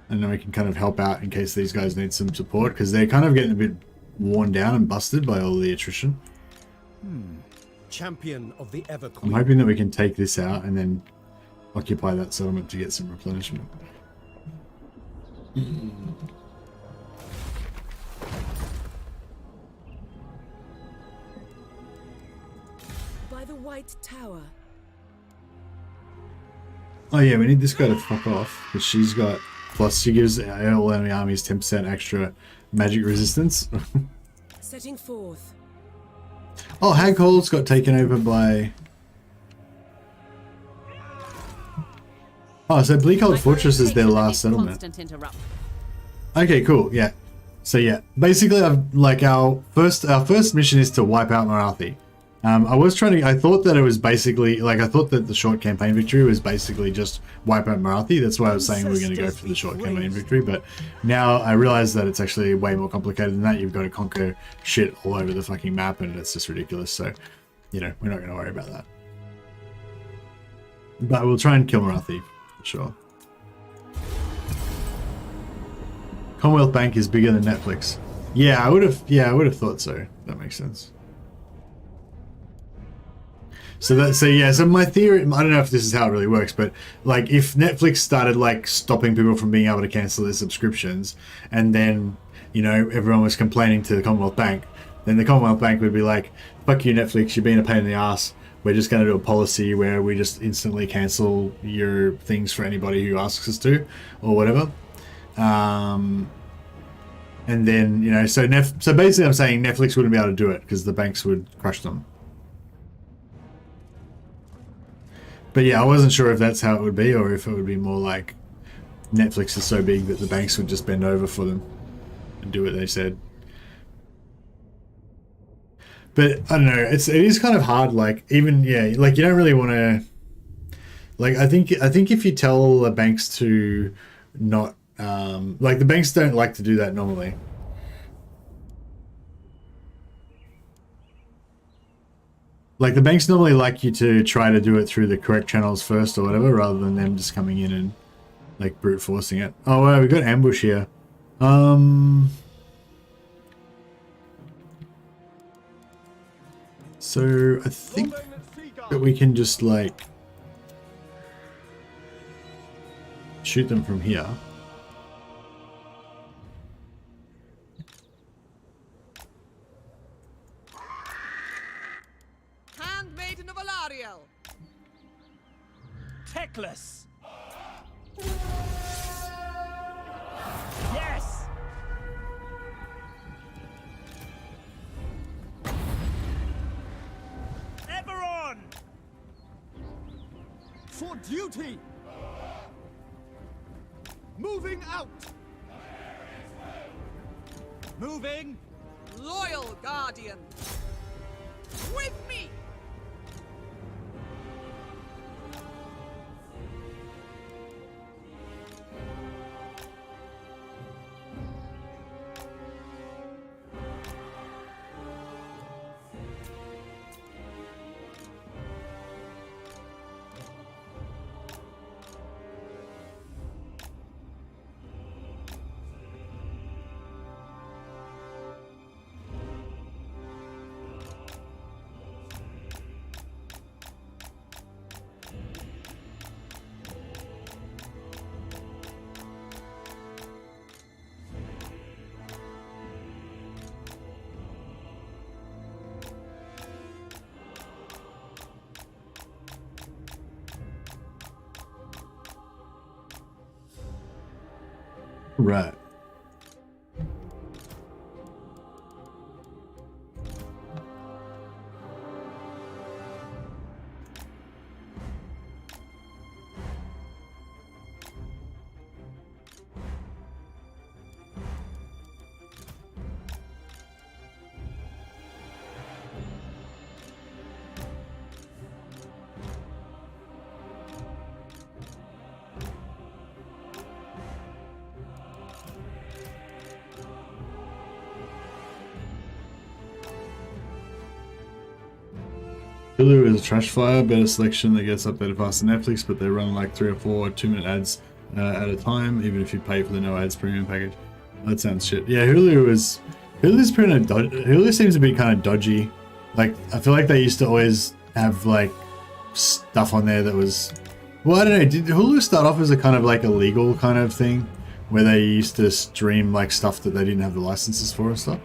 and then we can kind of help out in case these guys need some support because they're kind of getting a bit worn down and busted by all the attrition. Champion of the Ever I'm Queen. hoping that we can take this out and then occupy that settlement to get some replenishment. By the White Tower. Oh yeah, we need this guy to fuck off because she's got plus she gives all enemy armies 10% extra magic resistance. Setting forth. Oh, Haghold's got taken over by. Oh, so Bleakhold Fortress is their last settlement. Okay, cool. Yeah. So yeah, basically, I've like our first mission is to wipe out Nagarythe. I was trying to. I thought that it was basically like I thought that the short campaign victory was basically just wipe out Nagarythe. That's why I was saying we were going to go for the short campaign victory. But now I realize that it's actually way more complicated than that. You've got to conquer shit all over the fucking map, and it's just ridiculous. So, you know, we're not going to worry about that. But we'll try and kill Nagarythe for sure. Commonwealth Bank is bigger than Netflix. Yeah, I would have. Yeah, I would have thought so. That makes sense. So my theory, I don't know if this is how it really works, but like if Netflix started like stopping people from being able to cancel their subscriptions, and then, you know, everyone was complaining to the Commonwealth Bank, then the Commonwealth Bank would be like, fuck you Netflix, you're being a pain in the ass. We're just going to do a policy where we just instantly cancel your things for anybody who asks us to, or whatever. And then, you know, so basically I'm saying Netflix wouldn't be able to do it because the banks would crush them. But yeah, I wasn't sure if that's how it would be, or if it would be more like Netflix is so big that the banks would just bend over for them and do what they said. But I don't know, it is kind of hard, like even, yeah, like you don't really want to, like I think if you tell the banks to not, like the banks don't like to do that normally. Like the banks normally like you to try to do it through the correct channels first or whatever, rather than them just coming in and like brute forcing it. Oh wow, we got ambush here. So I think that we can just like shoot them from here. Handmaiden of Alariel. Teclis. Yes. Ever on. For duty. Moving out. Moving. Loyal guardian. With me. Right. Hulu is a trash fire, better selection that gets updated faster than Netflix, but they run like 3 or 4 2-minute ads at a time, even if you pay for the no ads premium package. That sounds shit. Yeah, Hulu's pretty Hulu seems to be kind of dodgy. Like I feel like they used to always have like stuff on there that was, well, I don't know. Did Hulu start off as a kind of like illegal kind of thing, where they used to stream like stuff that they didn't have the licenses for and stuff?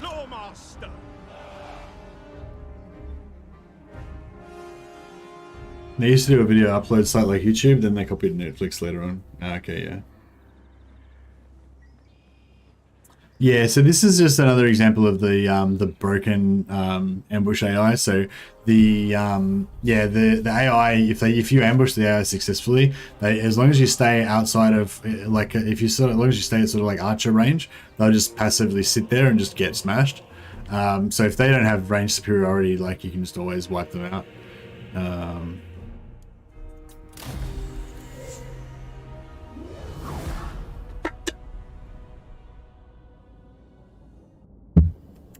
Warmaster. They used to do a video upload site like YouTube, then they copied Netflix later on. Okay, yeah. Yeah, so this is just another example of the broken ambush AI. So the the AI, if you ambush the AI successfully, as long as you stay outside of like as long as you stay at sort of like archer range, they'll just passively sit there and just get smashed. So if they don't have range superiority, like you can just always wipe them out.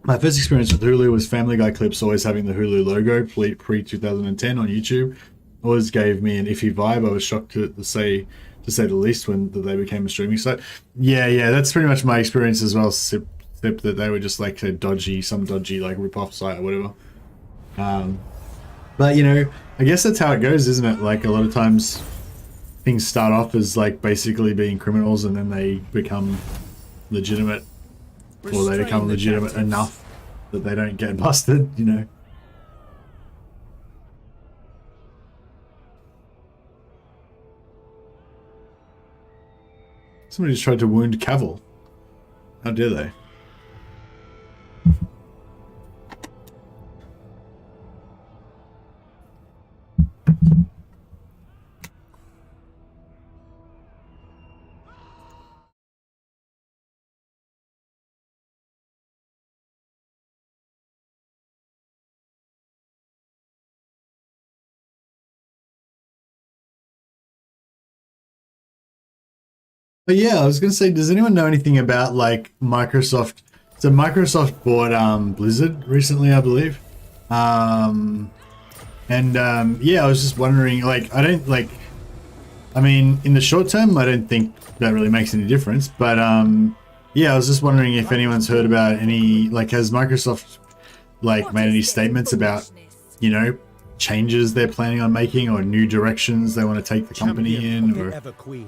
My first experience with Hulu was Family Guy clips always having the Hulu logo pre-2010 on YouTube. Always gave me an iffy vibe. I was shocked to say the least when they became a streaming site. Yeah, that's pretty much my experience as well, except that they were just like some dodgy like rip-off site or whatever. But you know, I guess that's how it goes, isn't it? Like a lot of times things start off as like basically being criminals and then they become legitimate. Or they become legitimate enough that they don't get busted, you know. Somebody just tried to wound Cavill. How dare they? But yeah, I was gonna say, does anyone know anything about like Microsoft? So Microsoft bought Blizzard recently, I believe. Yeah, I was just wondering, like, I mean, in the short term, I don't think that really makes any difference. But yeah, I was just wondering if anyone's heard about any, like, has Microsoft like made any statements about, you know, changes they're planning on making or new directions they want to take the company in or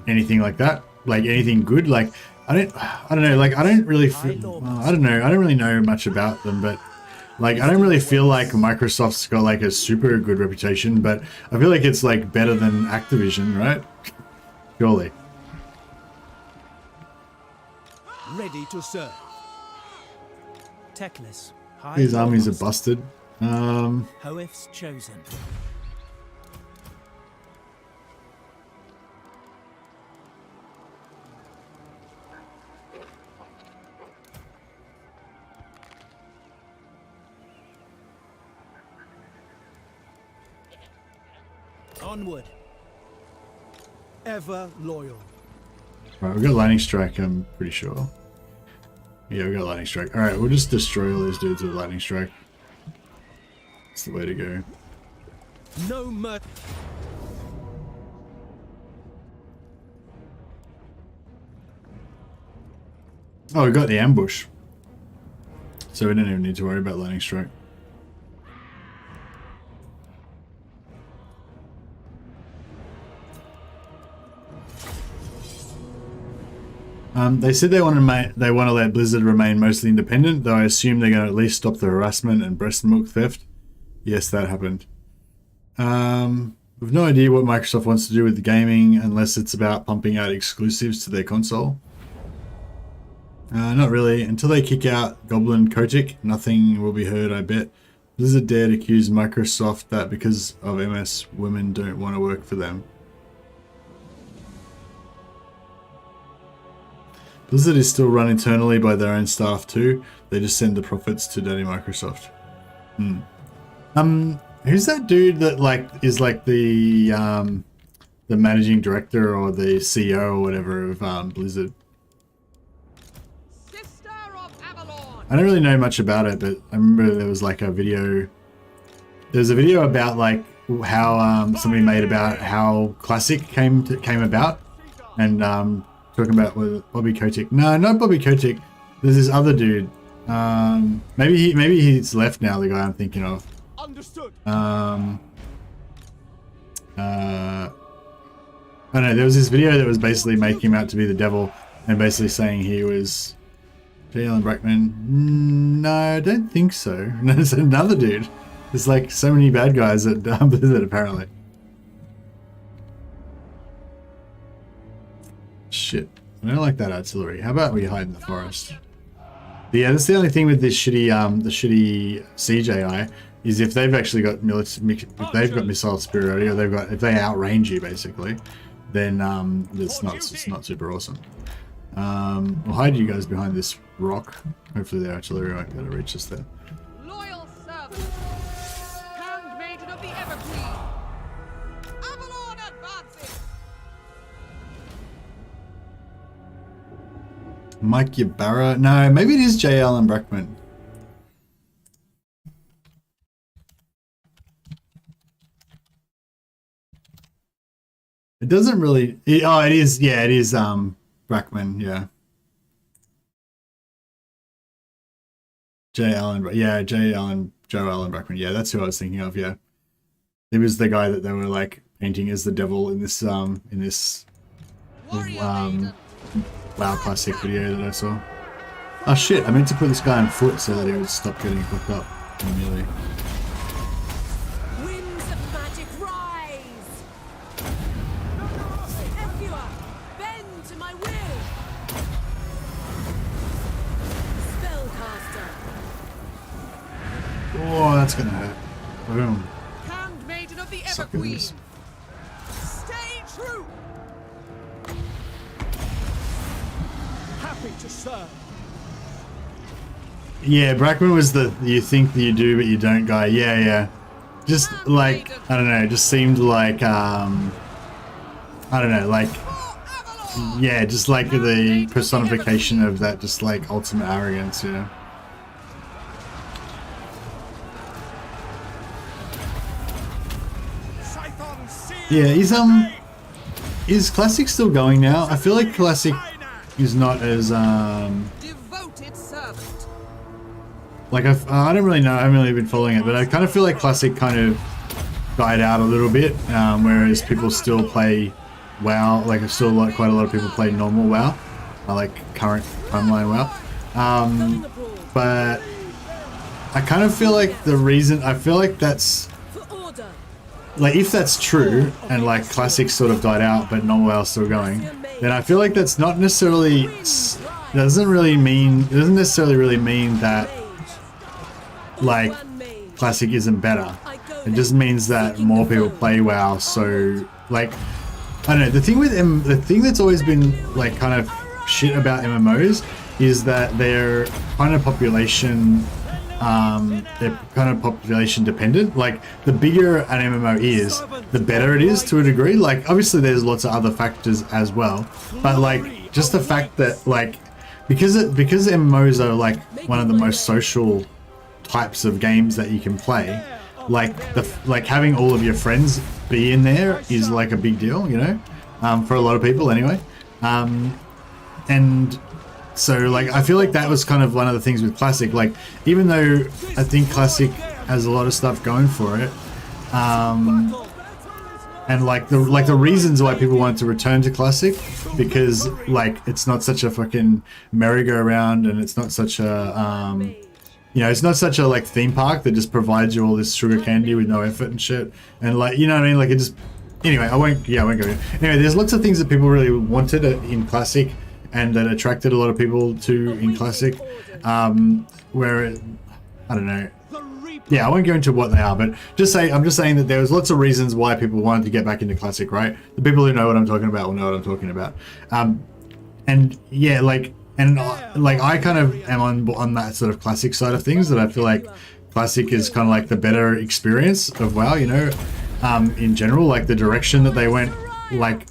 anything like that? Like anything good? Like I don't know, like I don't really know much about them, but like I don't really feel like Microsoft's got like a super good reputation, but I feel like it's like better than Activision, right? Surely. Ready to serve. Techless. These armies are busted. Hoef's chosen. Onward. Ever loyal. Right, we've got lightning strike, I'm pretty sure. Yeah, we got lightning strike. Alright, we'll just destroy all these dudes with lightning strike. That's the way to go. No mercy. Oh, we got the ambush. So we don't even need to worry about lightning strike. They said they want to let Blizzard remain mostly independent, though I assume they're going to at least stop the harassment and breast milk theft. Yes, that happened. We've no idea what Microsoft wants to do with the gaming unless it's about pumping out exclusives to their console. Not really. Until they kick out Goblin Kotick, nothing will be heard, I bet. Blizzard dared accuse Microsoft that because of MS, women don't want to work for them. Blizzard is still run internally by their own staff too. They just send the profits to Daddy Microsoft. Who's that dude that like is like the managing director or the CEO or whatever of Blizzard? Sister of Avalon. I don't really know much about it, but I remember there was like a video. There was a video about like how somebody made about how Classic came about, and talking about with Bobby Kotick. No, not Bobby Kotick. There's this other dude. Maybe he's left now. The guy I'm thinking of. Understood. I don't know. There was this video that was basically making him out to be the devil, and basically saying he was J. Allen Brackman. No, I don't think so. No, it's another dude. There's like so many bad guys at Blizzard apparently. Shit. I don't like that artillery. How about we hide in the forest? But yeah, that's the only thing with this shitty, the shitty siege AI is if they've actually got if they've got missile superiority, or if they outrange you basically, then it's not super awesome. We'll hide you guys behind this rock. Hopefully the artillery won't be able to reach us there. Loyal servant, handmaiden of the Evergreen. Avalon advances. Mike Ybarra? No, maybe it is J. Allen Brackman. It doesn't really. Oh, it is. Yeah, it is. Brackman. Yeah. J. Allen. Yeah, J. Allen. Joe Allen Brackman. Yeah, that's who I was thinking of. Yeah, he was the guy that they were like painting as the devil in this WoW Classic video that I saw. Oh shit! I meant to put this guy on foot so that he would stop getting hooked up immediately. Oh, that's gonna hurt. Boom. Handmaiden of the Evergreen. Suckers. Stay true. Happy to serve. Yeah, Brackman was the you think that you do but you don't guy. Yeah, yeah. Just like, I don't know, just seemed like I don't know, like, yeah, just like the personification of that just like ultimate arrogance, you know. Yeah, is Classic still going now? I feel like Classic is not as Devoted servant. like I don't really know. I haven't really been following it, but I kind of feel like Classic kind of died out a little bit, whereas people still play WoW. Like still like quite a lot of people play normal WoW, like current timeline WoW. But I kind of feel like the reason I feel like that's. Like, if that's true, and like Classic sort of died out, but normal WoW's still going, then I feel like that's not necessarily, doesn't necessarily really mean that, like, Classic isn't better. It just means that more people play WoW, so, like, I don't know, the thing that's always been, like, kind of shit about MMOs is that they're kind of population dependent. Like, the bigger an MMO is, the better it is to a degree. Like, obviously there's lots of other factors as well, but like just the fact that like because MMOs are like one of the most social types of games that you can play, like having all of your friends be in there is like a big deal, you know, for a lot of people anyway. And so, like, I feel like that was kind of one of the things with Classic. Like, even though I think Classic has a lot of stuff going for it, and like the reasons why people wanted to return to Classic, because like it's not such a fucking merry-go-round, and it's not such a you know, it's not such a like theme park that just provides you all this sugar candy with no effort and shit, and like, you know what I mean? Like, it just, anyway, I won't go here. Anyway, there's lots of things that people really wanted in Classic, and that attracted a lot of people to in Classic, where it, I don't know. Yeah, I won't go into what they are, but I'm just saying that there was lots of reasons why people wanted to get back into Classic, right? The people who know what I'm talking about will know what I'm talking about. And yeah, like I kind of am on that sort of Classic side of things, that I feel like Classic is kind of like the better experience of WoW, you know, in general. Like the direction that they went, like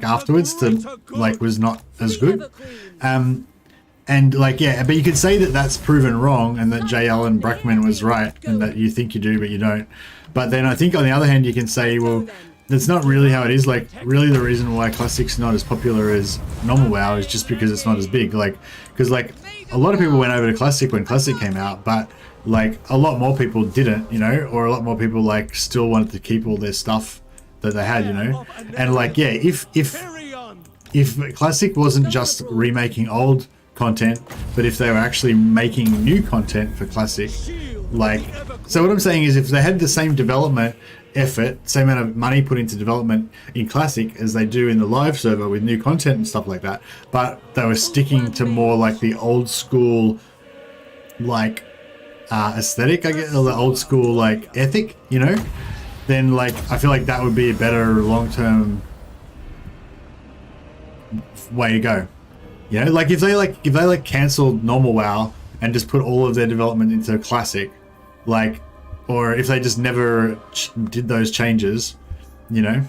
afterwards to like was not as good, and like, yeah, but you could say that that's proven wrong, and that J. Allen Brackman was right, and that you think you do but you don't. But then I think on the other hand you can say, well, that's not really how it is. Like, really the reason why Classic's not as popular as normal WoW is just because it's not as big. Like, because like a lot of people went over to Classic when Classic came out, but like a lot more people didn't, you know, or a lot more people like still wanted to keep all their stuff that they had, you know. And like, yeah, if Classic wasn't just remaking old content, but if they were actually making new content for Classic, like, so what I'm saying is if they had the same development effort, same amount of money put into development in Classic as they do in the live server with new content and stuff like that. But they were sticking to more like the old school, like aesthetic, I guess, or the old school like ethic, you know. Then like I feel like that would be a better long-term way to go. You know, like if they cancelled normal WoW and just put all of their development into Classic, like, or if they just never did those changes, you know.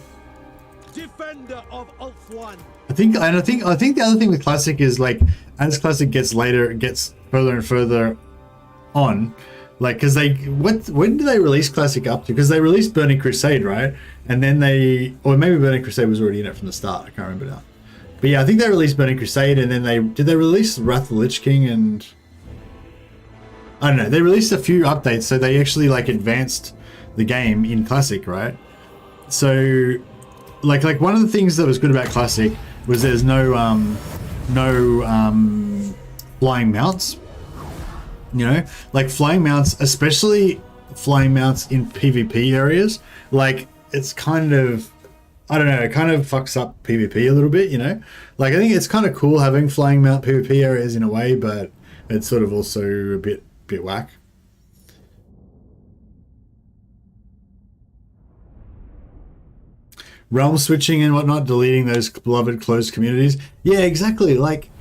Defender of Ulthuan. I think the other thing with Classic is like as Classic gets later, it gets further and further on, like because when did they release Classic up to? Because they released Burning Crusade, right? And then or maybe Burning Crusade was already in it from the start. I can't remember now. But yeah, I think they released Burning Crusade, and then did they release Wrath of the Lich King, and I don't know. They released a few updates, so they actually like advanced the game in Classic, right? So, like one of the things that was good about Classic was there's no flying mounts. You know, like flying mounts, especially flying mounts in PvP areas. Like it's kind of, I don't know, it kind of fucks up PvP a little bit. You know, like I think it's kind of cool having flying mount PvP areas in a way, but it's sort of also a bit whack. Realm switching and whatnot, deleting those beloved closed communities. Yeah, exactly. Like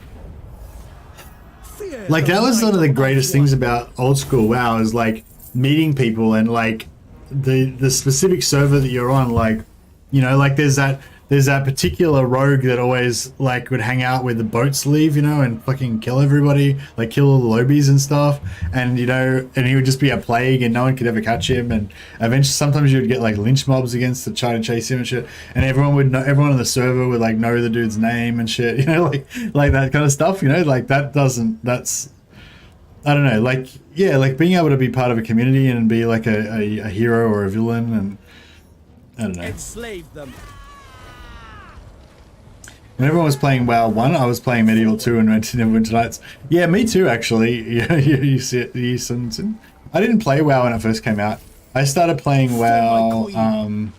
that was one of the greatest things about old school WoW is like meeting people and like the specific server that you're on. Like, you know, like there's that particular rogue that always like would hang out where the boats leave, you know, and fucking kill everybody, like kill all the lobies and stuff. And you know, and he would just be a plague and no one could ever catch him. And eventually sometimes you would get like lynch mobs against to try to chase him and shit. And everyone on the server would like know the dude's name and shit, you know, like that kind of stuff, you know, like that's I don't know, like, yeah, like being able to be part of a community and be like a hero or a villain, and I don't know. Enslave them. When everyone was playing WoW 1, I was playing Medieval 2 and Winter Nights. Yeah, me too, actually. Yeah, you I didn't play WoW when it first came out. I started playing WoW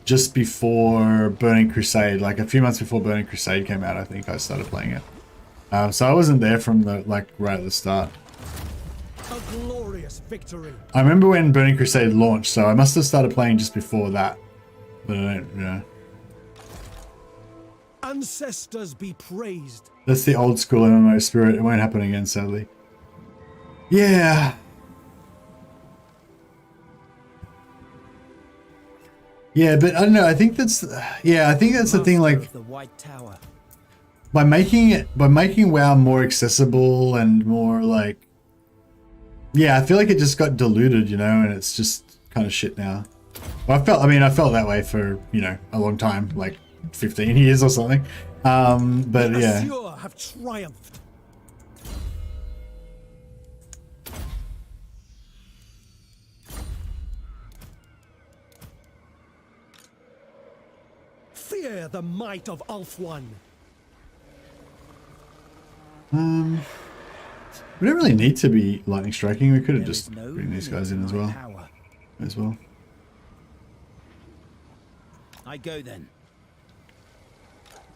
just before Burning Crusade, like a few months before Burning Crusade came out. I think I started playing it. So I wasn't there from the right at the start. A glorious victory. I remember when Burning Crusade launched, so I must have started playing just before that. But I don't, yeah. Ancestors be praised. That's the old school MMO spirit. It won't happen again, sadly. Yeah. Yeah, but I don't know. I think that's the thing. Like, The White Tower. by making WoW more accessible and more like, yeah, I feel like it just got diluted, you know, and it's just kind of shit now. Well, I felt that way for, you know, a long time, like 15 years or something. But yeah. Assure have triumphed. Fear the might of Ulthuan. We don't really need to be lightning striking. We could have just bring these guys in as well. I go then.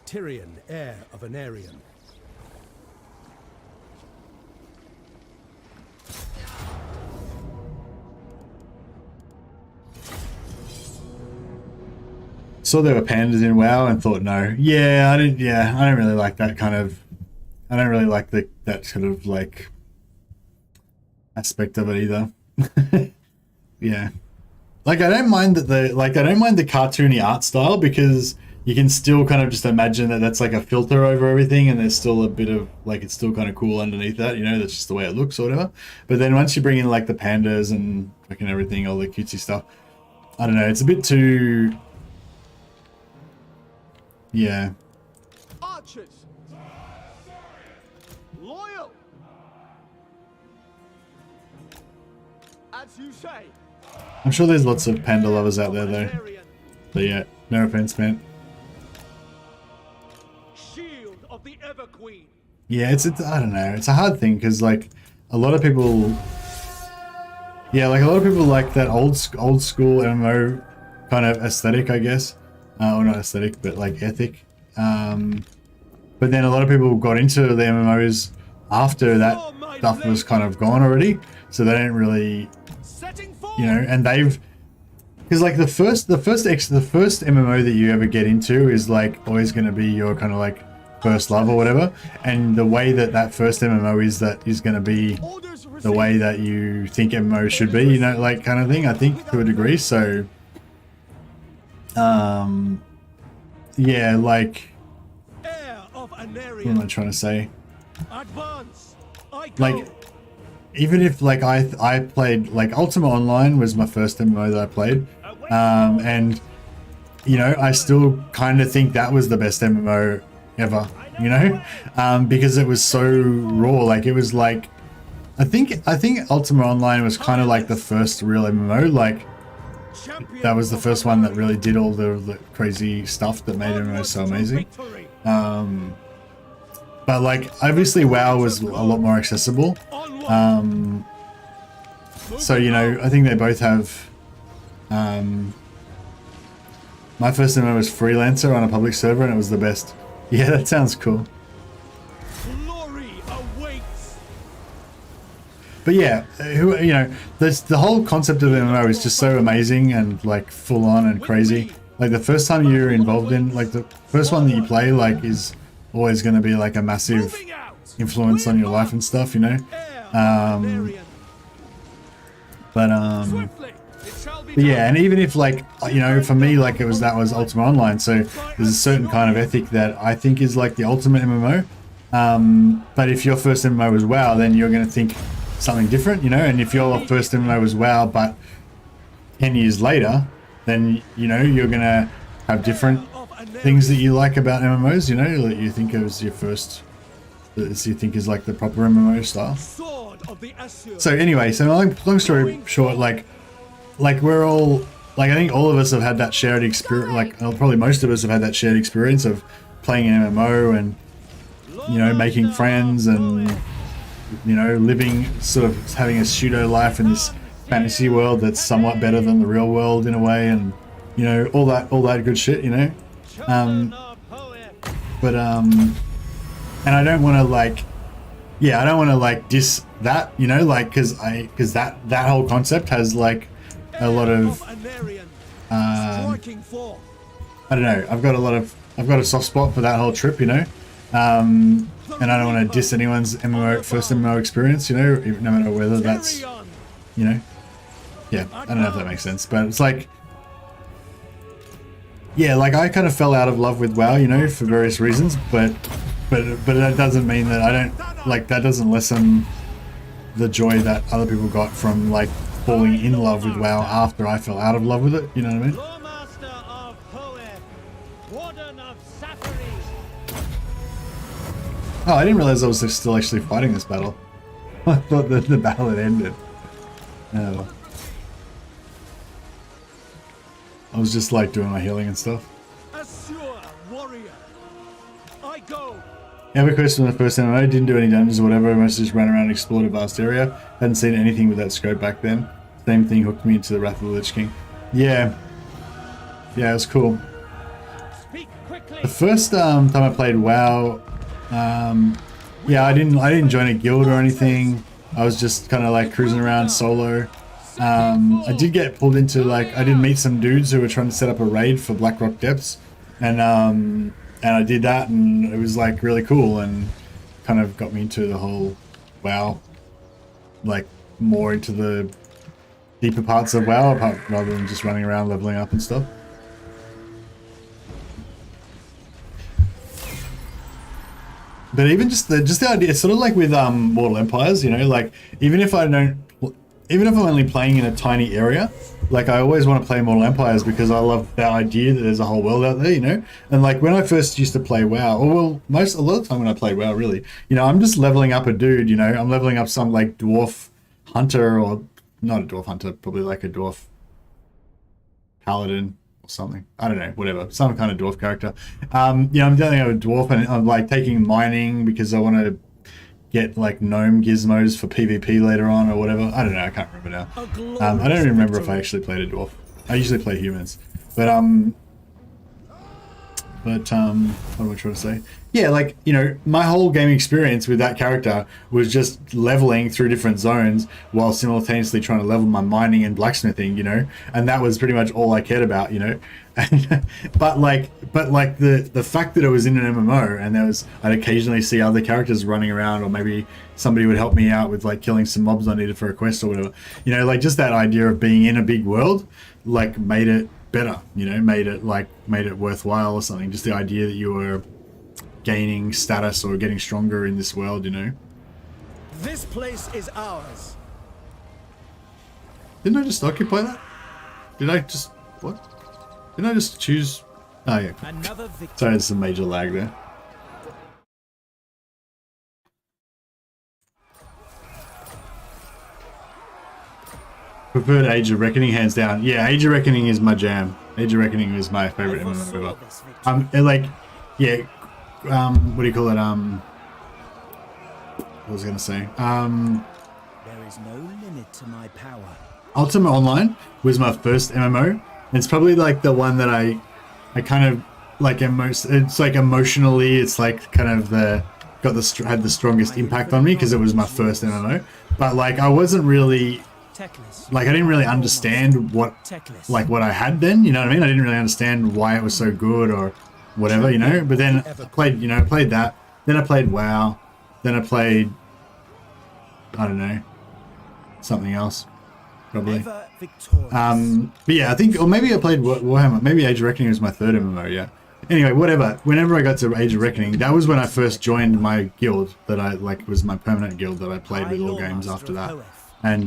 Tyrion, heir of Anarion. Saw there were pandas in WoW and thought no. Yeah, I don't really like that kind of. I don't really like that sort of like aspect of it either. Yeah, like I don't mind the cartoony art style, because you can still kind of just imagine that that's like a filter over everything, and there's still a bit of like it's still kind of cool underneath that, you know, that's just the way it looks or whatever. But then once you bring in like the pandas and fucking everything, all the cutesy stuff, I don't know, it's a bit too, yeah. Archers. Loyal. As you say. I'm sure there's lots of panda lovers out there though. But yeah, no offense, man. Shield of the Ever Queen. Yeah, it's I don't know, it's a hard thing because like a lot of people, yeah, like a lot of people like that old school MMO kind of aesthetic, I guess. Or not aesthetic, but like ethic. But then a lot of people got into the MMOs after that stuff was kind of gone already, so they don't really, you know, and they've, because like the first MMO that you ever get into is like always going to be your kind of like first love or whatever, and the way that first MMO is going to be the way that you think MMO should be, you know, like kind of thing, I think, to a degree. So yeah, like, what am I trying to say? Like, even if like I played like Ultima Online was my first MMO that I played, and you know, I still kind of think that was the best MMO ever, you know, because it was so raw. Like, it was like, I think Ultima Online was kind of like the first real MMO. Like, that was the first one that really did all the crazy stuff that made MMO so amazing. But like, obviously WoW was a lot more accessible. So, you know, I think they both have, my first MMO was Freelancer on a public server, and it was the best. Yeah, that sounds cool. But yeah, you know, the whole concept of MMO is just so amazing and like full on and crazy. Like, the first time you're involved in, like, the first one that you play, like, is always going to be like a massive influence on your life and stuff, you know. But yeah, and even if, like, you know, for me, like, that was Ultima Online, so there's a certain kind of ethic that I think is like the ultimate MMO. But if your first MMO was WoW, then you're going to think something different, you know. And if your first MMO was WoW, but 10 years later, then, you know, you're going to have different things that you like about MMOs, you know, that you think is your first, that you think is like the proper MMO style. So anyway, so long story short, like we're all, like, I think all of us have had that shared experience, like, well, probably most of us have had that shared experience of playing an MMO and, you know, making friends and, you know, living, sort of having a pseudo life in this fantasy world that's somewhat better than the real world in a way, and, you know, all that good shit, you know. And I don't want to, like, yeah, I don't want to, like, diss that, you know, like, because that whole concept has, like, a lot of, I don't know, I've got a soft spot for that whole trip, you know, and I don't want to diss anyone's first MMO experience, you know, no matter whether that's, you know, yeah, I don't know if that makes sense, but it's like, yeah, like, I kind of fell out of love with WoW, you know, for various reasons, but that doesn't mean that I don't, like, that doesn't lessen the joy that other people got from, like, falling in love with WoW after I fell out of love with it, you know what I mean? Oh, I didn't realize I was still actually fighting this battle. I thought that the battle had ended. Oh. I was just, like, doing my healing and stuff. EverQuest was the first MMO, didn't do any dungeons or whatever, mostly just ran around and explored a vast area. Hadn't seen anything with that scope back then. Same thing hooked me into the Wrath of the Lich King. Yeah. Yeah, it was cool. The first time I played WoW, yeah, I didn't join a guild or anything. I was just kind of like cruising around solo. I did get pulled into, like, I did meet some dudes who were trying to set up a raid for Blackrock Depths, and I did that, and it was, like, really cool, and kind of got me into the whole WoW, like, more into the deeper parts of WoW, rather than just running around leveling up and stuff. But even just the idea, it's sort of like with Mortal Empires, you know, like, even if I'm only playing in a tiny area, like, I always want to play Mortal Empires because I love the idea that there's a whole world out there, you know. And, like, when I first used to play WoW, or, well, a lot of the time when I played WoW, really, you know, I'm just leveling up a dude, you know, I'm leveling up some, like, dwarf hunter, or not a dwarf hunter, probably like a dwarf paladin or something. I don't know, whatever, some kind of dwarf character. You know, I'm dealing with a dwarf, and I'm, like, taking mining because I want to get, like, gnome gizmos for PvP later on or whatever. I don't know, I can't remember now. I don't even remember if I actually played a dwarf. I usually play humans. what am I trying to say? Yeah, like, you know, my whole gaming experience with that character was just leveling through different zones while simultaneously trying to level my mining and blacksmithing, you know, and that was pretty much all I cared about, you know. but the fact that it was in an MMO and I'd occasionally see other characters running around, or maybe somebody would help me out with like killing some mobs I needed for a quest or whatever, you know, like just that idea of being in a big world, like made it better, you know, made it worthwhile or something. Just the idea that you were gaining status or getting stronger in this world, you know. This place is ours. Didn't I just occupy that? Did I just what? Didn't I just choose? Oh yeah. Another victory. Sorry, there's some major lag there. Preferred Age of Reckoning, hands down. Yeah, Age of Reckoning is my jam. Age of Reckoning is my favorite MMO ever. Like, yeah, what do you call it? What was I gonna say? There is no limit to my power. Ultima Online was my first MMO. It's probably like the one that I kind of like it's like emotionally, it's like kind of had the strongest impact on me because it was my first MMO. But like I wasn't really like, I didn't really understand what I had then, you know what I mean? I didn't really understand why it was so good or whatever, you know? But then I played that. Then I played WoW. Then I played, I don't know, something else, probably. But yeah, I think, or maybe I played Warhammer. Maybe Age of Reckoning was my third MMO, yeah. Anyway, whatever. Whenever I got to Age of Reckoning, that was when I first joined my guild that I, like, was my permanent guild that I played with all games after that. And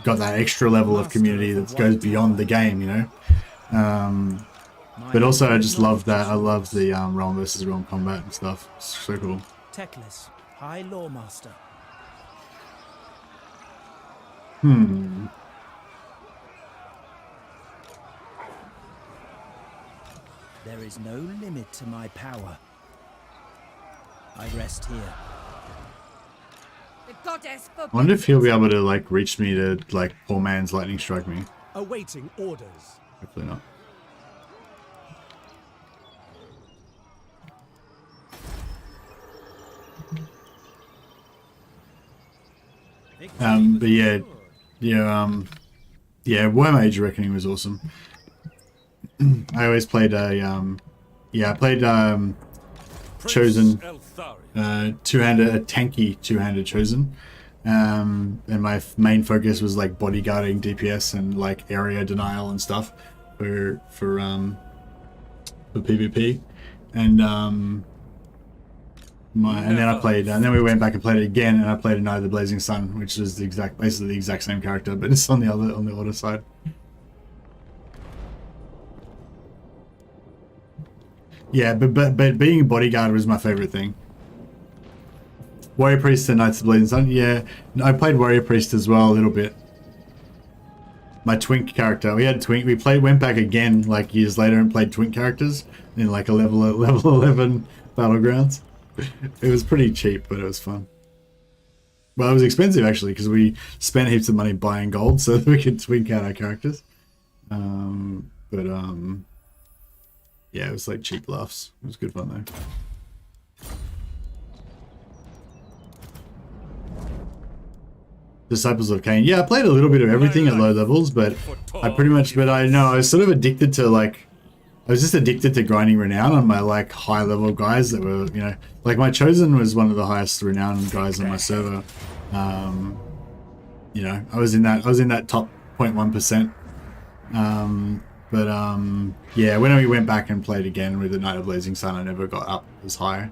got that extra level of community that goes beyond the game, you know. But also, I just love that. I love the realm versus realm combat and stuff. It's so cool. Teclis, High Lawmaster. There is no limit to my power. I rest here. The goddess I wonder if he'll be able to like reach me to like poor man's lightning strike me. Awaiting orders. Hopefully not. But yeah, Warhammer Age of Reckoning was awesome. I always played a Chosen, two-handed, a tanky two-handed Chosen, and my main focus was like bodyguarding DPS and like area denial and stuff for PvP, and then I played, and then we went back and played it again, and I played a Knight of the Blazing Sun, which is basically the exact same character, but it's on the order side. Yeah, but being a bodyguard was my favorite thing. Warrior Priest and Knights of the Blazing Sun, yeah. I played Warrior Priest as well a little bit. My Twink character, we had Twink. We went back again like years later and played Twink characters in like a level 11 battlegrounds. It was pretty cheap, but it was fun. Well, it was expensive actually because we spent heaps of money buying gold so that we could twink out our characters. Yeah, it was like cheap laughs. It was good fun though. Disciples of Cain. Yeah, I played a little bit of everything at low levels, but I was sort of addicted to like, I was just addicted to grinding renown on my like high level guys that were, you know, like my Chosen was one of the highest renown guys on my server. You know, I was in that top 0.1%. Yeah, when we went back and played again with the Knight of Blazing Sun, I never got up as high.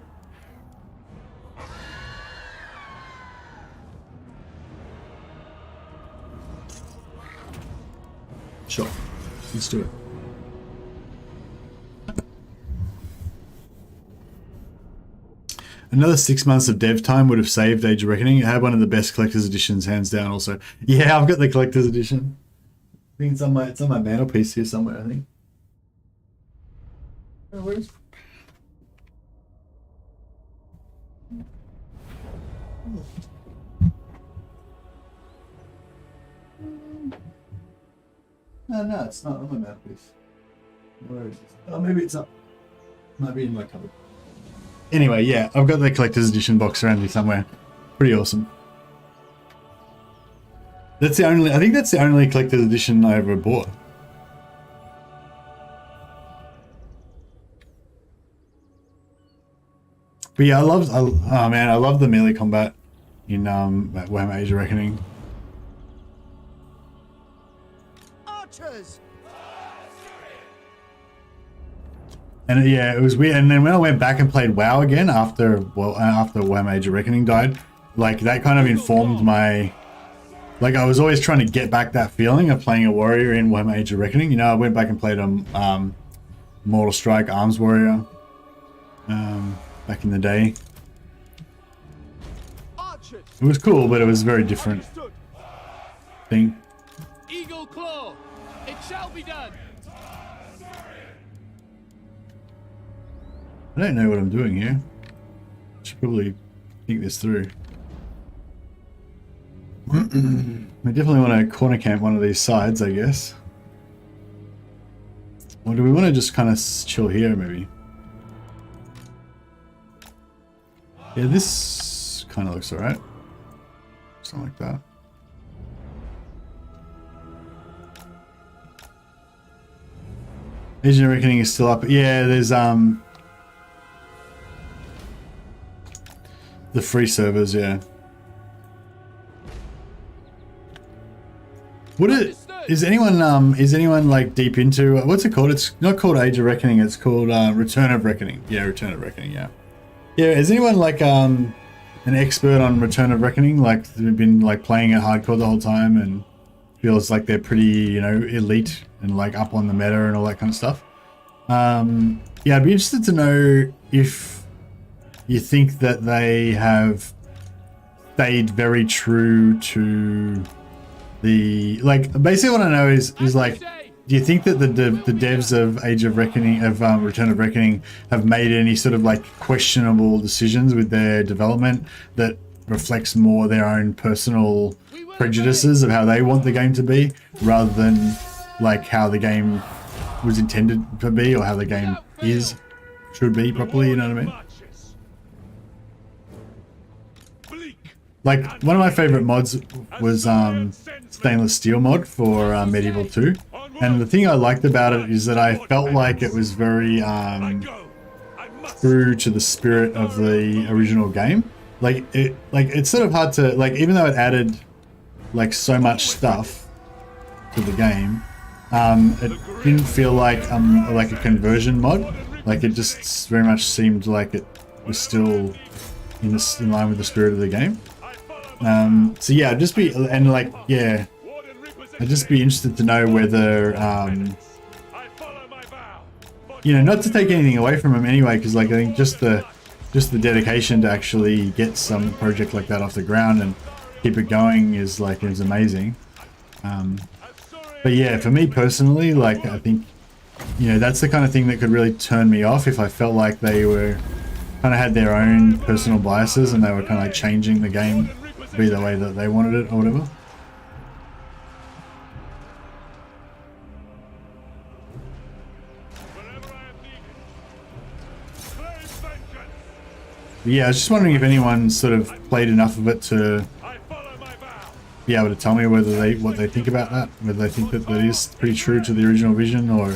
Sure, let's do it. Another 6 months of dev time would have saved Age of Reckoning. It had one of the best collector's editions, hands down. Also, yeah, I've got the collector's edition. I think it's on my mantelpiece here somewhere. I think. Oh, where's? No, it's not on my mantelpiece. Where is it? Oh, maybe it's up. Might be in my cupboard. Anyway, yeah, I've got the collector's edition box around here somewhere. Pretty awesome. That's the only, I think that's the only collector's edition I ever bought. But yeah, I love the melee combat in Warhammer Age of Reckoning. Archers! And yeah, it was weird. And then when I went back and played WoW again after Warhammer Age of Reckoning died, like that kind of informed my, like I was always trying to get back that feeling of playing a warrior in Warhammer Age of Reckoning. You know, I went back and played Mortal Strike Arms Warrior back in the day. Archers! It was cool, but it was a very different thing. Eagle Claw! It shall be done! I don't know what I'm doing here. I should probably think this through. I definitely want to corner camp one of these sides, I guess. Or do we want to just kind of chill here, maybe? Yeah, this kind of looks alright. Something like that. Age of Reckoning is still up. Yeah, there's the free servers, yeah. Is anyone like deep into what's it called? It's not called Age of Reckoning, it's called Return of Reckoning. Yeah, Return of Reckoning, yeah. Yeah, is anyone like an expert on Return of Reckoning? Like they've been like playing it hardcore the whole time and feels like they're pretty, you know, elite and like up on the meta and all that kind of stuff. Yeah, I'd be interested to know if you think that they have stayed very true to the, like, basically what I know is like, do you think that the devs of Age of Reckoning, of Return of Reckoning, have made any sort of like questionable decisions with their development that reflects more their own personal prejudices of how they want the game to be, rather than like how the game was intended to be or how the game should be properly, you know what I mean? Like, one of my favorite mods was stainless steel mod for Medieval 2, and the thing I liked about it is that I felt like it was very true to the spirit of the original game. Like it's sort of hard to, like, even though it added like so much stuff to the game, it didn't feel like a conversion mod. Like, it just very much seemed like it was still in line with the spirit of the game. So yeah, I'd just be interested to know whether, you know, not to take anything away from him anyway, because like I think just the dedication to actually get some project like that off the ground and keep it going is amazing. But yeah, for me personally, like I think, you know, that's the kind of thing that could really turn me off if I felt like they were kind of had their own personal biases and they were kind of like changing the game to be the way that they wanted it or whatever. But yeah, I was just wondering if anyone sort of played enough of it to be able to tell me what they think about that, whether they think that is pretty true to the original vision, or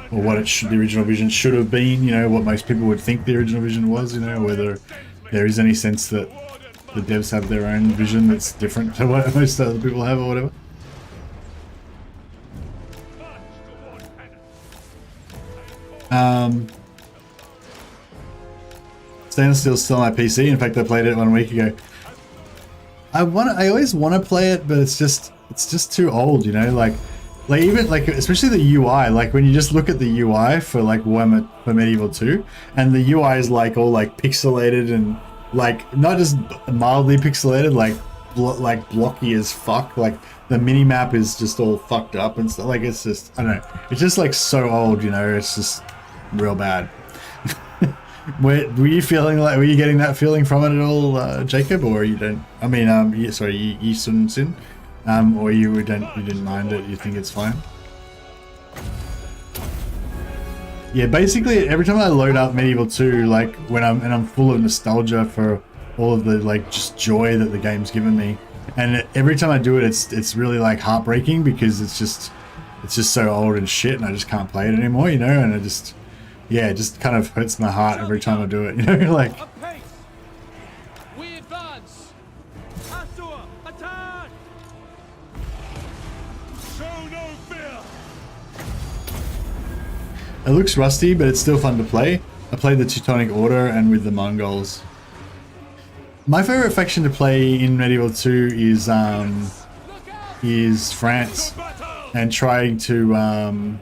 what the original vision should have been, you know, what most people would think the original vision was, you know, whether there is any sense that the devs have their own vision that's different to what most other people have or whatever. Stainless Steel's still on my PC. In fact, I played it 1 week ago. I always want to play it, but it's just too old, you know, like even like especially the UI, like when you just look at the UI for like Warhammer for Medieval 2, and the UI is like all like pixelated and like not just mildly pixelated, like blocky as fuck. Like the mini map is just all fucked up and stuff. Like it's just, I don't know, it's just like so old, you know. It's just real bad. Were you getting that feeling from it at all, Jacob, or you don't? I mean, sorry, you Sin, or you didn't mind it? You think it's fine? Yeah, basically every time I load up Medieval 2, like when I'm full of nostalgia for all of the like just joy that the game's given me, and every time I do it, it's really like heartbreaking because it's just so old and shit, and I just can't play it anymore, you know, and it just kind of hurts my heart every time I do it, you know, like. Apace! We advance! Asua, attack! Show no fear! It looks rusty, but it's still fun to play. I played the Teutonic Order and with the Mongols. My favorite faction to play in Medieval 2 is France, and trying to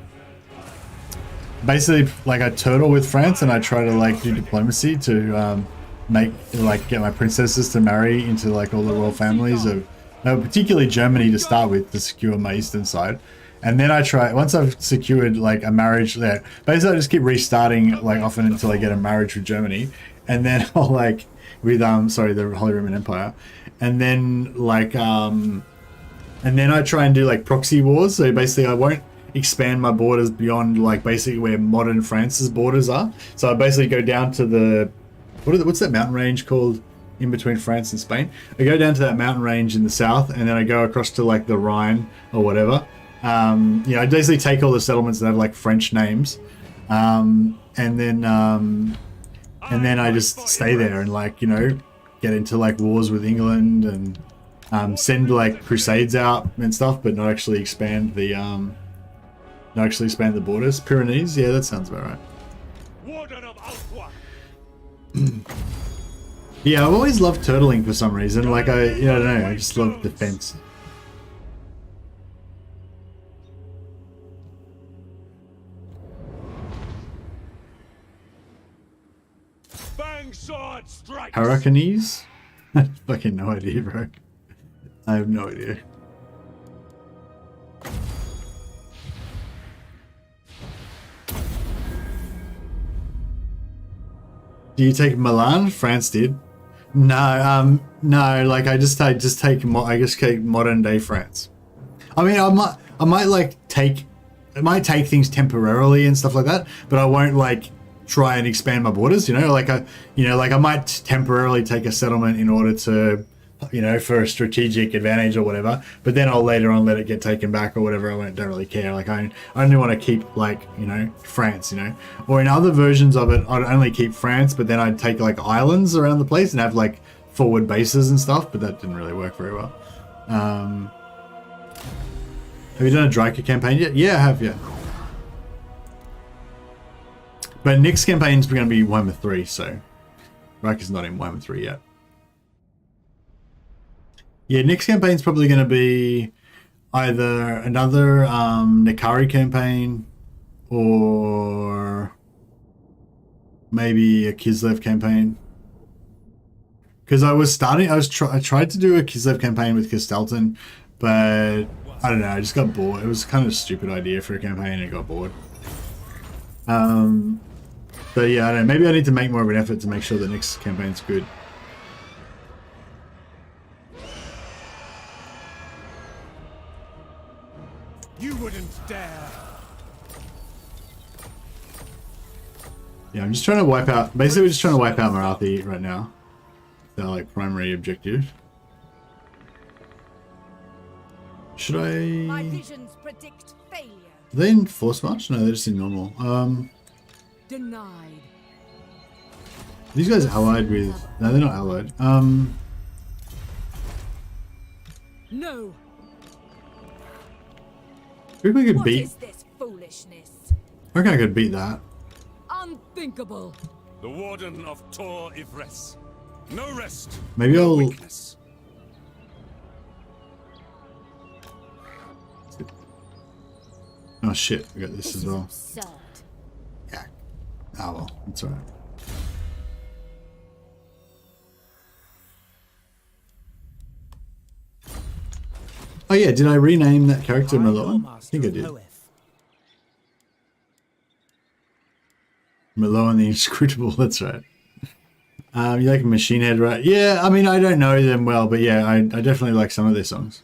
basically like I turtle with France, and I try to like do diplomacy to get my princesses to marry into like all the royal families of particularly Germany to start with, to secure my eastern side. And then I try, once I've secured like a marriage there, basically I just keep restarting like often until I get a marriage with Germany. And then I'll like, with, the Holy Roman Empire. And then like, and then I try and do like proxy wars. So basically I won't expand my borders beyond like basically where modern France's borders are. So I basically go down to the, what's that mountain range called in between France and Spain? I go down to that mountain range in the south, and then I go across to like the Rhine or whatever. I basically take all the settlements that have like French names, and then I just stay there and like, you know, get into like wars with England and send like crusades out and stuff, but not actually expand the borders. Pyrenees, yeah, that sounds about right. Warden of Alpha! Yeah, I've always loved turtling for some reason. Like I don't know, I just love defense. Bang sword strikes! Hurricanes? I have fucking no idea, bro. I have no idea. Do you take Milan? France did. No, like I just take modern day France. I mean, I might take things temporarily and stuff like that, but I won't like try and expand my borders, you know, like I might temporarily take a settlement in order to, you know, for a strategic advantage or whatever, but then I'll later on let it get taken back or whatever. I don't really care. Like I only want to keep like, you know, France, you know, or in other versions of it, I'd only keep France, but then I'd take like islands around the place and have like forward bases and stuff, but that didn't really work very well. Have you done a Dryker campaign yet? Yeah, I have, yeah. But next campaign's going to be Warhammer 3, so Riker's not in Warhammer 3 yet. Yeah, next campaign's probably going to be either another Nagarythe campaign or maybe a Kislev campaign. Because I tried to do a Kislev campaign with Kistelton, but I don't know, I just got bored. It was kind of a stupid idea for a campaign and I got bored. But yeah, I don't know, maybe I need to make more of an effort to make sure the next campaign's good. You wouldn't dare. Yeah, I'm just trying to wipe out, basically we're just trying to wipe out Nagarythe right now. Our like primary objective. Should I... My visions predict failure. Are they in force march? No, they're just in normal. Denied. These guys are allied with... No, they're not allied. No. I reckon I could What beat... is this foolishness? I reckon I could beat that. Unthinkable. The Warden of Tor Ivres. No rest. Maybe no I'll... weakness. Oh shit, I got this as well. Absurd. Yeah. Oh well, that's alright. Oh yeah, did I rename that character Malone? I think I did. Malone the Inscrutable, that's right. You like Machine Head, right? Yeah, I mean, I don't know them well, but yeah, I definitely like some of their songs.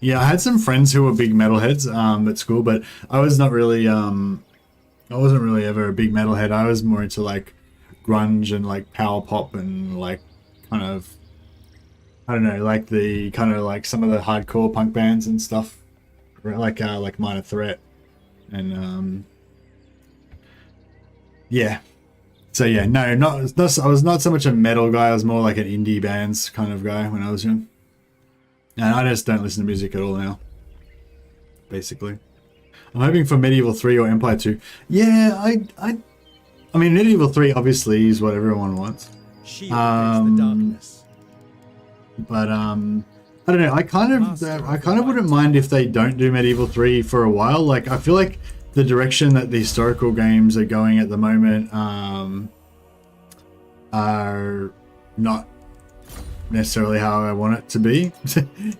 Yeah, I had some friends who were big metalheads at school, but I was not really I wasn't really ever a big metalhead. I was more into like grunge and like power pop and like kind of, I don't know, like the kind of like some of the hardcore punk bands and stuff, like Minor Threat and yeah. So yeah, no, not I was not so much a metal guy. I was more like an indie bands kind of guy when I was young. And I just don't listen to music at all now, basically. I'm hoping for Medieval 3 or Empire 2. Yeah, I mean, Medieval 3 obviously is what everyone wants. Shield against the darkness. But I don't know. I kind of wouldn't mind if they don't do Medieval 3 for a while. Like, I feel like the direction that the historical games are going at the moment are not necessarily how I want it to be.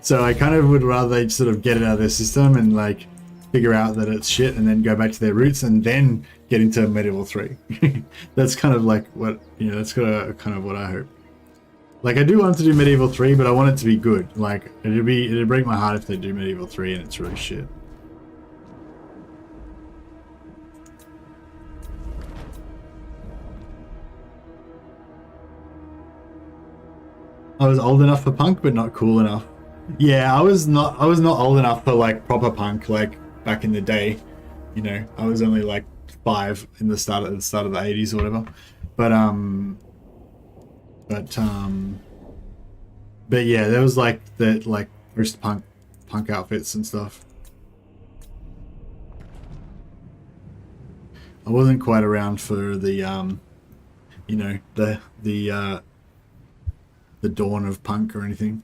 So I kind of would rather they sort of get it out of their system and like figure out that it's shit and then go back to their roots and then get into Medieval 3. That's kind of like what, you know, that's kind of what I hope. Like, I do want to do Medieval 3, but I want it to be good. Like, it'd break my heart if they do Medieval 3 and it's really shit. I was old enough for punk, but not cool enough. Yeah, I was not old enough for like proper punk, like back in the day. You know, I was only like 5 in the start of the 80s or whatever. But yeah, there was like the post-punk outfits and stuff. I wasn't quite around for the you know, the dawn of punk or anything.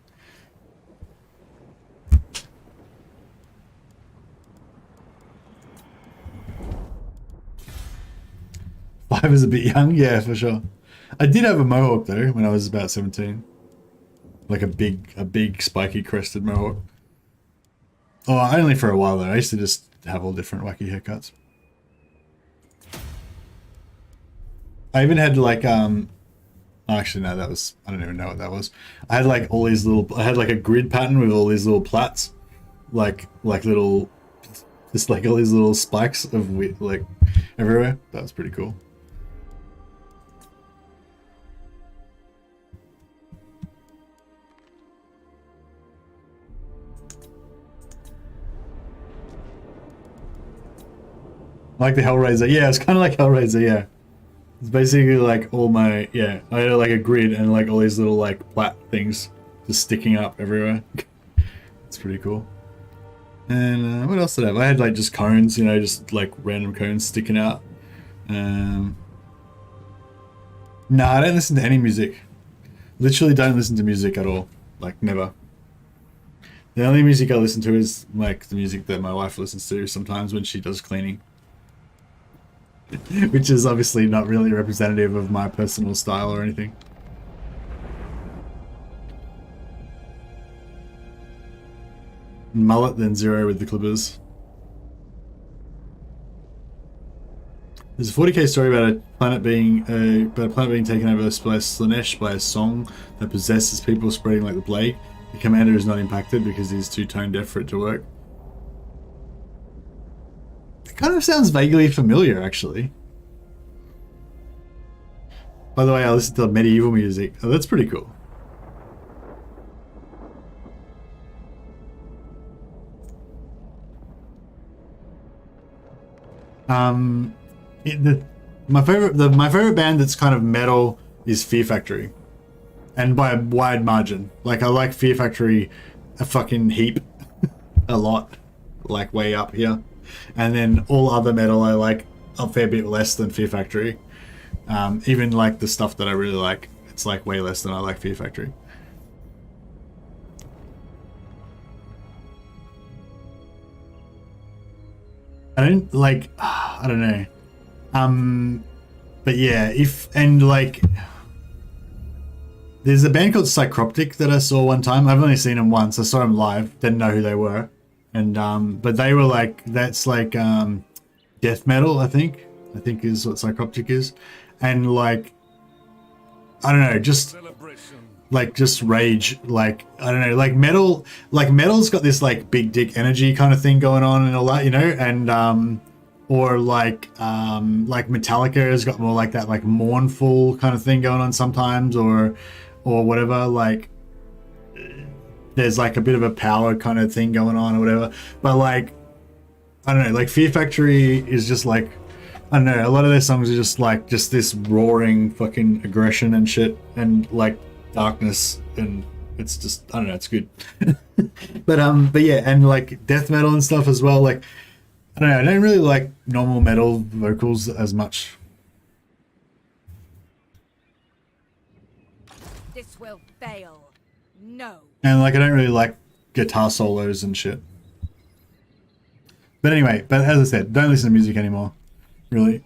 Five is a bit young, yeah, for sure. I did have a mohawk though when I was about 17, like a big spiky crested mohawk. Oh, only for a while though. I used to just have all different wacky haircuts. I even had like actually no, that was, I don't even know what that was. I had like all these little, I had like a grid pattern with all these little plaits, like little, just like all these little spikes of like everywhere. That was pretty cool. Like the Hellraiser, yeah, it's kind of like Hellraiser, yeah. It's basically like all my, yeah, I had like a grid and like all these little like plat things just sticking up everywhere. It's pretty cool. And what else did I have? I had like just cones, you know, just like random cones sticking out. No, I don't listen to any music. Literally don't listen to music at all. Like never. The only music I listen to is like the music that my wife listens to sometimes when she does cleaning. Which is obviously not really representative of my personal style or anything. Mullet, then Zero with the Clippers. There's a 40k story about a planet being taken over by Slanesh by a song that possesses people spreading like the plague. The commander is not impacted because he's too tone deaf for it to work. Kind of sounds vaguely familiar, actually. By the way, I listen to medieval music. Oh, that's pretty cool. My favorite band that's kind of metal is Fear Factory, and by a wide margin. Like, I like Fear Factory a fucking heap, a lot, like way up here. And then all other metal I like a fair bit less than Fear Factory. Even like the stuff that I really like, it's like way less than I like Fear Factory. I don't like, I don't know. But yeah, there's a band called Psychroptic that I saw one time. I've only seen them once. I saw them live, didn't know who they were. And but they were like, that's like death metal, I think is what Psychroptic is. And like, I don't know, just like just rage, like I don't know, like metal's got this like big dick energy kind of thing going on and all that, you know, and or like Metallica has got more like that like mournful kind of thing going on sometimes, or whatever, like there's like a bit of a power kind of thing going on or whatever. But like I don't know, like Fear Factory is just like, I don't know, a lot of their songs are just like just this roaring fucking aggression and shit and like darkness, and it's just, I don't know, it's good. but yeah, and like death metal and stuff as well, like I don't know, I don't really like normal metal vocals as much. This will fail. No. And like I don't really like guitar solos and shit. But anyway, but as I said, don't listen to music anymore, really.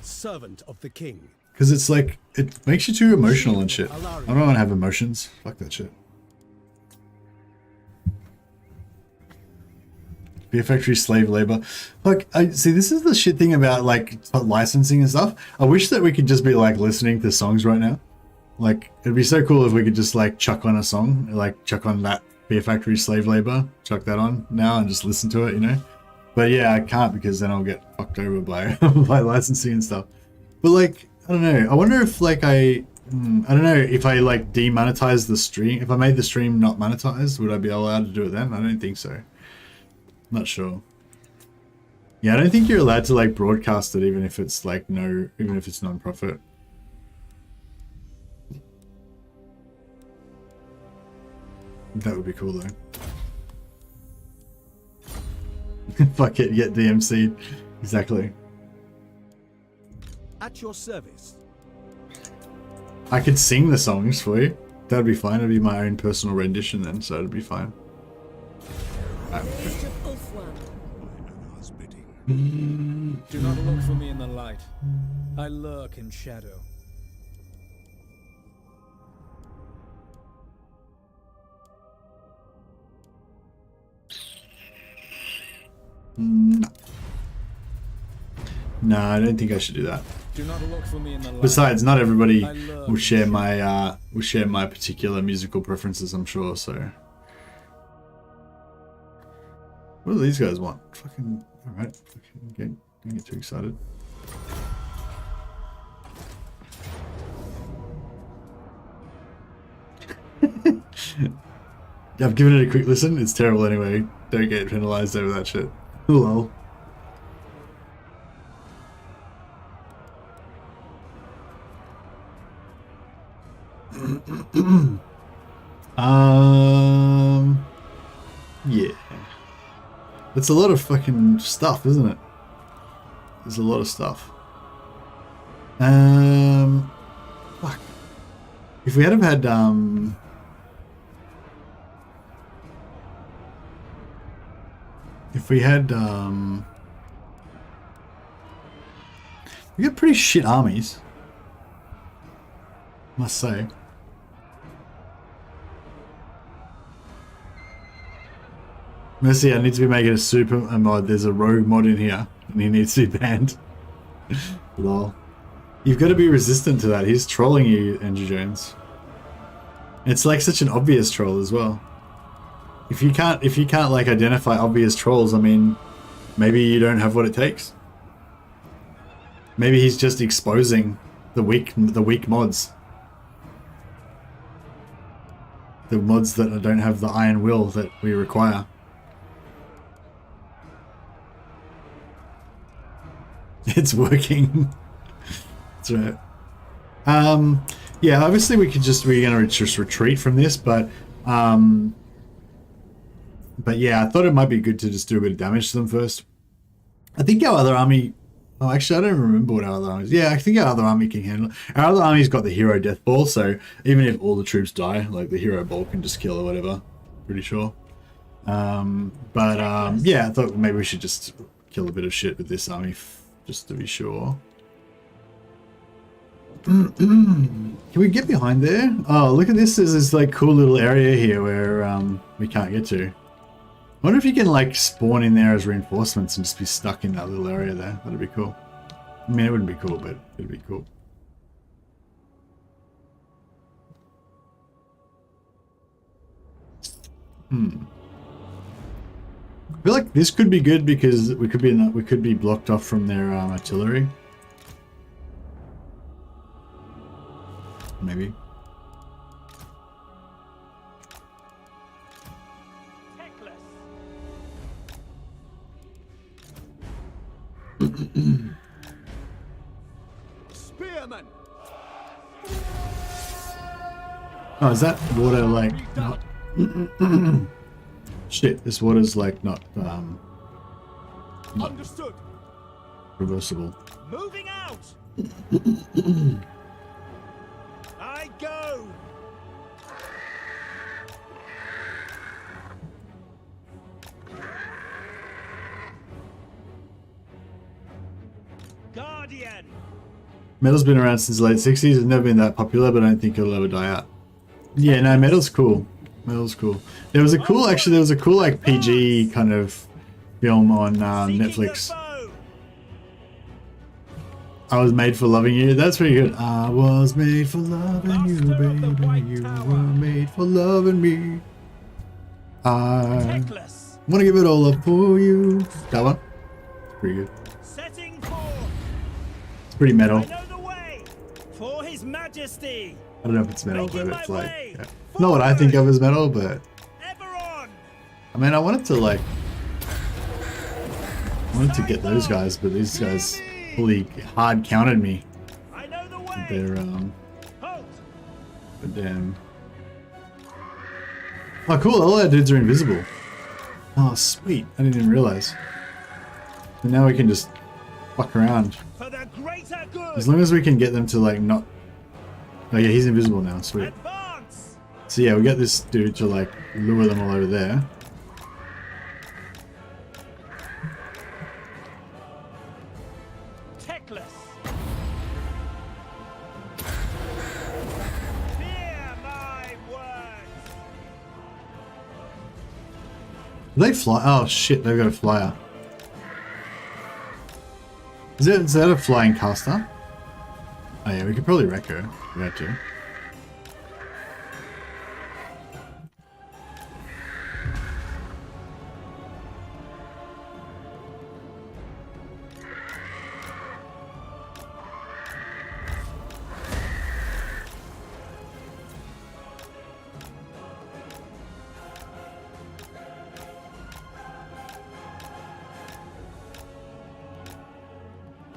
Servant of the king. Because it's like, it makes you too emotional and shit. I don't want to have emotions. Fuck that shit. Beer factory slave labor. Like, I see, this is the shit thing about like licensing and stuff. I wish that we could just be like listening to songs right now. Like, it'd be so cool if we could just like chuck on a song, like chuck on that Beer factory slave labor, chuck that on now and just listen to it, you know? But yeah, I can't because then I'll get fucked over by by licensing and stuff. But like, I don't know. I wonder if like I don't know if I like demonetize the stream. If I made the stream not monetized, would I be allowed to do it then? I don't think so. Not sure. Yeah, I don't think you're allowed to like broadcast it even if it's like even if it's non-profit. That would be cool though. Fuck it, get DMC'd. Exactly. At your service. I could sing the songs for you. That'd be fine. It'd be my own personal rendition then, so it'd be fine. Age of Ulfwan. Do not look for me in the light. I lurk in shadow. No, I don't think I should do that. Do not look for me in the light. Besides, not everybody will share my particular musical preferences, I'm sure, so. What do these guys want? Fucking alright, fucking don't get too excited. I've given it a quick listen, it's terrible anyway. Don't get penalized over that shit. Lol. Yeah. It's a lot of fucking stuff, isn't it? There's a lot of stuff. Fuck. If we had have had, if we had, we got pretty shit armies, must say. Mercy, I need to be making a super mod. There's a rogue mod in here, and he needs to be banned. Lol. You've got to be resistant to that. He's trolling you, Andrew Jones. It's like such an obvious troll as well. If you can't like identify obvious trolls, I mean, maybe you don't have what it takes. Maybe he's just exposing the weak mods. The mods that don't have the iron will that we require. It's working. That's right. Yeah, obviously we're gonna just retreat from this, but yeah, I thought it might be good to just do a bit of damage to them first. I think our other army, oh actually I don't remember what our other army is. Yeah, I think our other army can handle it. Our other army's got the hero death ball, so even if all the troops die, like the hero ball can just kill or whatever, pretty sure. Yeah, I thought maybe we should just kill a bit of shit with this army just to be sure. Can we get behind there? Oh, look at this. There's this like cool little area here where we can't get to. I wonder if you can like spawn in there as reinforcements and just be stuck in that little area there. That'd be cool. I mean, it wouldn't be cool, but it'd be cool. I feel like this could be good because we could be blocked off from their artillery. Maybe. Spearman. Oh, is that water like not? Shit, this water's like not Understood. reversible. Moving out. I go. Guardian. Metal's been around since the late 60s. It's never been that popular, but I don't think it'll ever die out. Yeah, no, metal's cool. Metal's cool. There was a cool like PG kind of film on Netflix. I Was Made for Loving You. That's pretty good. I was made for loving you, baby. You were made for loving me. I want to give it all up for you. That one? Pretty good. It's pretty metal. I know the way. For His Majesty. I don't know if it's metal, but it's like... Yeah. Not what I think of as metal, but... I mean, I wanted to get those guys, but these guys fully hard counted me. With their, but damn. Oh, cool, all our dudes are invisible. Oh, sweet. I didn't even realize. And now we can just fuck around. As long as we can get them to, like, not... Oh, yeah, he's invisible now. Sweet. So, yeah, we got this dude to, like, lure them all over there. Do they fly? Oh shit, they've got a flyer. Is that a flying caster? Oh yeah, we could probably wreck her. We had to.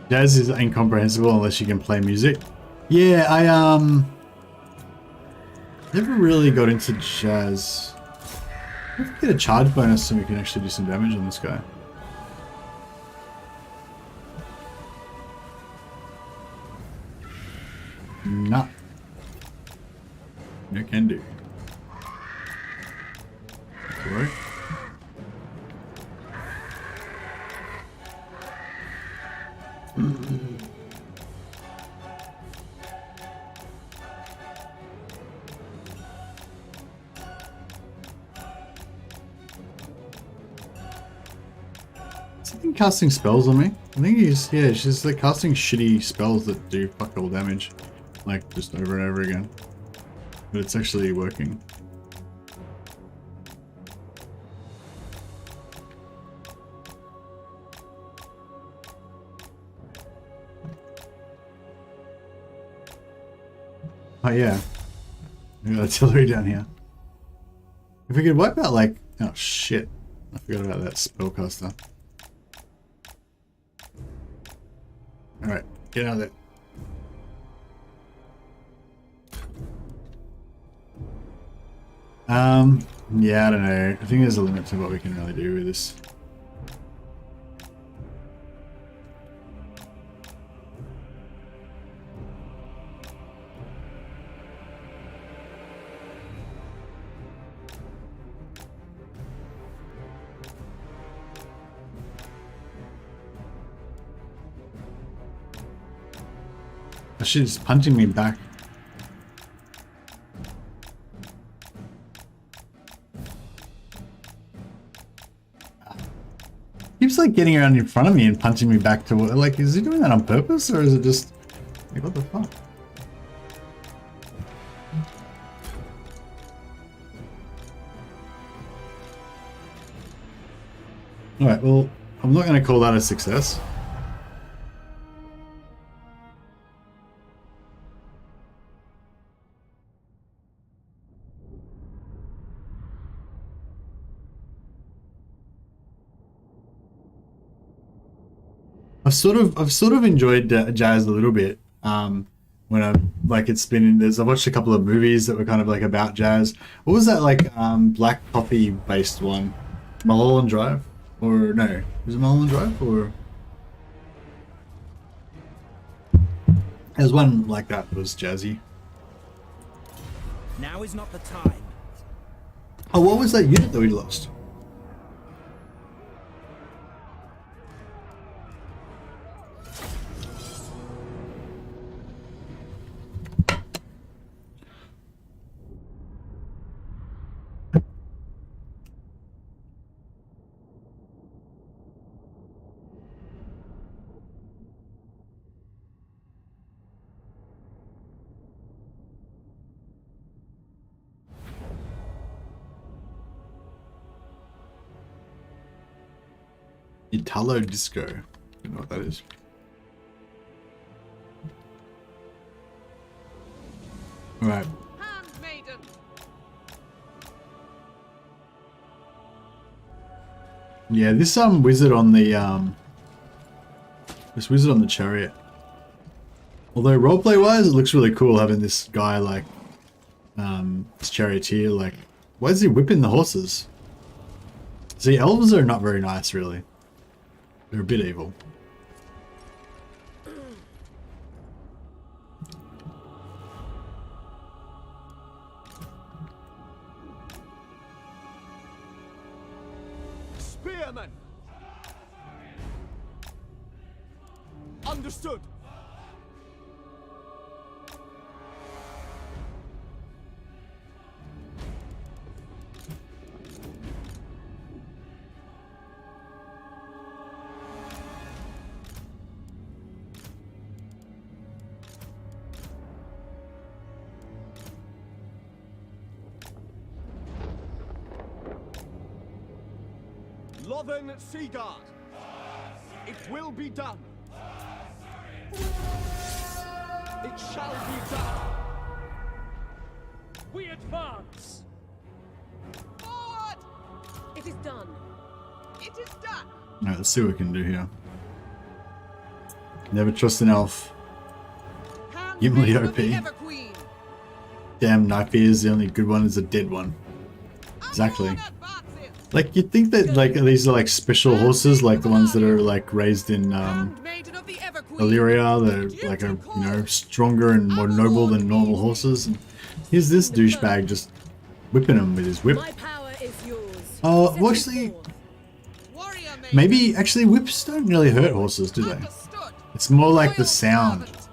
Jazz is incomprehensible unless you can play music. Yeah, I never really got into jazz. Let's get a charge bonus so we can actually do some damage on this guy. Nah. No can do. Right. Something casting spells on me. I think he's she's like casting shitty spells that do fuck all damage, like just over and over again. But it's actually working. Oh yeah, we got artillery down here. If we could wipe out like, oh shit, I forgot about that spellcaster. All right, get out of there. Yeah, I don't know. I think there's a limit to what we can really do with this. She's punching me back. Keeps like getting around in front of me and punching me back to what? Like, is he doing that on purpose or is it just like what the fuck? Alright, well, I'm not going to call that a success. I've sort of enjoyed jazz a little bit. When I like it's been I've watched a couple of movies that were kind of like about jazz. What was that like black coffee based one? Mulholland Drive? Or no, was it Mulholland Drive or there's one like that was jazzy. Now is not the time. Oh, what was that unit that we lost? Italo Disco. Don't know what that is. Alright. Handmaiden. Yeah, this wizard on the chariot. Although roleplay wise it looks really cool having this guy like this charioteer, like why is he whipping the horses? See, elves are not very nice really. They're a bit evil. Spearman. Understood. Lothern Seaguard. It will be done. It shall be done. We advance. Forward! It is done. It is done. Alright, let's see what we can do here. Never trust an elf. Gimli Handmaiden of the OP. Everqueen. Damn, knife is the only good one is a dead one. Exactly. Unborn advances. Like you'd think that like these are like special horses, like the ones that are like raised in Handmaiden of the Everqueen. Illyria. They're like a stronger and more noble than normal horses. And here's this douchebag just whipping them with his whip. My power is yours. Oh, well, Setting actually, forth. Warrior maiden. maybe actually whips don't really hurt horses, do they? Understood. It's more like the Loyal sound. servant.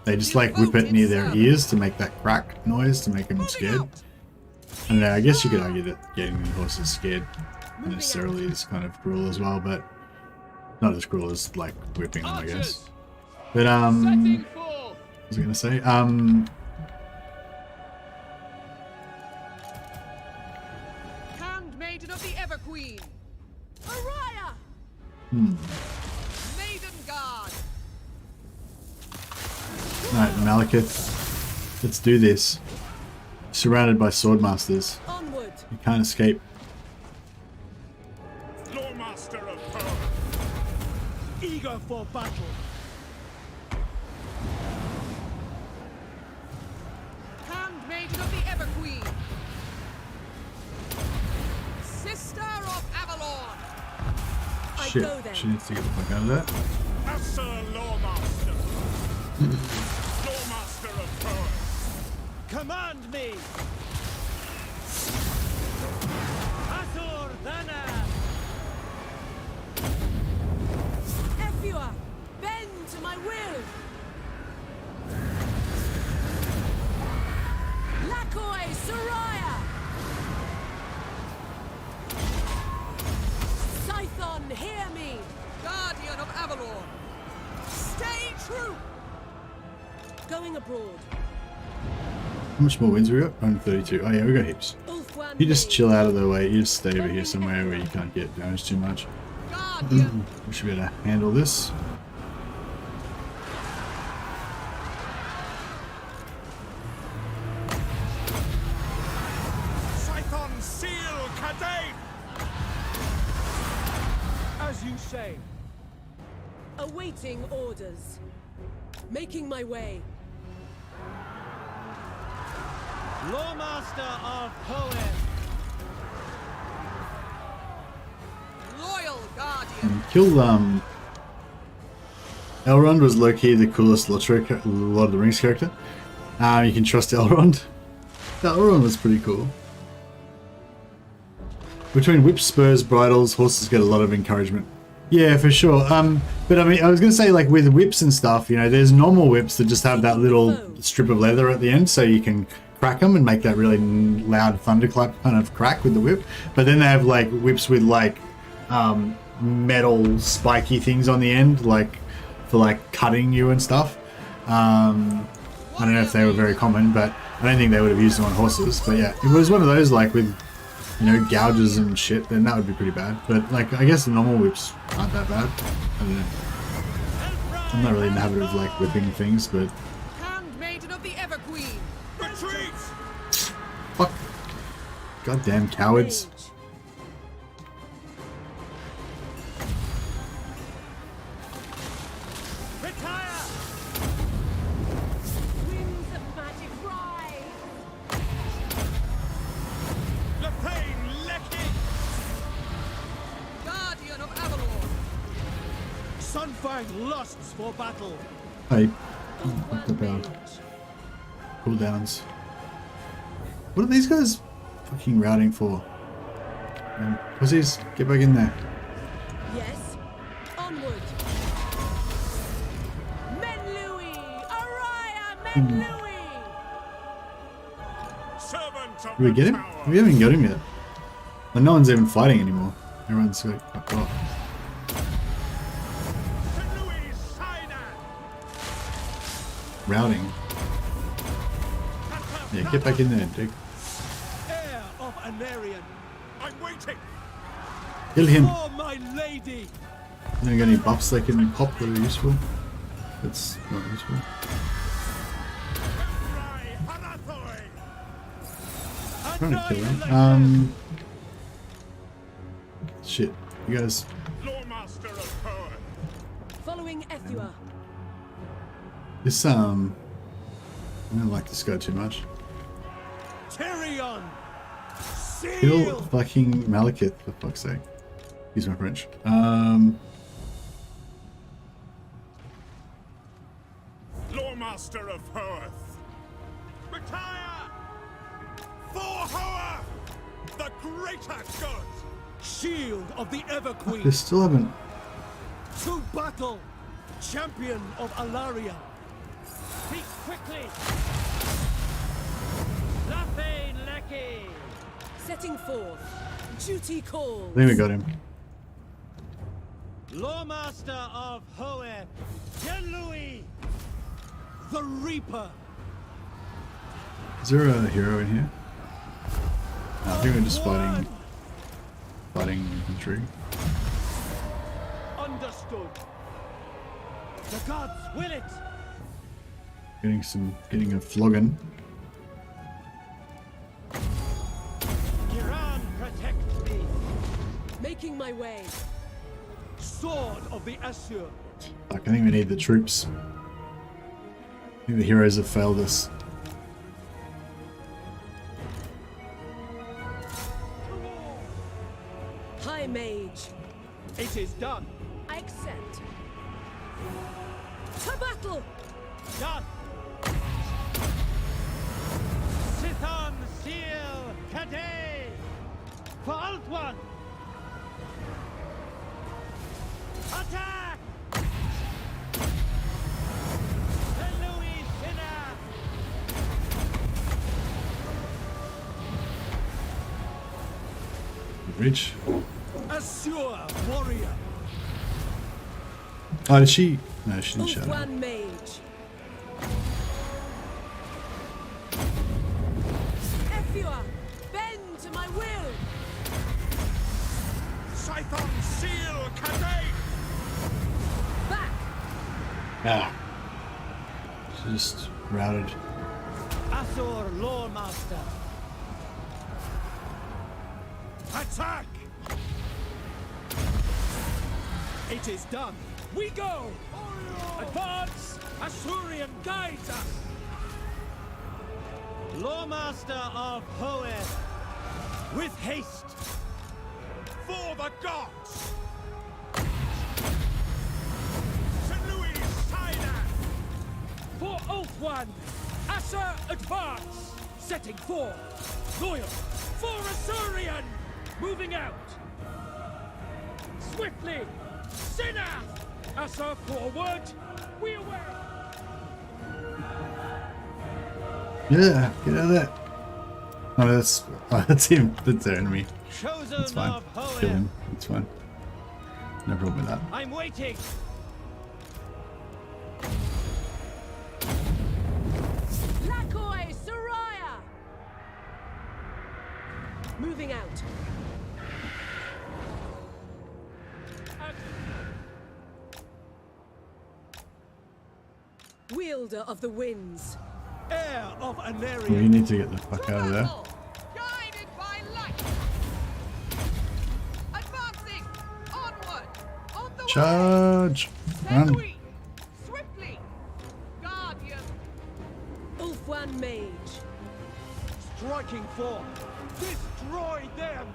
They just like whip it near their ears to make that crack noise to make them scared. I don't know, I guess you could argue that getting horses scared necessarily is kind of cruel as well, but not as cruel as like whipping them, I guess. But Setting forth. what was I gonna say? Handmaiden of the Everqueen. Araya! Maiden Guard. Alright, Malekith. Let's do this. Surrounded by swordmasters. Onward! You can't escape. Loremaster of Pearl. Eager for battle. Handmaiden of the Everqueen. Sister of Avalon. I Shit, go then. she needs to get the fuck out of that. Sir Loremaster. Loremaster of Pearl. Command me. Azor Dana. Efua! Bend to my will! Lakoi Soraya! Scython, hear me! Guardian of Avalon. Stay true. Going abroad. How much more wins we got? 132. Oh yeah, we got heaps. Ulfwan You just Maid. chill out of the way. You just stay over here somewhere where you can't get damaged too much. Guardian. We should be able to handle this. Scython seal Cadane! As you say. Awaiting orders. Making my way. Lawmaster of Hoenn. Loyal Guardian. Kill Elrond was low-key the coolest Lord of the Rings character. You can trust Elrond. Elrond was pretty cool. Between whips, spurs, bridles, horses get a lot of encouragement. Yeah, for sure. But I mean, I was gonna say, like, with whips and stuff, you know, there's normal whips that just have that little strip of leather at the end, so you can crack them and make that really loud thunderclap kind of crack with the whip. But then they have like whips with like metal spiky things on the end, like for like cutting you and stuff. I don't know if they were very common, but I don't think they would have used them on horses. But yeah, if it was one of those like with, you know, gouges and shit, then that would be pretty bad. But like, I guess the normal whips aren't that bad. I don't know. I'm not really in the habit of like whipping things, but Handmaiden of the Everqueen. Retreat! fuck. Goddamn cowards. Retire! Winds of magic rise. Lefane Lecky! Guardian of Avalon. Sunfang lusts for battle. Hey, what about cooldowns? What are these guys fucking routing for? Pussies, get back in there. Yes. Onward. Men Louis! Araya Men Louis! Servant of Did we the get him? tower. We haven't got him yet. And no one's even fighting anymore. Everyone's like, fucked off. To Louis Sinai! Routing. Yeah, get back in there, Dick. Heir of Anarian. I'm waiting Kill him. for my lady. Anyone got any buffs they can pop that are useful? That's not useful. Rai Harathoi. I'm trying to kill him. Shit. You guys. Lawmaster of Hoenn. Following Ethua. This, I don't like this guy too much. Tyrion. Kill Seal. fucking Malekith, for fuck's sake. Excuse my French. Lawmaster of Hoeth. Retire. For Hoeth, the greater good. Shield of the Everqueen. They still haven't. To battle. Champion of Alaria. Speak quickly. Lafane Lecky. Setting forth. Duty calls. I think we got him. Lawmaster of Hoenn. Yen-Louis. The Reaper. Is there a hero in here? No, I think we're just fighting infantry. Understood. The gods will it. Getting a flogging. Kiran protect me. Making my way. Sword of the Assur. Fuck, I think we need the troops. I think the heroes have failed us. High Mage. It is done. I accept. To battle! Done. Sithon Seal Cadé. For Alt One. Attack! Louis Sinner. Reach. Assur warrior. Oh, did she? No, she didn't shout. One Mage. Ethua, bend to my will. Scython Seal Back! Ah. Just routed. Azor Loremaster. Attack! It is done. We go! Advance! Asurian guides us! Loremaster of Hoeth. With haste. For the gods! St. Louis, Sinai! For Ulthuan! Asher, advance! Setting forth! Loyal! For Asurian! Moving out! Swiftly! Sinath! Asher, forward! We away! Yeah, get out of there. Oh, that's him. That's their enemy. Chosen That's fine. of Hoeth. Kill him. It's fine. No problem with that. I'm waiting. Lakoi Soraya! Moving out. Wielder of the winds. Heir of We Anarian. need to get the fuck out of there. Guided by light. Advancing. Onward. On the Charge! way. Run! Louis. Swiftly. Guardian. Ulfwan Mage. Striking forth. Destroy them.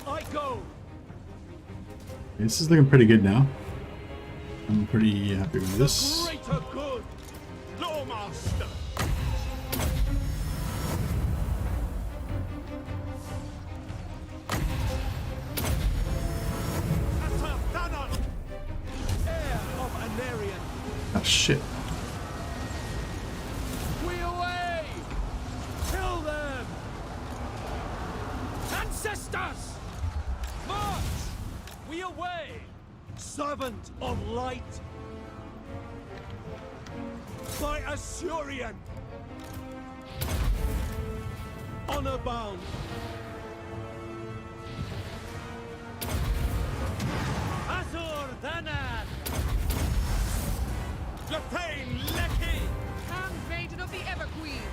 I go. This is looking pretty good now. I'm pretty happy with The this. greater good. Lawmaster! Alith Anar. Heir of Anarian. Ah, shit. We away. Kill them. Ancestors! March! We away! Servant of light. By Asurian. Honor bound. Azor Danan. Lepain Lecky! Handmaiden of the Everqueen.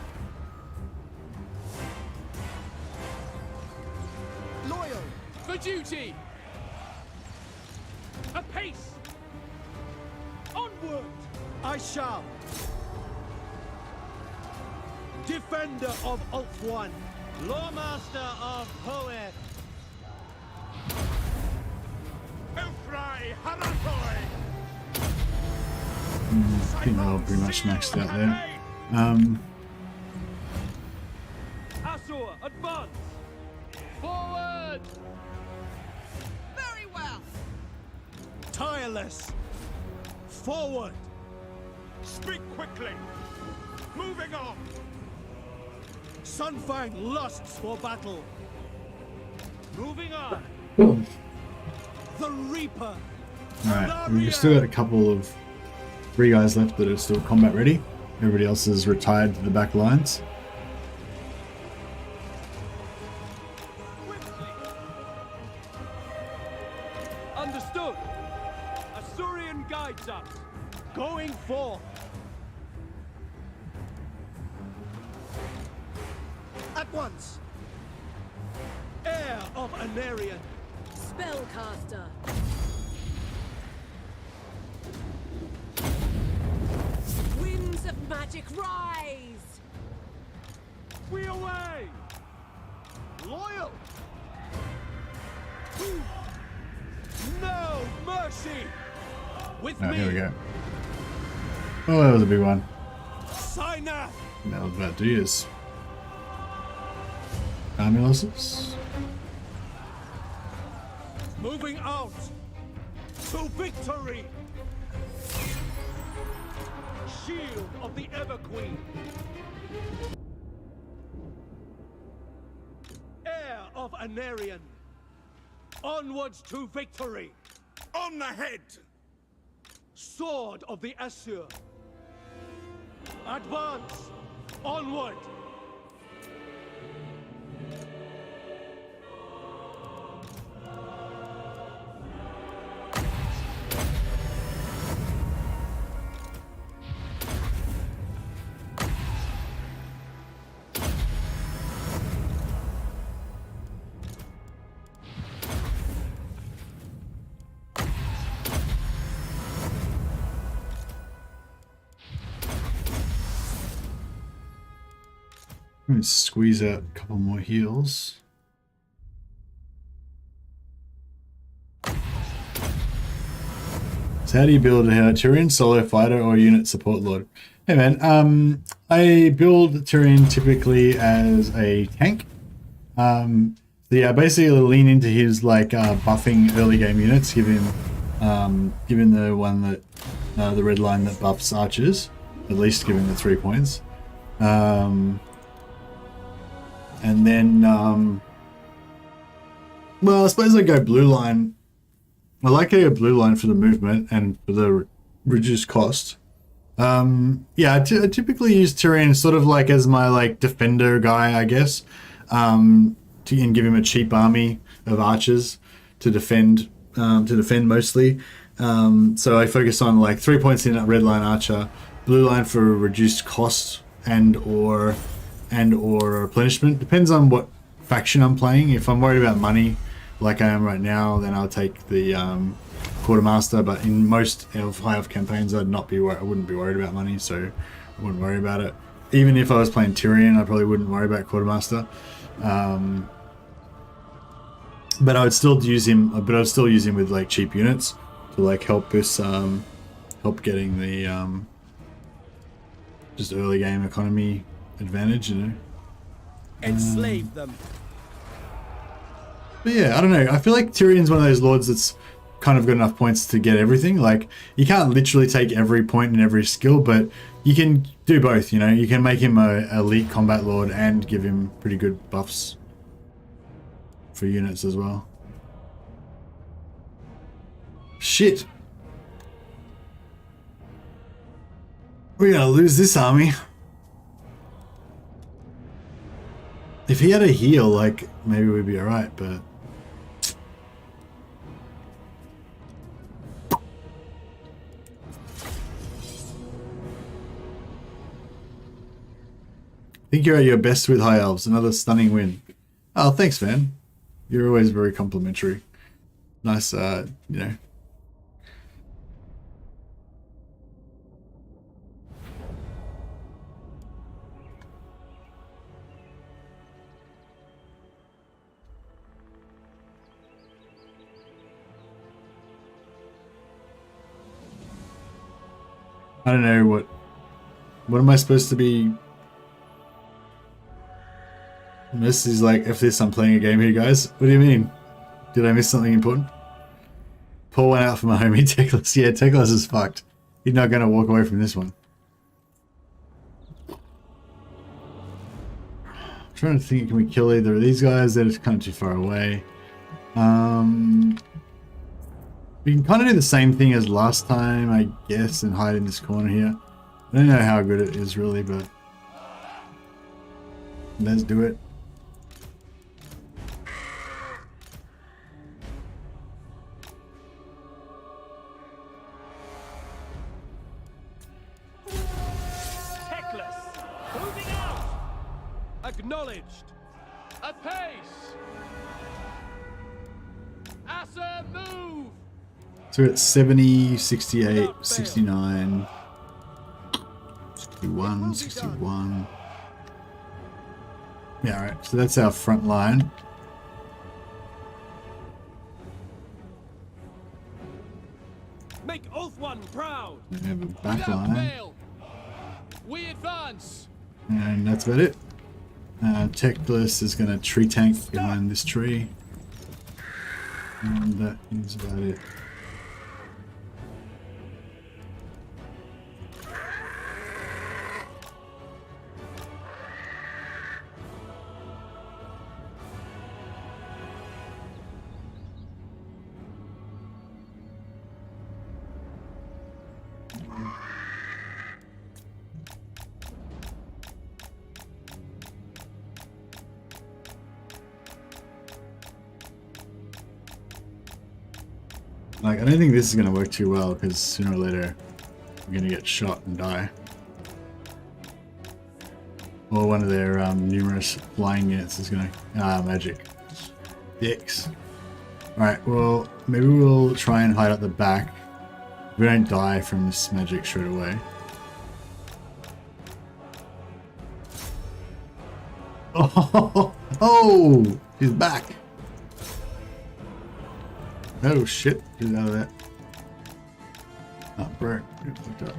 Loyal! For duty! Apace! Onward! I shall. Defender of Ulthuan. Lawmaster of Hoeth. Ufrai Haratoi! I think we're all pretty much maxed out there. Azor, advance. Forward. Very well. Tireless. Forward. Speak quickly! Moving on! Sunfang lusts for battle. Moving on. The Reaper. Alright, we've still got a couple of 3 guys left that are still combat ready. Everybody else is retired to the back lines. Understood. Asurian guides us. Going forth. At once. Heir of Anarian. Spellcaster. Winds of magic rise! We away. Loyal. No mercy. With Oh, me. here we go. Oh, that was a big one. Sinath. That was about 2 years. Army losses. Moving out to victory. Shield of the Everqueen. Heir of Anarian. Onwards to victory. On the head! Sword of the Asur. Advance. Onward. Let me squeeze out a couple more heals. So how do you build a Tyrian? Solo fighter or unit support lord? Hey man, I build Tyrian typically as a tank. So yeah, basically lean into his like buffing early game units, give him the one that the red line that buffs archers, at least give him the 3 points. And then well, I suppose I go blue line. I like to go blue line for the movement and for the reduced cost. Yeah, I typically use Tyrian sort of like as my like defender guy, I guess. And give him a cheap army of archers to defend mostly. So I focus on like 3 points in a red line archer, blue line for reduced cost and or replenishment. Depends on what faction I'm playing. If I'm worried about money, like I am right now, then I'll take the Quartermaster. But in most high elf campaigns, I wouldn't be worried about money, so I wouldn't worry about it. Even if I was playing Tyrian, I probably wouldn't worry about Quartermaster. But I would still use him. But I'd still use him with like cheap units to like help us help getting the just early game economy advantage, you know. Enslave them. But yeah, I don't know. I feel like Tyrion's one of those lords that's kind of got enough points to get everything. Like, you can't literally take every point and every skill, but you can do both, you know. You can make him a elite combat lord and give him pretty good buffs for units as well. Shit. We're gonna lose this army. If he had a heal, like, maybe we'd be alright, but... I think you're at your best with high elves. Another stunning win. Oh, thanks, man. You're always very complimentary. Nice, you know. I don't know what am I supposed to be? This is like, if this I'm playing a game here, guys. What do you mean? Did I miss something important? Paul went out for my homie Teclis. Yeah, Teclis is fucked. He's not gonna walk away from this one. I'm trying to think, can we kill either of these guys? They're just kind of too far away. We can kind of do the same thing as last time, I guess, and hide in this corner here. I don't know how good it is really, but let's do it. Teclis, moving out. Acknowledged. At pace. Asa, move. So we're at 70, 68, 69, 61, 61. Yeah, alright, so that's our front line. Make Ulfwan proud. We have a back line. We advance. And that's about it. Teclis is going to tree tank behind this tree. And that is about it. Like, I don't think this is going to work too well, because sooner or later we're going to get shot and die. Or one of their numerous flying units is going to... magic. Dicks. Alright, well, maybe we'll try and hide at the back. We don't die from this magic straight away. Oh, he's back. Oh shit, get out of that. Oh, bro, get fucked up.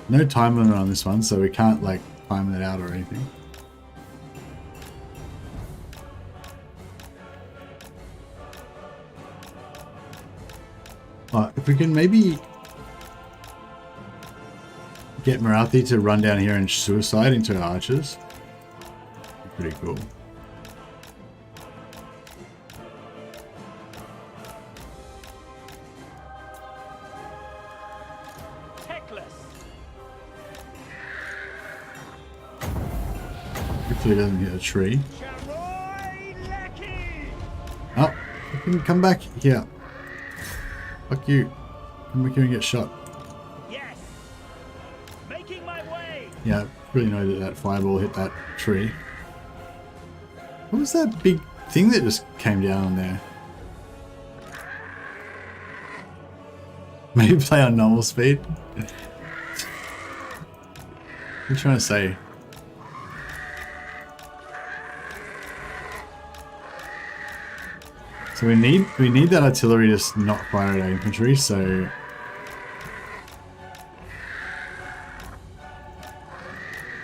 No time limit on this one, so we can't like time it out or anything. If we can maybe get Nagarythe to run down here and suicide into our archers. Pretty cool. Hopefully he doesn't hit a tree. Oh, you can come back here. Fuck you. Come back here and get shot. Yes. Making my way. Yeah, really know that that fireball hit that tree. What was that big thing that just came down on there? Maybe play on normal speed? What are you trying to say? So we need that artillery to not fire at our infantry, so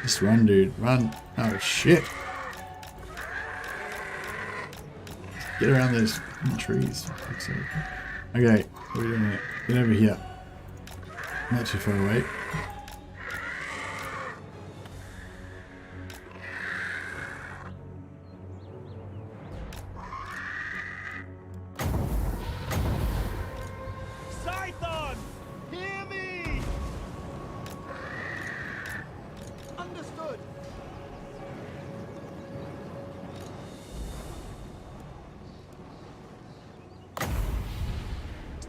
just run, dude, run. Oh shit. Get around those trees. Okay, what are we doing here? Get over here. Not too far away.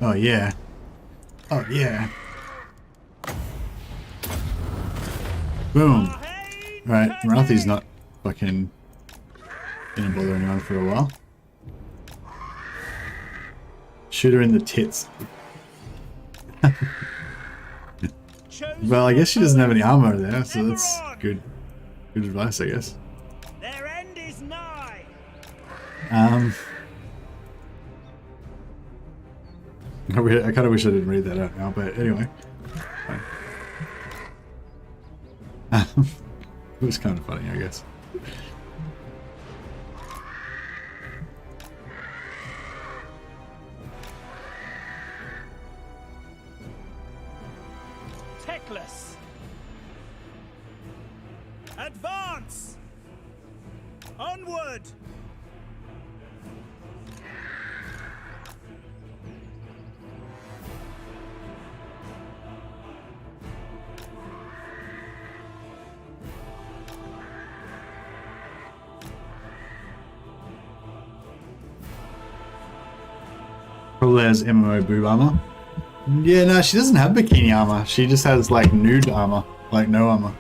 Oh yeah. Oh yeah. Boom. Alright, Nagarythe's not fucking gonna bother anyone for a while. Shoot her in the tits. Well, I guess she doesn't have any armor there, so that's good advice, I guess. Their end is nigh. I kind of wish I didn't read that out now, but anyway. It was kind of funny, I guess. Techless. Advance. Onward. Probably has MMO boob armor. Yeah, no, she doesn't have bikini armor. She just has like nude armor, like no armor.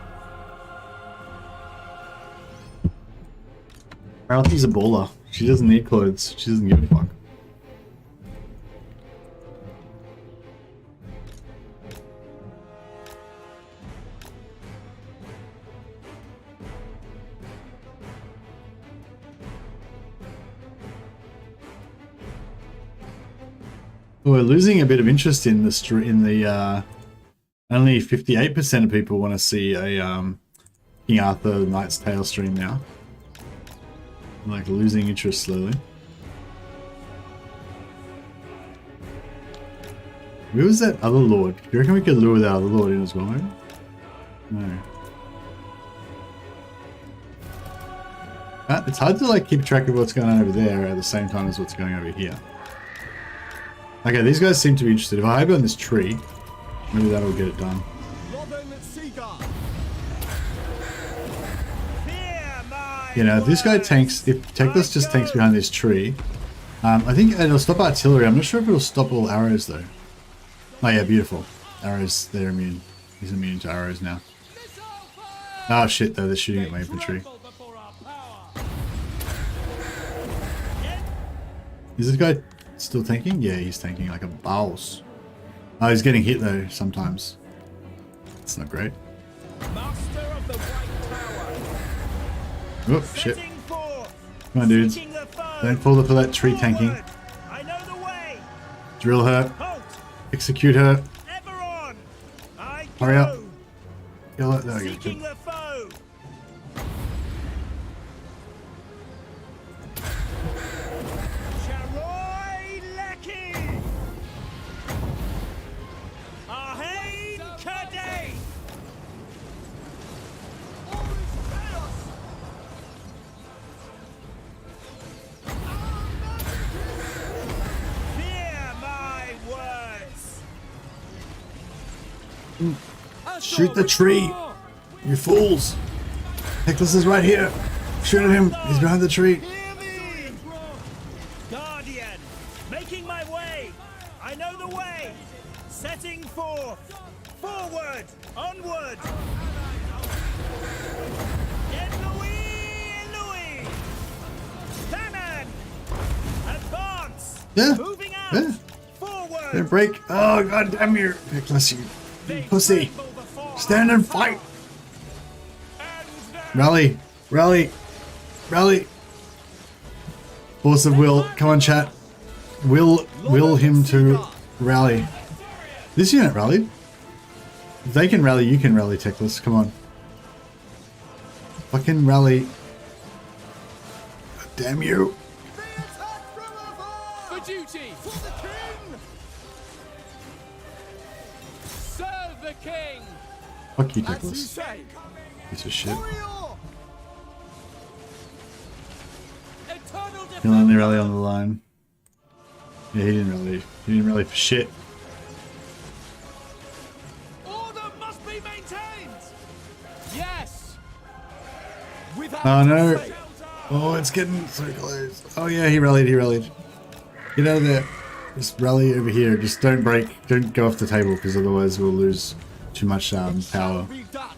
Nagarythe's a baller. She doesn't need clothes. She doesn't give a fuck. We're losing a bit of interest in the only 58% of people want to see a King Arthur Knight's Tale stream now. I'm like losing interest slowly. Where was that other lord? Do you reckon we could lure that other lord in as well, maybe? No. It's hard to like keep track of what's going on over there at the same time as what's going over here. Okay, these guys seem to be interested. If I hide on this tree, maybe that'll get it done. You know, if this guy tanks, if Techless just tanks behind this tree, I think it'll stop artillery. I'm not sure if it'll stop all arrows though. Oh yeah, beautiful. Arrows, they're immune. He's immune to arrows now. Oh shit though, they're shooting at my infantry. Is this guy Still tanking? Yeah, he's tanking like a boss. Oh, he's getting hit though sometimes. It's not great. Master of the White Tower. Oh, shit. Setting forth. Come on, dudes. Seeking the foe. Don't fall for that tree tanking. Forward. I know the way. Drill her. Halt. Execute her. Ever on. I Hurry up. go. Kill her. There we go. Seeking the foe. Charoy Lecky. Ahain Kadei. Hear my words. Shoot the tree. You fools. Nicholas is right here. Shoot at him. He's behind the tree. Hear me. Guardian, making my way. I know the way. Setting forth. Forward. Onward. Louis. Cannon. Advance. Yeah. Moving out. Yeah. Forward. Don't break. Oh, god damn you. Nicholas, you pussy. Stand and fight. Rally. Rally. Rally. Force of will. Come on, chat. Will him to rally. This unit rallied. If they can rally, you can rally, Techless. Come on. Fucking rally. God damn you. For duty! For the king! Serve the king! Fuck you, Techless. Piece of shit. Eternal He'll only rally on the line. Yeah, he didn't rally. He didn't rally for shit. Order must be maintained. Yes! Without Oh no. fail. Oh, it's getting so close. Oh yeah, he rallied, Get out of there. Just rally over here. Just don't break. Don't go off the table because otherwise we'll lose too much power. Be done.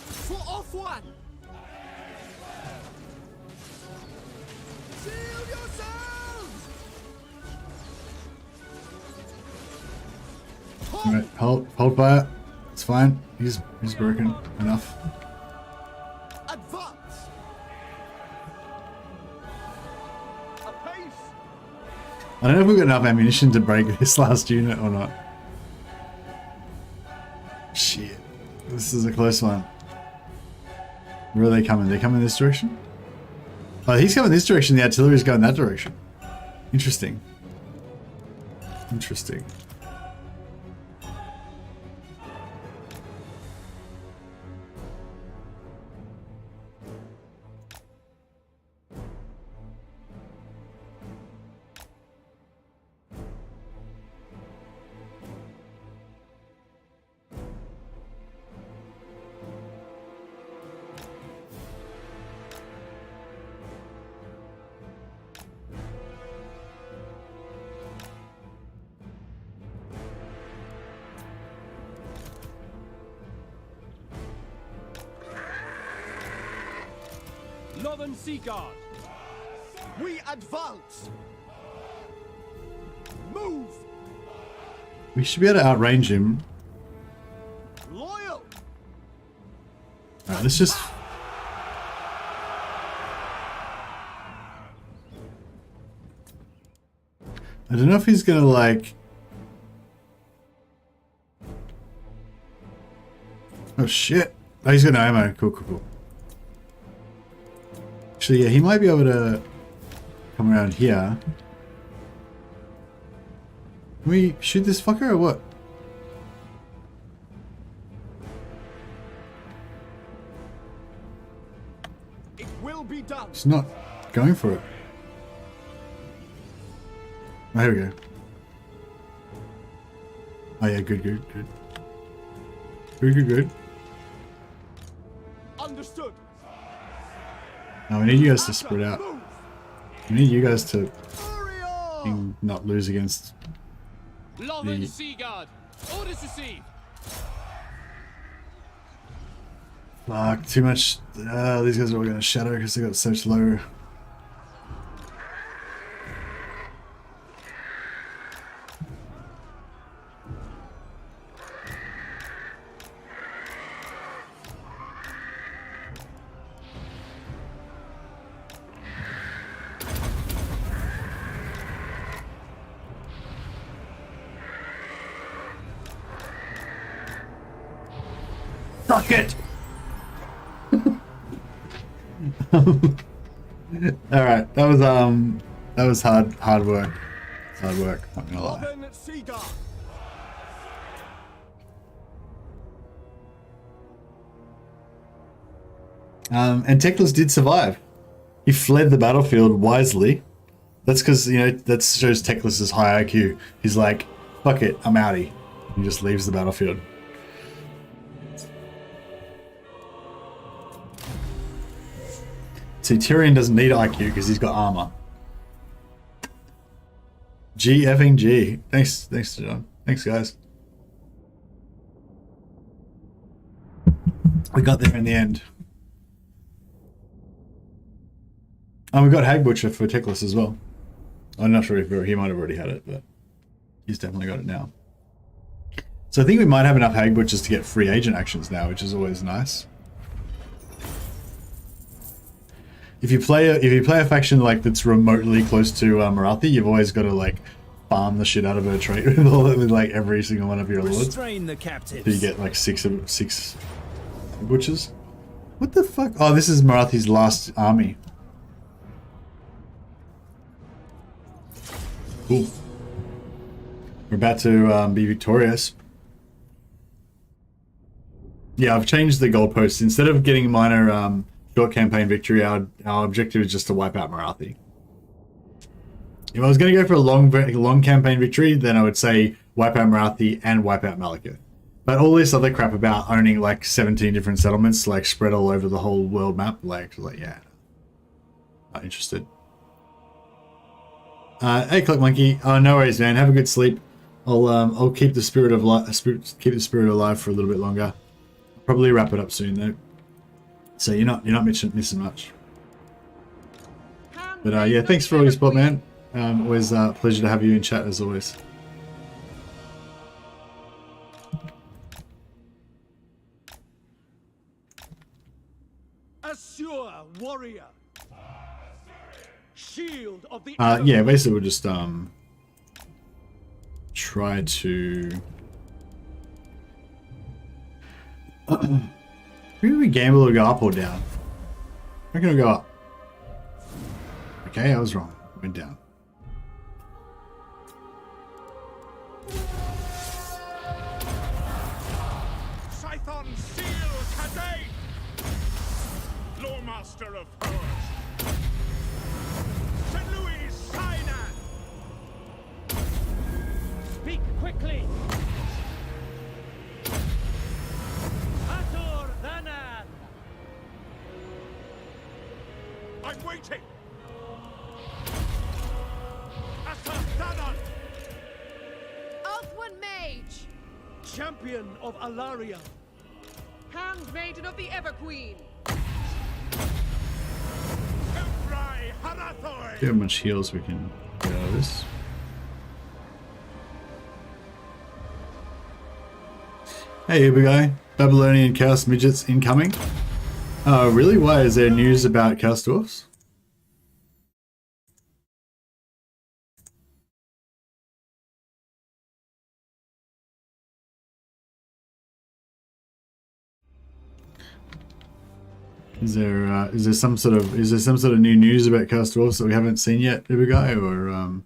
For off one. Shield yourselves. Alright, hold by it. It's fine. He's broken enough. Advance. Apace. I don't know if we've got enough ammunition to break this last unit or not. Shit. This is a close one. Where are they coming? They coming this direction? Oh, he's coming this direction. The artillery's going that direction. Interesting. Interesting. Northern Sea Guard. We advance. Move. We should be able to outrange him. Loyal. Alright, let's just... I don't know if he's gonna like... Oh shit! Oh, he's got no ammo. Cool. Actually, yeah, he might be able to come around here. Can we shoot this fucker or what? It will be done. He's not going for it. Oh, here we go. Oh yeah, good. Good. Understood. Now we need you guys to spread out. Move. We need you guys to Warrior. not lose against Lothern the... Sea Guard! Orders received! Fuck, too much. These guys are all going to shadow because they got such low. Suck it! Alright, that was hard work. Hard work, not gonna lie. And Teclis did survive. He fled the battlefield wisely. That's because, you know, that shows Teclis' high IQ. He's like, fuck it, I'm outie. He just leaves the battlefield. See, Tyrion doesn't need IQ because he's got armor. G effing G. Thanks, John. Thanks, guys. We got there in the end. And we got Hag Butcher for Teclis as well. I'm not sure if he might have already had it, but he's definitely got it now. So I think we might have enough Hag Butchers to get free agent actions now, which is always nice. If you play a faction like that's remotely close to Nagarythe, you've always got to like farm the shit out of her trait with like every single one of your lords. Restrain the captives. So you get like six butchers. What the fuck? Oh, this is Nagarythe's last army. Cool. We're about to be victorious. Yeah, I've changed the goalposts. Instead of getting minor short campaign victory, our objective is just to wipe out Nagarythe. If I was going to go for a long campaign victory, then I would say wipe out Nagarythe and wipe out Malekith. But all this other crap about owning like 17 different settlements, like spread all over the whole world map, like yeah, not interested. Hey, Click Monkey. Oh, no worries, man. Have a good sleep. I'll keep the spirit alive for a little bit longer. I'll probably wrap it up soon though. So you're not missing much. But yeah, thanks for all your support, man. Always a pleasure to have you in chat as always. Assure warrior. Shield of the yeah, basically we'll just try to maybe we gamble or go up or down. We're gonna go up. Okay, I was wrong. Went down. Scython Seal Kadain! Lawmaster of Horrors! St. Louis Sinan! Speak quickly. Ator Dhanan. I'm waiting! Ator Dhanan! Althwan Mage! Champion of Alaria. Handmaiden of the Everqueen! Emfrai Harathoi! See how much heals we can get out of this. Hey, here we go. Babylonian Chaos Midgets incoming. Oh, really? Why? Is there news about Chaos Dwarfs? Is there some sort of new news about Chaos Dwarfs that we haven't seen yet, Uber Guy, or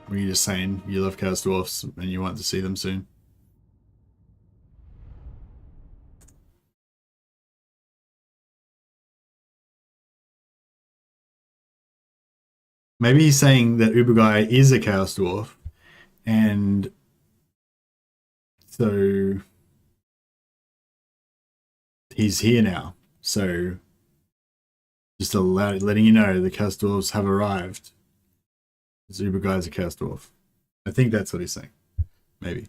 were you just saying you love Chaos Dwarfs and you want to see them soon? Maybe he's saying that Uber Guy is a Chaos Dwarf, and so he's here now. So just letting you know the Chaos Dwarves have arrived. This Uber Guy is a Chaos Dwarf. I think that's what he's saying. Maybe.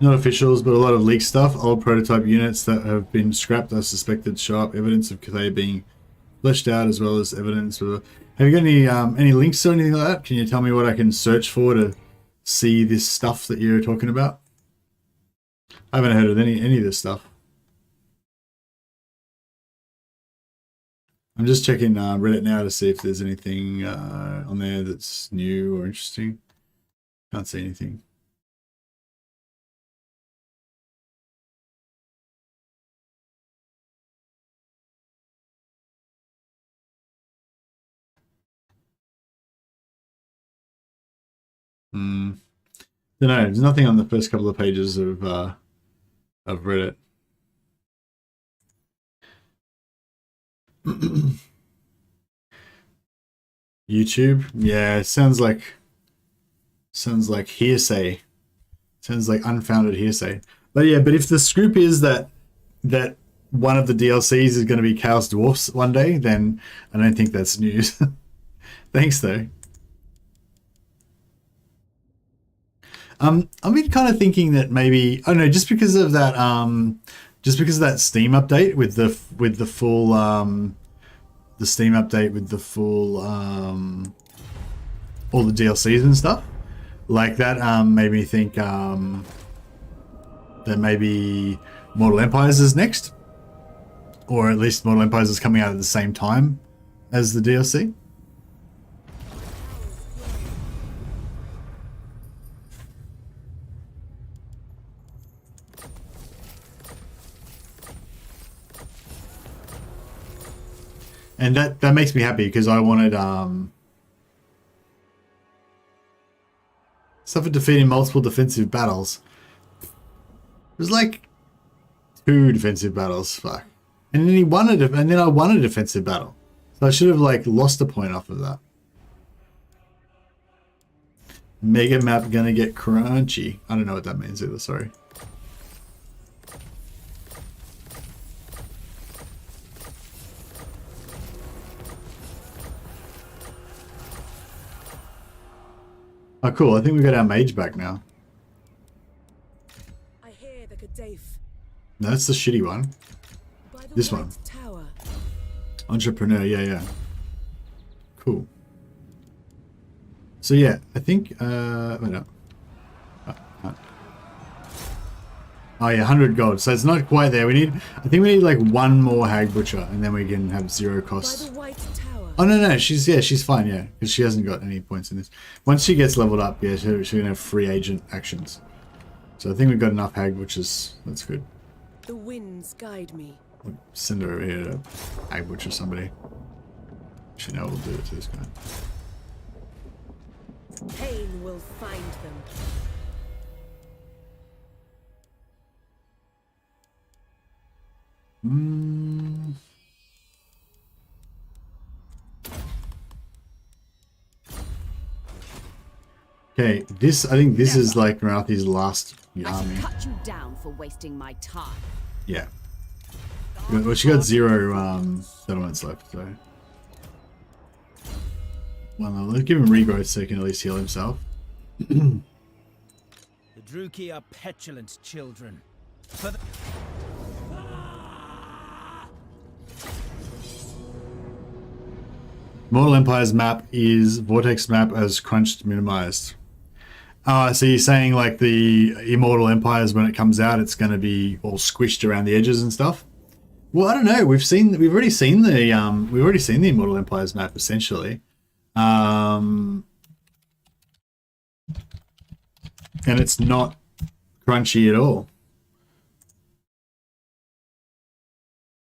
Not officials, but a lot of leaked stuff. Old prototype units that have been scrapped are suspected to show up evidence of they being fleshed out, as well as evidence of... Have you got any links or anything like that? Can you tell me what I can search for to see this stuff that you're talking about? I haven't heard of any of this stuff. I'm just checking Reddit now to see if there's anything on there that's new or interesting. Can't see anything. Don't know. There's nothing on the first couple of pages of Reddit. YouTube, yeah, it sounds like hearsay. Sounds like unfounded hearsay. But yeah, but if the scoop is that one of the DLCs is going to be Chaos Dwarfs one day, then I don't think that's news. Thanks though. I've been kind of thinking that maybe, I don't know, just because of that Steam update with the full the Steam update with the full all the DLCs and stuff like that, made me think that maybe Mortal Empires is next, or at least Mortal Empires is coming out at the same time as the DLC. And that makes me happy because I wanted suffered defeat in multiple defensive battles. It was like 2 defensive battles, fuck. And then I won a defensive battle. So I should have like lost a point off of that. Mega map gonna get crunchy. I don't know what that means either, sorry. Oh, cool. I think we got our mage back now. I hear the Gaddafi. No, that's the shitty one. This one. Tower. Entrepreneur, yeah. Cool. So yeah, I think, wait up. Oh yeah, 100 gold. So it's not quite there. I think we need like 1 more Hag Butcher and then we can have 0 costs. By the White Tower. Oh no, she's fine, yeah, because she hasn't got any points in this. Once she gets leveled up, yeah, she's gonna have free agent actions. So I think we've got enough Hag Butchers. That's good. The winds guide me. We'll send her over here to Hag Butcher somebody. She know we'll do it to this guy. Pain will find them. Okay, I think this is like Nagarythe's last army. Cut you down for wasting my time. Yeah. Well, she got 0 settlements left, so. Well, no, let's give him regrowth so he can at least heal himself. The Druki are petulant children. Mortal Empire's map is Vortex map as crunched minimized. So you're saying like the Immortal Empires, when it comes out, it's going to be all squished around the edges and stuff? Well, I don't know. We've already seen the Immortal Empires map essentially, and it's not crunchy at all.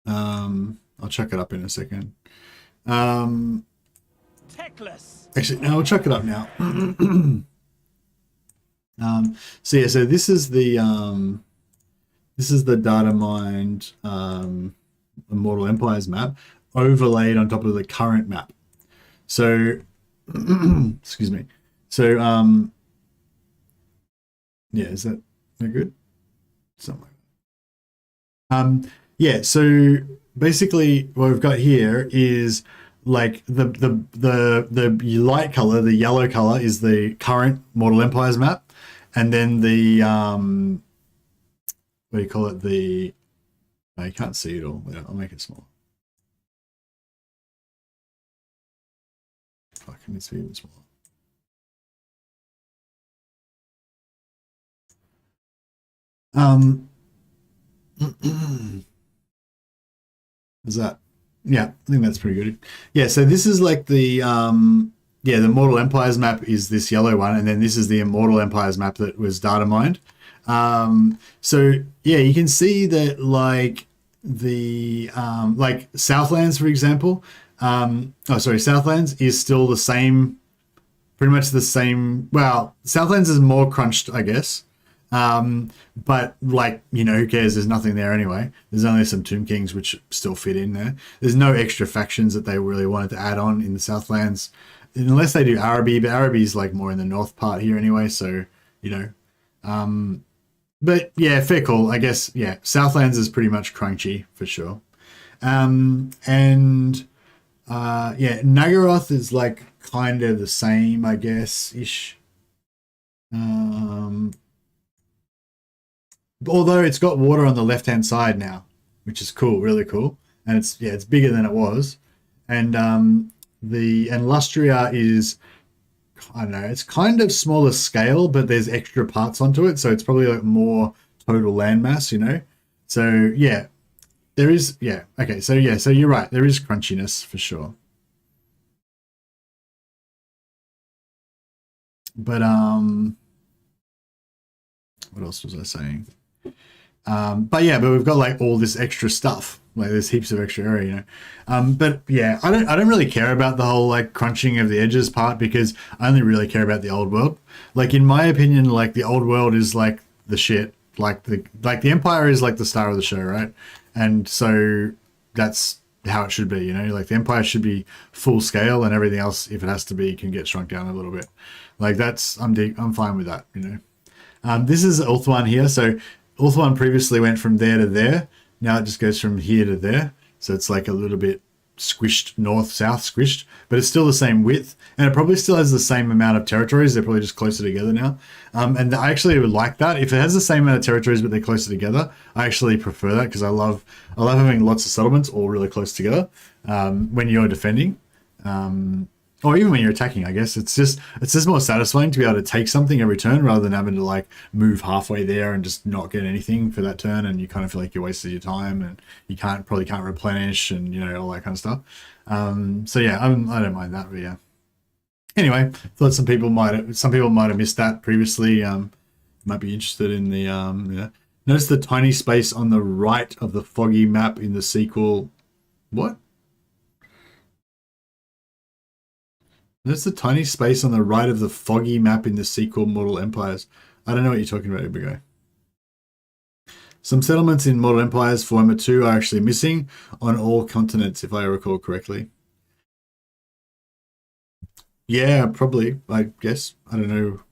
I'll chuck it up in a second. Actually, no, I'll chuck it up now. So yeah, so this is the data mined Immortal Empires map overlaid on top of the current map. So excuse me. So yeah, is that good? Something like that. Yeah, so basically what we've got here is like the light color, the yellow color is the current Mortal Empires map. And then the, what do you call it? I can't see it all. I'll make it small. Fuck, it needs to be even smaller. Is that? Yeah, I think that's pretty good. Yeah, so this is like the the Mortal Empires map is this yellow one, and then this is the Immortal Empires map that was data mined. So yeah, you can see that like the like Southlands, for example. Southlands is still the same, pretty much the same. Well, Southlands is more crunched, I guess. But like, who cares? There's nothing there anyway. There's only some Tomb Kings which still fit in there. There's no extra factions that they really wanted to add on in the Southlands, unless they do Araby, but Araby's like more in the north part here anyway, so but yeah, fair call, I guess. Yeah, Southlands is pretty much crunchy for sure. Nagarythe is like kind of the same, I guess, ish. Although it's got water on the left hand side now, which is cool, really cool, and it's bigger than it was. And Lustria is, I don't know, it's kind of smaller scale, but there's extra parts onto it, so it's probably like more total landmass, So yeah, there is, okay, so you're right, there is crunchiness for sure. But what else was I saying? But we've got like all this extra stuff. Like there's heaps of extra area, But yeah, I don't really care about the whole like crunching of the edges part, because I only really care about the old world. Like in my opinion, like the old world is like the shit. Like the Empire is like the star of the show, right? And so that's how it should be, Like the Empire should be full scale, and everything else, if it has to be, can get shrunk down a little bit. Like I'm fine with that, This is Ulthuan here, so Ulthuan previously went from there to there. Now it just goes from here to there. So it's like a little bit squished, north-south squished, but it's still the same width. And it probably still has the same amount of territories. They're probably just closer together now. And I actually would like that. If it has the same amount of territories, but they're closer together, I actually prefer that, because I love having lots of settlements all really close together when you're defending. Or even when you're attacking, I guess. It's just more satisfying to be able to take something every turn, rather than having to like move halfway there and just not get anything for that turn, and you kind of feel like you wasted your time, and you probably can't replenish, and all that kind of stuff. So yeah, I don't mind that, but yeah. Anyway, thought some people might have missed that previously. Might be interested in the Notice the tiny space on the right of the foggy map in the sequel. What? There's the tiny space on the right of the foggy map in the sequel Mortal Empires. I don't know what you're talking about, Ibigo. Some settlements in Mortal Empires for Warhammer 2 are actually missing on all continents, if I recall correctly. Yeah, probably, I guess. I don't know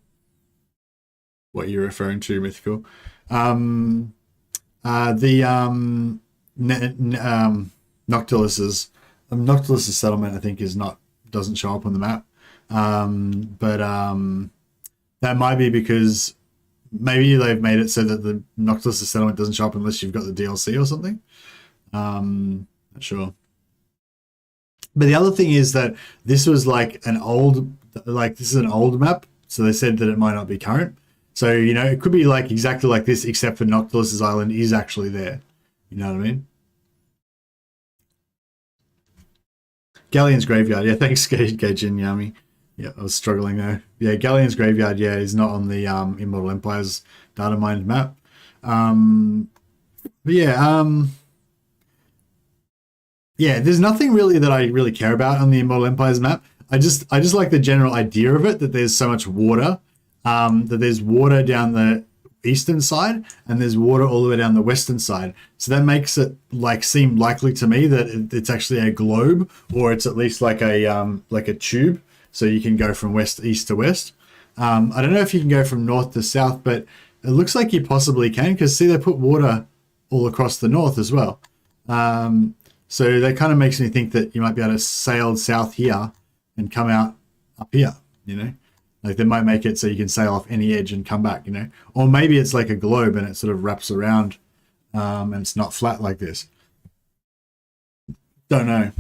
what you're referring to, Mythical. Noctilus's settlement, I think, doesn't show up on the map, but that might be because maybe they've made it so that the Noctilus's settlement doesn't show up unless you've got the DLC or something. Not sure. But the other thing is that this was like this is an old map, so they said that it might not be current. So it could be like exactly like this, except for Noctilus's island is actually there. You know what I mean? Galleon's Graveyard, yeah, thanks, Gaijin Yami. Yeah, I was struggling there. Yeah, Galleon's Graveyard, yeah, is not on the Immortal Empires data mined map. But yeah, there's nothing really that I really care about on the Immortal Empires map. I just like the general idea of it, that there's so much water, that there's water down the eastern side and there's water all the way down the western side, so that makes it like seem likely to me that it's actually a globe, or it's at least like a tube, so you can go from east to west. I don't know if you can go from north to south, but it looks like you possibly can, because see, they put water all across the north as well. So that kind of makes me think that you might be able to sail south here and come out up here, Like they might make it so you can sail off any edge and come back, Or maybe it's like a globe and it sort of wraps around and it's not flat like this. Don't know.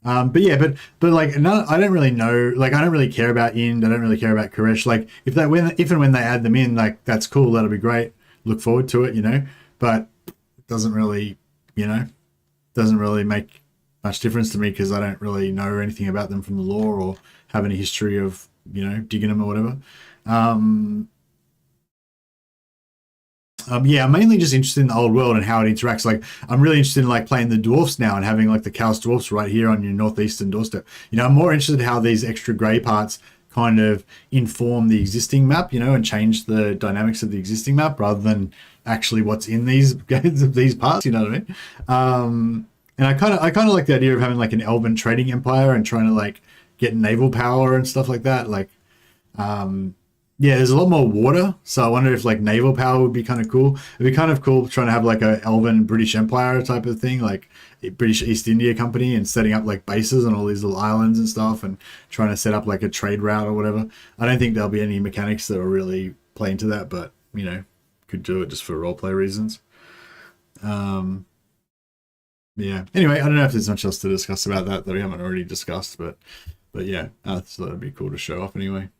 But yeah, but like, no, I don't really know. Like, I don't really care about Ind. I don't really care about Koresh. Like, if and when they add them in, like, that's cool. That'll be great. Look forward to it, you know. But it doesn't really, you know, doesn't really make much difference to me because I don't really know anything about them from the lore or have any history of, you know, digging them or whatever. Yeah, I'm mainly just interested in the old world and how it interacts. Like, I'm really interested in like playing the dwarfs now and having like the Chaos Dwarfs right here on your northeastern doorstep. You know, I'm more interested in how these extra grey parts kind of inform the existing map, you know, and change the dynamics of the existing map rather than actually what's in these parts. You know what I mean? And I kind of like the idea of having like an elven trading empire and trying to like get naval power and stuff like that. Like, yeah, there's a lot more water, so I wonder if like naval power would be kind of cool. It'd be kind of cool trying to have like a elven British Empire type of thing, like a British East India Company, and setting up like bases on all these little islands and stuff, and trying to set up like a trade route or whatever. I don't think there'll be any mechanics that will really play into that, but you know, could do it just for roleplay reasons. Yeah. Anyway, I don't know if there's much else to discuss about that we haven't already discussed, but yeah, so that'd be cool to show off anyway.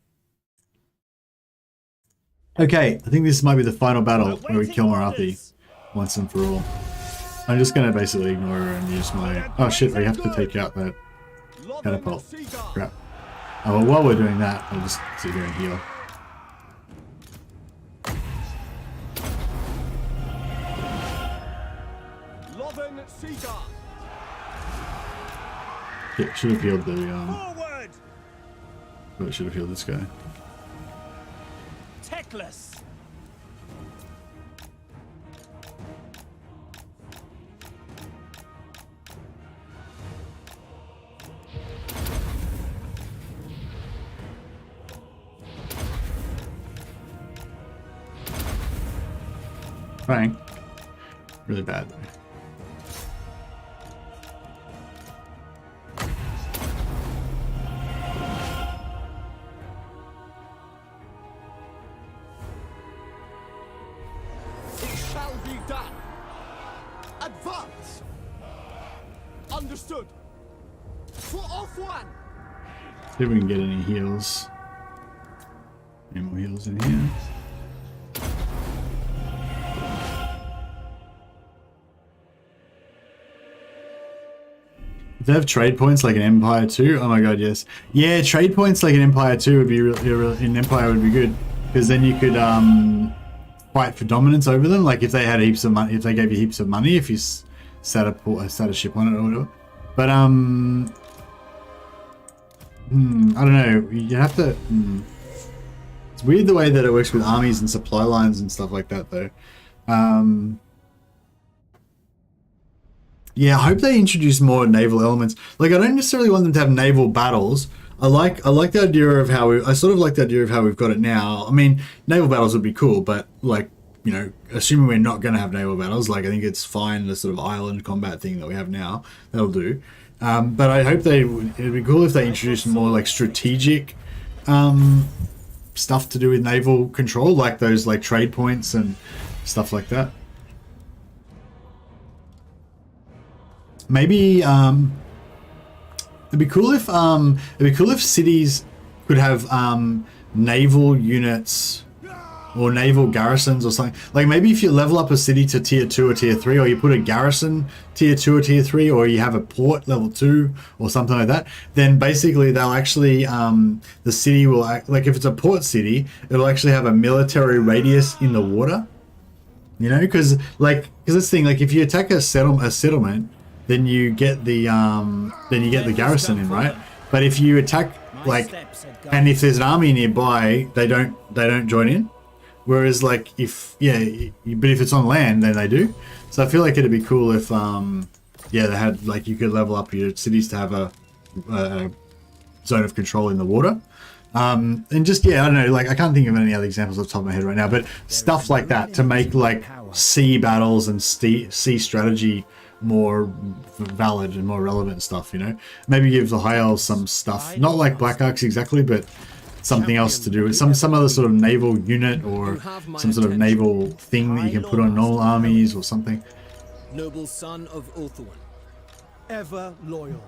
Okay, I think this might be the final battle where we kill Nagarythe once and for all. I'm just going to basically ignore her and use my... Oh shit, I have to take out that catapult. Crap. Oh, well, while we're doing that, I'll just sit here and heal. Yeah, should have healed the... Oh, should have healed this guy. Techless. Fine. Really bad though. Advance! Understood! For off one! See if we can get any heals. Any more heals in here? If they have trade points like an Empire 2? Oh my god, yes. Yeah, trade points like an Empire 2 would be in Empire would be good. Because then you could fight for dominance over them. Like if they had heaps of money, if they gave you heaps of money, if you sat a ship on it or whatever. But I don't know. You have to. It's weird the way that it works with armies and supply lines and stuff like that, though. Yeah, I hope they introduce more naval elements. Like, I don't necessarily want them to have naval battles. I like the idea of how I sort of like the idea of how we've got it now. I mean, naval battles would be cool, but like, you know, assuming we're not going to have naval battles, like I think it's fine, the sort of island combat thing that we have now. That'll do. But I hope it'd be cool if they introduced more like strategic stuff to do with naval control, like those like trade points and stuff like that. Maybe it'd be cool if cities could have naval units or naval garrisons or something. Like maybe if you level up a city to tier 2 or tier 3, or you put a garrison tier 2 or tier 3, or you have a port level 2 or something like that, then basically they'll actually the city will like if it's a port city, it'll actually have a military radius in the water. You know, because this thing, like if you attack a settlement, then you get the garrison in, right? But if you attack like, and if there's an army nearby, they don't join in. Whereas like but if it's on land, then they do. So I feel like it'd be cool if they had like you could level up your cities to have a zone of control in the water. And just I don't know, like I can't think of any other examples off the top of my head right now, but stuff like that to make like sea battles and sea strategy more valid and more relevant stuff, you know. Maybe give the High Elves some stuff, not like Black Arcs exactly, but something else to do with some other sort of naval unit or some sort of naval thing that you can put on normal armies or something. Noble son of Ulthuan, ever loyal.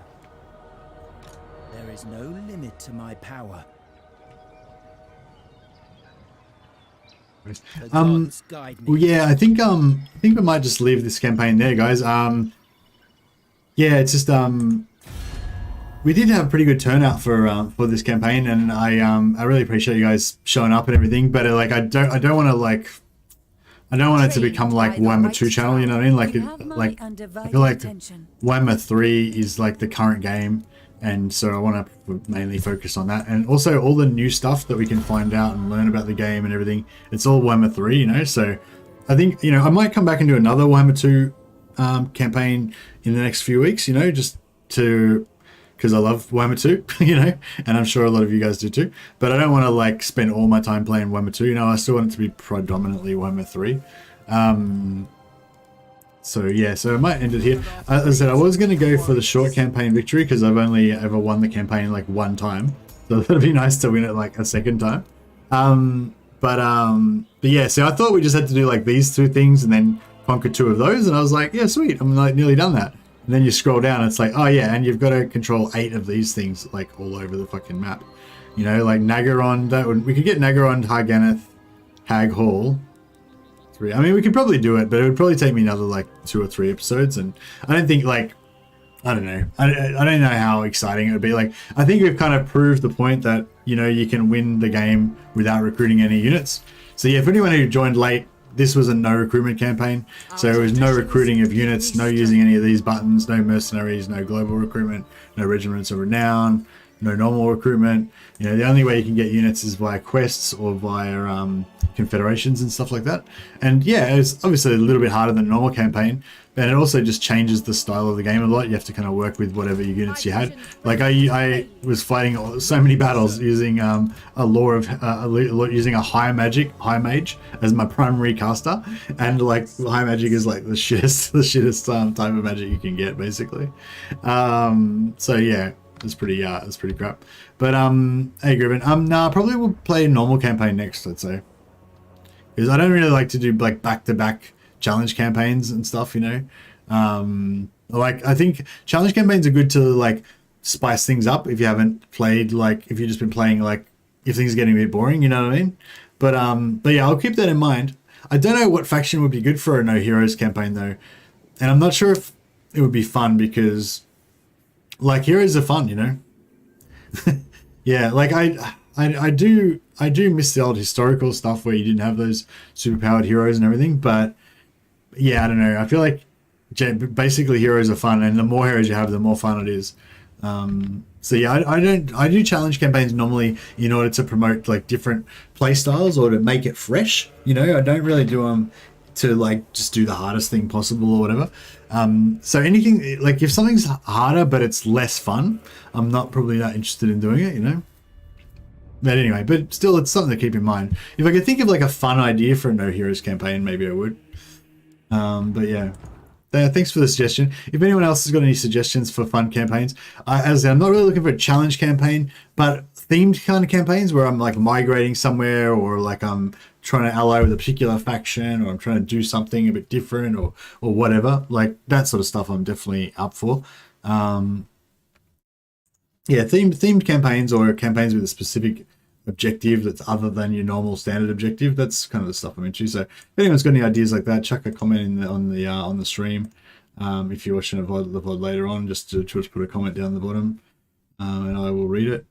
There is no limit to my power. The gods guide me. Well, yeah, I think we might just leave this campaign there, guys. Yeah, it's just we did have a pretty good turnout for this campaign, and I really appreciate you guys showing up and everything. But like, I don't want it to become like Warhammer 2 channel. You know what I mean? Like I feel like Warhammer 3 is like the current game. And so I want to mainly focus on that. And also all the new stuff that we can find out and learn about the game and everything. It's all Warhammer 3, you know. So I think, you know, I might come back and do another Warhammer 2 campaign in the next few weeks, you know, just to... because I love Warhammer 2, you know, and I'm sure a lot of you guys do too. But I don't want to like spend all my time playing Warhammer 2, you know. I still want it to be predominantly Warhammer 3. So yeah, so I might end it here. As I said, I was going to go for the short campaign victory because I've only ever won the campaign like one time. So it'd be nice to win it like a second time. But yeah, so I thought we just had to do like these two things and then conquer 2 of those. And I was like, yeah, sweet. I'm like nearly done that. And then you scroll down, it's like, oh yeah, and you've got to control 8 of these things like all over the fucking map. You know, like Nagarythe, we could get Nagarythe, Harganeth, Hag Hall. I mean, we could probably do it, but it would probably take me another like 2 or 3 episodes, and I don't think like, I don't know, I don't know how exciting it would be. Like, I think we've kind of proved the point that, you know, you can win the game without recruiting any units. So yeah, for anyone who joined late, this was a no recruitment campaign, so it was no recruiting of units, no using any of these buttons, no mercenaries, no global recruitment, no regiments of renown, no normal recruitment. You know, the only way you can get units is via quests or via confederations and stuff like that. And yeah, it's obviously a little bit harder than a normal campaign, but it also just changes the style of the game a lot. You have to kind of work with whatever units you had. Like I was fighting so many battles using a using a high mage as my primary caster, and like high magic is like the shittest type of magic you can get basically. So yeah. It's pretty crap. But hey Griffin, nah, probably we'll play a normal campaign next, I'd say. Because I don't really like to do like back-to-back challenge campaigns and stuff, you know. Like I think challenge campaigns are good to like spice things up if you haven't played, like if you've just been playing, like if things are getting a bit boring, you know what I mean? But yeah, I'll keep that in mind. I don't know what faction would be good for a no heroes campaign though. And I'm not sure if it would be fun because like heroes are fun, you know. Yeah, like I do miss the old historical stuff where you didn't have those superpowered heroes and everything, but yeah, I don't know. I feel like basically heroes are fun, and the more heroes you have, the more fun it is. So yeah, I do challenge campaigns normally in order to promote like different play styles or to make it fresh. You know, I don't really do them to like just do the hardest thing possible or whatever. So anything like if something's harder but it's less fun, I'm not probably that interested in doing it, you know. But anyway, but still, it's something to keep in mind. If I could think of like a fun idea for a no heroes campaign, maybe I would. But yeah, thanks for the suggestion. If anyone else has got any suggestions for fun campaigns, as I said, I'm not really looking for a challenge campaign, but themed kind of campaigns where I'm like migrating somewhere, or like I'm trying to ally with a particular faction, or I'm trying to do something a bit different, or whatever, like that sort of stuff I'm definitely up for. Yeah, themed campaigns or campaigns with a specific objective that's other than your normal standard objective, that's kind of the stuff I'm into. So if anyone's got any ideas like that, chuck a comment in on the stream. If you're watching the VOD later on, just put a comment down the bottom, and I will read it.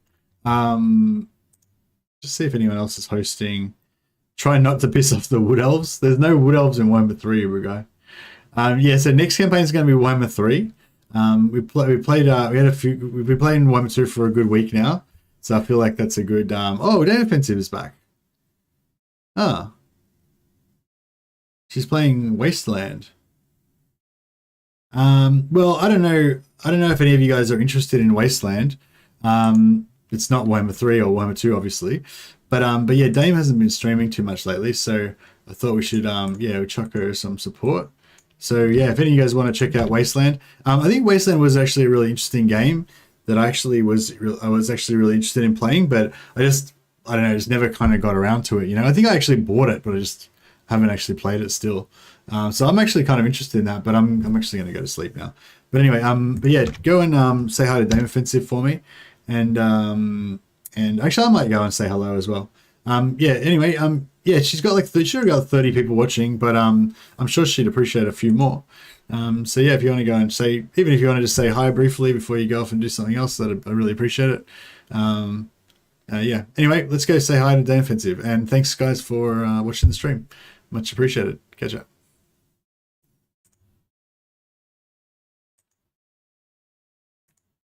Just see if anyone else is hosting. Try not to piss off the Wood Elves. There's no Wood Elves in Warhammer 3, here we go. Yeah, so next campaign is going to be Warhammer 3. We've been playing Warhammer 2 for a good week now, so I feel like that's a good. Oh, Day Offensive is back. Ah, she's playing Wasteland. Well, I don't know if any of you guys are interested in Wasteland. It's not Warhammer 3 or Warhammer 2, obviously, but yeah, Dame hasn't been streaming too much lately, so I thought we should yeah, chuck her some support. So yeah, if any of you guys want to check out Wasteland, I think Wasteland was actually a really interesting game that I was actually really interested in playing, but I don't know, just never kind of got around to it. You know, I think I actually bought it, but I just haven't actually played it still. So I'm actually kind of interested in that, but I'm actually going to go to sleep now. But anyway, but yeah, go and say hi to Dame Offensive for me, and actually I might go and say hello as well. Yeah. Anyway, yeah, she's got like she's got 30 people watching, but I'm sure she'd appreciate a few more. So yeah, if you want to go and say, even if you want to just say hi briefly before you go off and do something else, I really appreciate it. Yeah. Anyway, let's go say hi to Day Offensive, and thanks guys for watching the stream. Much appreciated. Catch up.